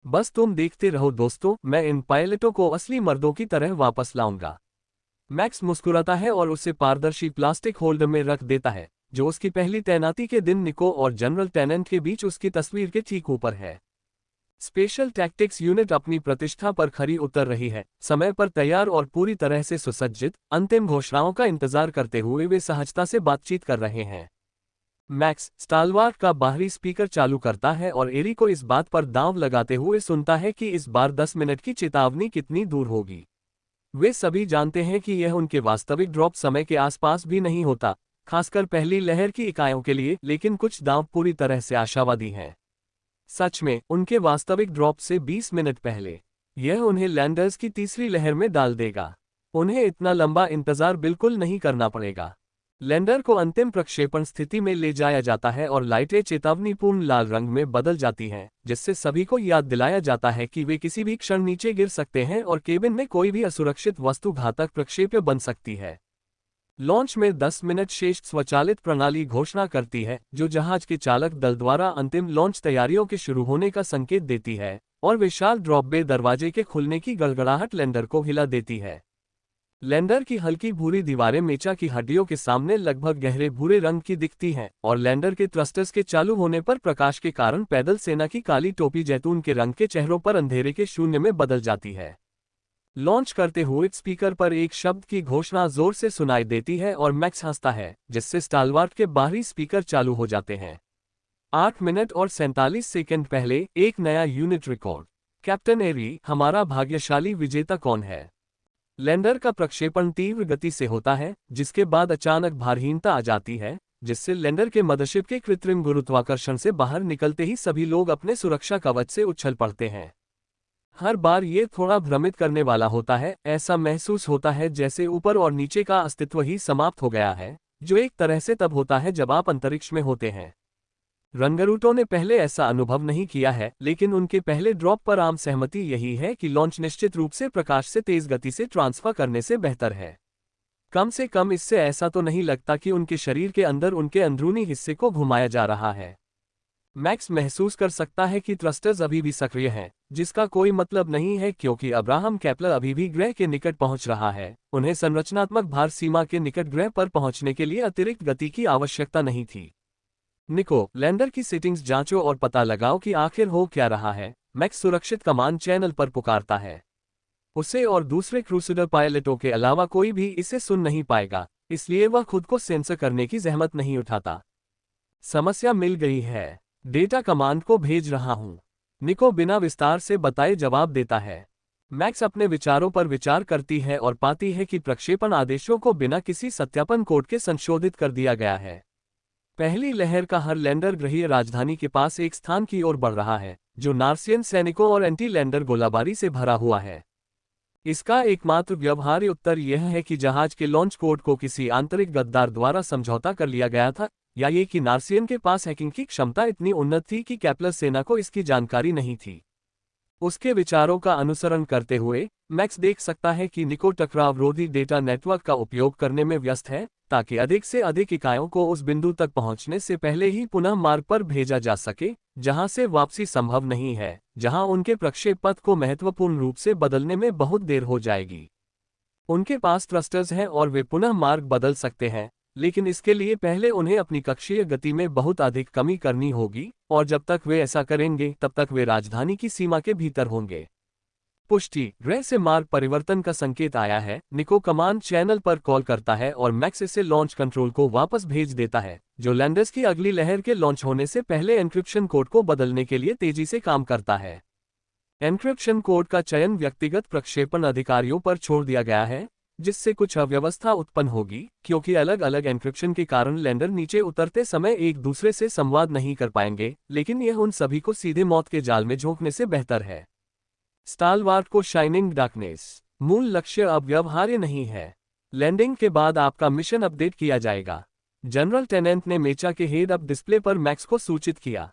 बस तुम देखते रहो दोस्तों, मैं इन पायलटों को असली मर्दों की तरह वापस लाऊंगा। मैक्स मुस्कुराता है और उसे पारदर्शी प्लास्टिक होल्डर में रख देता है, जो उसकी पहली तैनाती के दिन निको और जनरल टेनेंट के बीच उसकी तस्वीर के ठीक ऊपर है। स्पेशल टैक्टिक्स यूनिट अपनी प्रतिष्ठा पर खरी उतर रही है, समय पर तैयार और पूरी तरह से सुसज्जित। अंतिम घोषणाओं का इंतजार करते हुए वे सहजता से बातचीत कर रहे हैं। मैक्स स्टालवार्ट का बाहरी स्पीकर चालू करता है और एरी को इस बात पर दांव लगाते हुए सुनता है कि इस बार 10 मिनट की चेतावनी कितनी दूर होगी। वे सभी जानते हैं कि यह उनके वास्तविक ड्रॉप समय के आसपास भी नहीं होता, खासकर पहली लहर की इकाइयों के लिए, लेकिन कुछ दांव पूरी तरह से आशावादी हैं। सच में, उनके वास्तविक ड्रॉप से 20 मिनट पहले यह उन्हें लैंडर्स की तीसरी लहर में डाल देगा। उन्हें इतना लंबा इंतजार बिल्कुल नहीं करना पड़ेगा। लैंडर को अंतिम प्रक्षेपण स्थिति में ले जाया जाता है और लाइटें चेतावनीपूर्ण लाल रंग में बदल जाती हैं, जिससे सभी को याद दिलाया जाता है कि वे किसी भी क्षण नीचे गिर सकते हैं और केबिन में कोई भी असुरक्षित वस्तु घातक प्रक्षेप्य बन सकती है। लॉन्च में 10 मिनट शेष स्वचालित प्रणाली घोषणा करती है, जो जहाज के चालक दल द्वारा अंतिम लॉन्च तैयारियों के शुरू होने का संकेत देती है, और विशाल ड्रॉप बे दरवाजे के खुलने की गड़गड़ाहट लैंडर को हिला देती है। लैंडर की हल्की भूरी दीवारें मेचा की हड्डियों के सामने लगभग गहरे भूरे रंग की दिखती हैं, और लैंडर के थ्रस्टर्स के चालू होने पर प्रकाश के कारण पैदल सेना की काली टोपी जैतून के रंग के चेहरों पर अंधेरे के शून्य में बदल जाती है। लॉन्च करते हुए स्पीकर पर एक शब्द की घोषणा जोर से सुनाई देती है और मैक्स हंसता है, जिससे स्टालवार्ट के बाहरी स्पीकर चालू हो जाते हैं। 8 मिनट और 47 सेकंड पहले एक नया यूनिट रिकॉर्ड। कैप्टन एरी, हमारा भाग्यशाली विजेता कौन है? लैंडर का प्रक्षेपण तीव्र गति से होता है, जिसके बाद अचानक भारहीनता आ जाती है, जिससे लैंडर के मदरशिप के कृत्रिम गुरुत्वाकर्षण से बाहर निकलते ही सभी लोग अपने सुरक्षा कवच से उछल पड़ते हैं। हर बार ये थोड़ा भ्रमित करने वाला होता है, ऐसा महसूस होता है जैसे ऊपर और नीचे का अस्तित्व ही समाप्त हो गया है, जो एक तरह से तब होता है जब आप अंतरिक्ष में होते हैं। रंगरूटों ने पहले ऐसा अनुभव नहीं किया है, लेकिन उनके पहले ड्रॉप पर आम सहमति यही है कि लॉन्च निश्चित रूप से प्रकाश से तेज गति से ट्रांसफर करने से बेहतर है। कम से कम इससे ऐसा तो नहीं लगता कि उनके शरीर के अंदर उनके अंदरूनी हिस्से को घुमाया जा रहा है। मैक्स महसूस कर सकता है कि थ्रस्टर्स अभी भी सक्रिय हैं, जिसका कोई मतलब नहीं है क्योंकि अब्राहम केपलर अभी भी ग्रह के निकट पहुंच रहा है। उन्हें संरचनात्मक भार सीमा के निकट ग्रह पर पहुंचने के लिए अतिरिक्त गति की आवश्यकता नहीं थी। निको, लैंडर की सेटिंग्स जांचो और पता लगाओ कि आखिर हो क्या रहा है, मैक्स सुरक्षित कमांड चैनल पर पुकारता है। उसे और दूसरे क्रूसेडर पायलटों के अलावा कोई भी इसे सुन नहीं पाएगा, इसलिए वह खुद को सेंसर करने की जहमत नहीं उठाता। समस्या मिल गई है, डेटा कमांड को भेज रहा हूं, निको बिना विस्तार से बताए जवाब देता है। मैक्स अपने विचारों पर विचार करती है और पाती है कि प्रक्षेपण आदेशों को बिना किसी सत्यापन कोड के संशोधित कर दिया गया है। पहली लहर का हर लैंडर ग्रहीय राजधानी के पास एक स्थान की ओर बढ़ रहा है, जो नार्सियन सैनिकों और एंटी लैंडर गोलाबारी से भरा हुआ है। इसका एकमात्र व्यवहार्य उत्तर यह है कि जहाज के लॉन्च कोड को किसी आंतरिक गद्दार द्वारा समझौता कर लिया गया था, या ये कि नार्सियन के पास हैकिंग की क्षमता इतनी उन्नत थी कि केपलर सेना को इसकी जानकारी नहीं थी। उसके विचारों का अनुसरण करते हुए मैक्स देख सकता है कि निको टकराव रोधी डेटा नेटवर्क का उपयोग करने में व्यस्त है, ताकि अधिक से अधिक इकाइयों को उस बिंदु तक पहुंचने से पहले ही पुनः मार्ग पर भेजा जा सके जहां से वापसी संभव नहीं है, जहां उनके प्रक्षेप पथ को महत्वपूर्ण रूप से बदलने में बहुत देर हो जाएगी। उनके पास थ्रस्टर्स हैं और वे पुनः मार्ग बदल सकते हैं, लेकिन इसके लिए पहले उन्हें अपनी कक्षीय गति में बहुत अधिक कमी करनी होगी, और जब तक वे ऐसा करेंगे तब तक वे राजधानी की सीमा के भीतर होंगे। पुष्टि, ग्रह से मार्ग परिवर्तन का संकेत आया है। निको कमांड चैनल पर कॉल करता है और मैक्स इसे लॉन्च कंट्रोल को वापस भेज देता है, जो लैंडर्स की अगली लहर के लॉन्च होने से पहले एन्क्रिप्शन कोड को बदलने के लिए तेजी से काम करता है। एन्क्रिप्शन कोड का चयन व्यक्तिगत प्रक्षेपण अधिकारियों पर छोड़ दिया गया है, जिससे कुछ अव्यवस्था उत्पन्न होगी, क्योंकि अलग अलग एन्क्रिप्शन के कारण लैंडर नीचे उतरते समय एक दूसरे से संवाद नहीं कर पाएंगे, लेकिन यह उन सभी को सीधे मौत के जाल में झोंकने से बेहतर है। स्टालवार्ट को शाइनिंग डार्कनेस। मूल लक्ष्य अब व्यवहार्य नहीं है। लैंडिंग के बाद आपका मिशन अपडेट किया जाएगा। जनरल टेनेंट ने मेचा के हेड अप डिस्प्ले पर मैक्स को सूचित किया।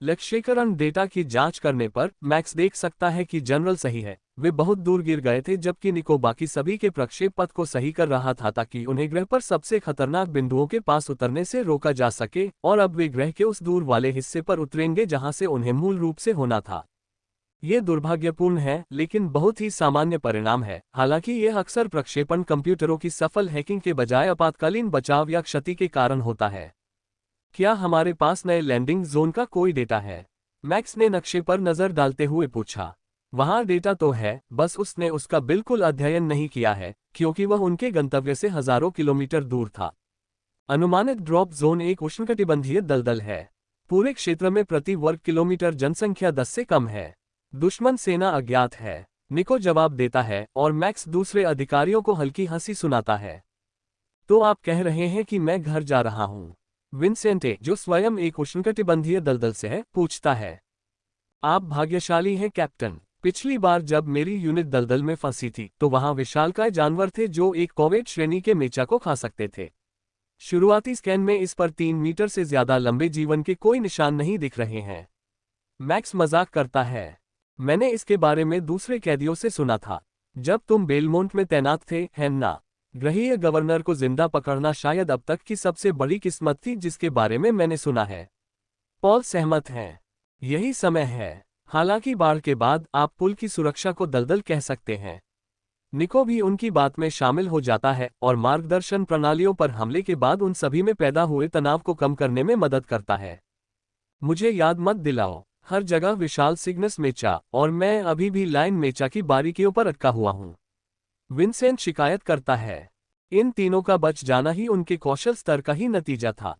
लक्ष्यीकरण डेटा की जांच करने पर मैक्स देख सकता है कि जनरल सही है। वे बहुत दूर गिर गए थे, जबकि निको बाकी सभी के प्रक्षेप पथ को सही कर रहा था ताकि उन्हें ग्रह पर सबसे खतरनाक बिंदुओं के पास उतरने से रोका जा सके, और अब वे ग्रह के उस दूर वाले हिस्से पर उतरेंगे जहां से उन्हें मूल रूप से होना था। ये दुर्भाग्यपूर्ण है, लेकिन बहुत ही सामान्य परिणाम है। हालांकि यह अक्सर प्रक्षेपण कंप्यूटरों की सफल हैकिंग के बजाय आपातकालीन बचाव या क्षति के कारण होता है। क्या हमारे पास नए लैंडिंग जोन का कोई डेटा है? मैक्स ने नक्शे पर नजर डालते हुए पूछा। वहां डेटा तो है, बस उसने उसका बिल्कुल अध्ययन नहीं किया है, क्योंकि वह उनके गंतव्य से हजारों किलोमीटर दूर था। अनुमानित ड्रॉप जोन एक उष्णकटिबंधीय दलदल है। पूरे क्षेत्र में प्रति वर्ग किलोमीटर जनसंख्या 10 से कम है। दुश्मन सेना अज्ञात है, निको जवाब देता है, और मैक्स दूसरे अधिकारियों को हल्की हंसी सुनाता है। तो आप कह रहे हैं कि मैं घर जा रहा हूं? विंसेंटे, जो स्वयं एक उष्णकटिबंधीय दलदल से है, पूछता है। आप भाग्यशाली हैं कैप्टन। पिछली बार जब मेरी यूनिट दलदल में फंसी थी तो वहां विशालकाय जानवर थे जो एक कॉवेट श्रेणी के मेचा को खा सकते थे। शुरुआती स्कैन में इस पर 3 मीटर से ज्यादा लंबे जीवन के कोई निशान नहीं दिख रहे हैं। मैक्स मजाक करता है। मैंने इसके बारे में दूसरे कैदियों से सुना था। जब तुम बेलमोंट में तैनात थे, है ना? ग्रहीय गवर्नर को जिंदा पकड़ना शायद अब तक की सबसे बड़ी किस्मत थी जिसके बारे में मैंने सुना है। पॉल सहमत हैं। यही समय है। हालांकि बाढ़ के बाद आप पुल की सुरक्षा को दलदल कह सकते हैं। निको भी उनकी बात में शामिल हो जाता है और मार्गदर्शन प्रणालियों पर हमले के बाद उन सभी में पैदा हुए तनाव को कम करने में मदद करता है। मुझे याद मत दिलाओ, हर जगह विशाल सिग्नस मेचा और मैं अभी भी लाइन मेचा की बारीकियों पर अटका हुआ हूं। विंसेंट शिकायत करता है। इन तीनों का बच जाना ही उनके कौशल स्तर का ही नतीजा था।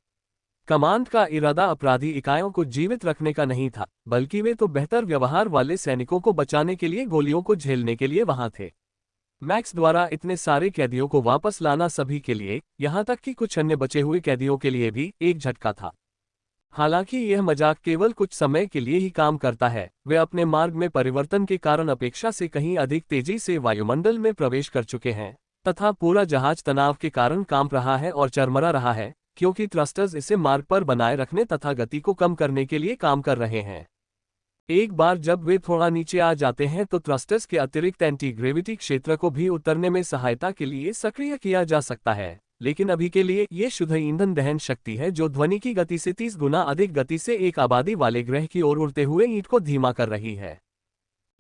कमांड का इरादा अपराधी इकाइयों को जीवित रखने का नहीं था, बल्कि वे तो बेहतर व्यवहार वाले सैनिकों को बचाने के लिए गोलियों को झेलने के लिए वहां थे। मैक्स द्वारा इतने सारे कैदियों को वापस लाना सभी के लिए, यहां तक कि कुछ अन्य बचे हुए कैदियों के लिए भी, एक झटका था। हालांकि यह मजाक केवल कुछ समय के लिए ही काम करता है। वे अपने मार्ग में परिवर्तन के कारण अपेक्षा से कहीं अधिक तेजी से वायुमंडल में प्रवेश कर चुके हैं, तथा पूरा जहाज तनाव के कारण कांप रहा है और चरमरा रहा है, क्योंकि थ्रस्टर्स इसे मार्ग पर बनाए रखने तथा गति को कम करने के लिए काम कर रहे हैं। एक बार जब वे थोड़ा नीचे आ जाते हैं तो थ्रस्टर्स के अतिरिक्त एंटी ग्रेविटी क्षेत्र को भी उतरने में सहायता के लिए सक्रिय किया जा सकता है, लेकिन अभी के लिए ये शुद्ध ईंधन दहन शक्ति है जो ध्वनि की गति से 30 गुना अधिक गति से एक आबादी वाले ग्रह की ओर उड़ते हुए ईंट को धीमा कर रही है।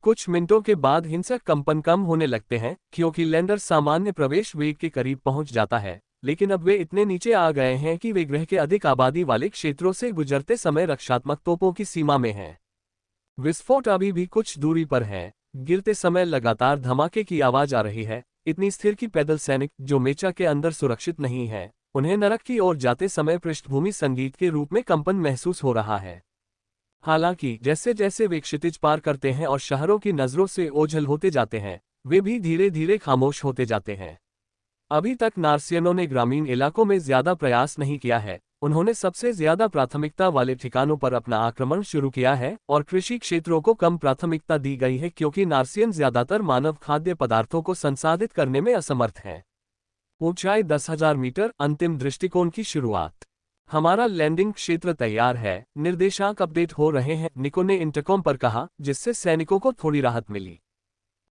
कुछ मिनटों के बाद हिंसक कंपन कम होने लगते हैं क्योंकि लैंडर सामान्य प्रवेश वेग के करीब पहुंच जाता है, लेकिन अब वे इतने नीचे आ गए हैं कि वे ग्रह के अधिक आबादी वाले क्षेत्रों से गुजरते समय रक्षात्मक तोपों की सीमा में हैं। विस्फोट अभी भी कुछ दूरी पर है। गिरते समय लगातार धमाके की आवाज आ रही है, इतनी स्थिर कि पैदल सैनिक जो मेचा के अंदर सुरक्षित नहीं है, उन्हें नरक की ओर जाते समय पृष्ठभूमि संगीत के रूप में कंपन महसूस हो रहा है। हालांकि जैसे जैसे वे क्षितिज पार करते हैं और शहरों की नजरों से ओझल होते जाते हैं, वे भी धीरे धीरे खामोश होते जाते हैं। अभी तक नार्सियनों ने ग्रामीण इलाकों में ज्यादा प्रयास नहीं किया है। उन्होंने सबसे ज्यादा प्राथमिकता वाले ठिकानों पर अपना आक्रमण शुरू किया है और कृषि क्षेत्रों को कम प्राथमिकता दी गई है क्योंकि नार्सियन ज्यादातर मानव खाद्य पदार्थों को संसाधित करने में असमर्थ हैं। ऊंचाई 10,000 मीटर, अंतिम दृष्टिकोण की शुरुआत। हमारा लैंडिंग क्षेत्र तैयार है, निर्देशांक अपडेट हो रहे हैं, निको ने इंटरकॉम पर कहा, जिससे सैनिकों को थोड़ी राहत मिली।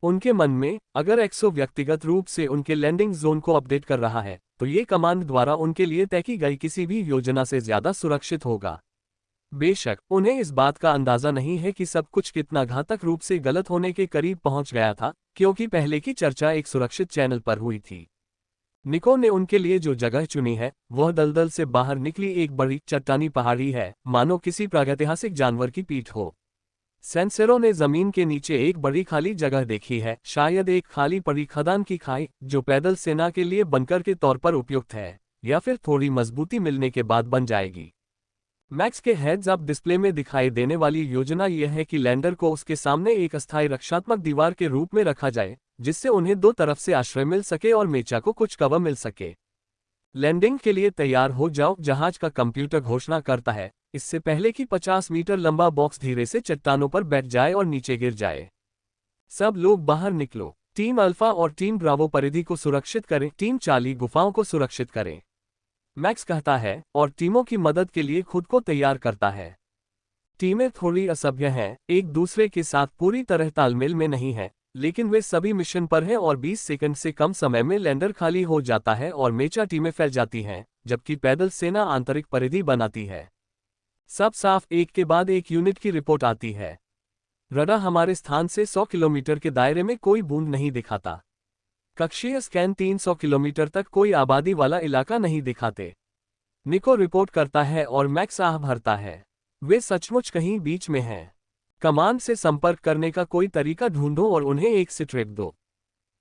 उनके मन में, अगर एक्सो व्यक्तिगत रूप से उनके लैंडिंग जोन को अपडेट कर रहा है, तो ये कमांड द्वारा उनके लिए तय की गई किसी भी योजना से ज्यादा सुरक्षित होगा। बेशक उन्हें इस बात का अंदाजा नहीं है कि सब कुछ कितना घातक रूप से गलत होने के करीब पहुंच गया था, क्योंकि पहले की चर्चा एक सुरक्षित चैनल पर हुई थी। निको ने उनके लिए जो जगह चुनी है वह दलदल से बाहर निकली एक बड़ी चट्टानी पहाड़ी है, मानो किसी प्रागैतिहासिक जानवर की पीठ हो। सेंसरों ने जमीन के नीचे एक बड़ी खाली जगह देखी है, शायद एक खाली पड़ी खदान की खाई जो पैदल सेना के लिए बंकर के तौर पर उपयुक्त है, या फिर थोड़ी मजबूती मिलने के बाद बन जाएगी। मैक्स के हेड्स अप डिस्प्ले में दिखाई देने वाली योजना यह है कि लैंडर को उसके सामने एक अस्थायी रक्षात्मक दीवार के रूप में रखा जाए, जिससे उन्हें दो तरफ से आश्रय मिल सके और मेचा को कुछ कवर मिल सके। लैंडिंग के लिए तैयार हो जाओ, जहाज का कंप्यूटर घोषणा करता है, इससे पहले कि 50 मीटर लंबा बॉक्स धीरे से चट्टानों पर बैठ जाए और नीचे गिर जाए। सब लोग बाहर निकलो। टीम अल्फा और टीम ब्रावो परिधि को सुरक्षित करें, टीम चार्ली गुफाओं को सुरक्षित करें, मैक्स कहता है, और टीमों की मदद के लिए खुद को तैयार करता है। टीमें थोड़ी असभ्य हैं, एक दूसरे के साथ पूरी तरह तालमेल में नहीं है, लेकिन वे सभी मिशन पर हैं और 20 सेकंड से कम समय में लैंडर खाली हो जाता है और मेचा टीमें फैल जाती हैं, जबकि पैदल सेना आंतरिक परिधि बनाती है। सब साफ, एक के बाद एक यूनिट की रिपोर्ट आती है। रडार हमारे स्थान से 100 किलोमीटर के दायरे में कोई बूंद नहीं दिखाता। कक्षीय स्कैन 300 किलोमीटर तक कोई आबादी वाला इलाका नहीं दिखाते। निको रिपोर्ट करता है और मैक्स आह भरता है। वे सचमुच कहीं बीच में हैं। कमान से संपर्क करने का कोई तरीका ढूंढो और उन्हें एक सिट्रेट दो।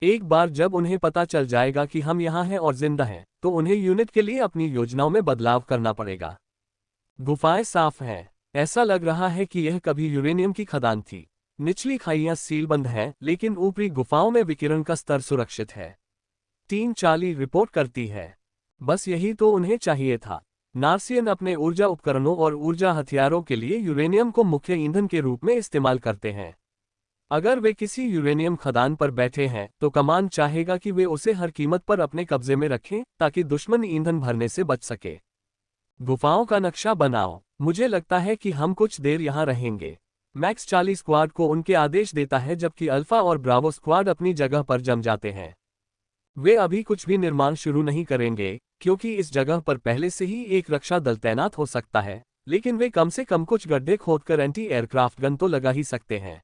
एक बार जब उन्हें पता चल जाएगा कि हम यहाँ हैं और जिंदा हैं, तो उन्हें यूनिट के लिए अपनी योजनाओं में बदलाव करना पड़ेगा। गुफाएं साफ हैं। ऐसा लग रहा है कि यह कभी यूरेनियम की खदान थी। निचली खाइयां सीलबंद हैं, लेकिन ऊपरी गुफाओं में विकिरण का स्तर सुरक्षित है। टीम चार्ली रिपोर्ट करती है। बस यही तो उन्हें चाहिए था। नार्सियन अपने ऊर्जा उपकरणों और ऊर्जा हथियारों के लिए यूरेनियम को मुख्य ईंधन के रूप में इस्तेमाल करते हैं। अगर वे किसी यूरेनियम खदान पर बैठे हैं तो कमान चाहेगा कि वे उसे हर कीमत पर अपने कब्जे में रखें ताकि दुश्मन ईंधन भरने से बच सके। गुफाओं का नक्शा बनाओ। मुझे लगता है कि हम कुछ देर यहाँ रहेंगे। मैक्स चार्ली स्क्वाड को उनके आदेश देता है जबकि अल्फा और ब्रावो स्क्वाड अपनी जगह पर जम जाते हैं। वे अभी कुछ भी निर्माण शुरू नहीं करेंगे क्योंकि इस जगह पर पहले से ही एक रक्षा दल तैनात हो सकता है, लेकिन वे कम से कम कुछ गड्ढे खोदकर एंटी एयरक्राफ्ट गन तो लगा ही सकते हैं।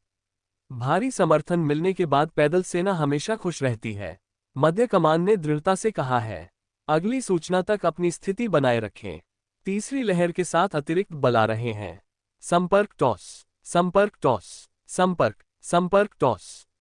भारी समर्थन मिलने के बाद पैदल सेना हमेशा खुश रहती है, मध्य कमान ने दृढ़ता से कहा है। अगली सूचना तक अपनी स्थिति बनाए रखें। तीसरी लहर के साथ अतिरिक्त बल आ रहे हैं। संपर्क टॉस, संपर्क टॉस, संपर्क, संपर्क टॉस।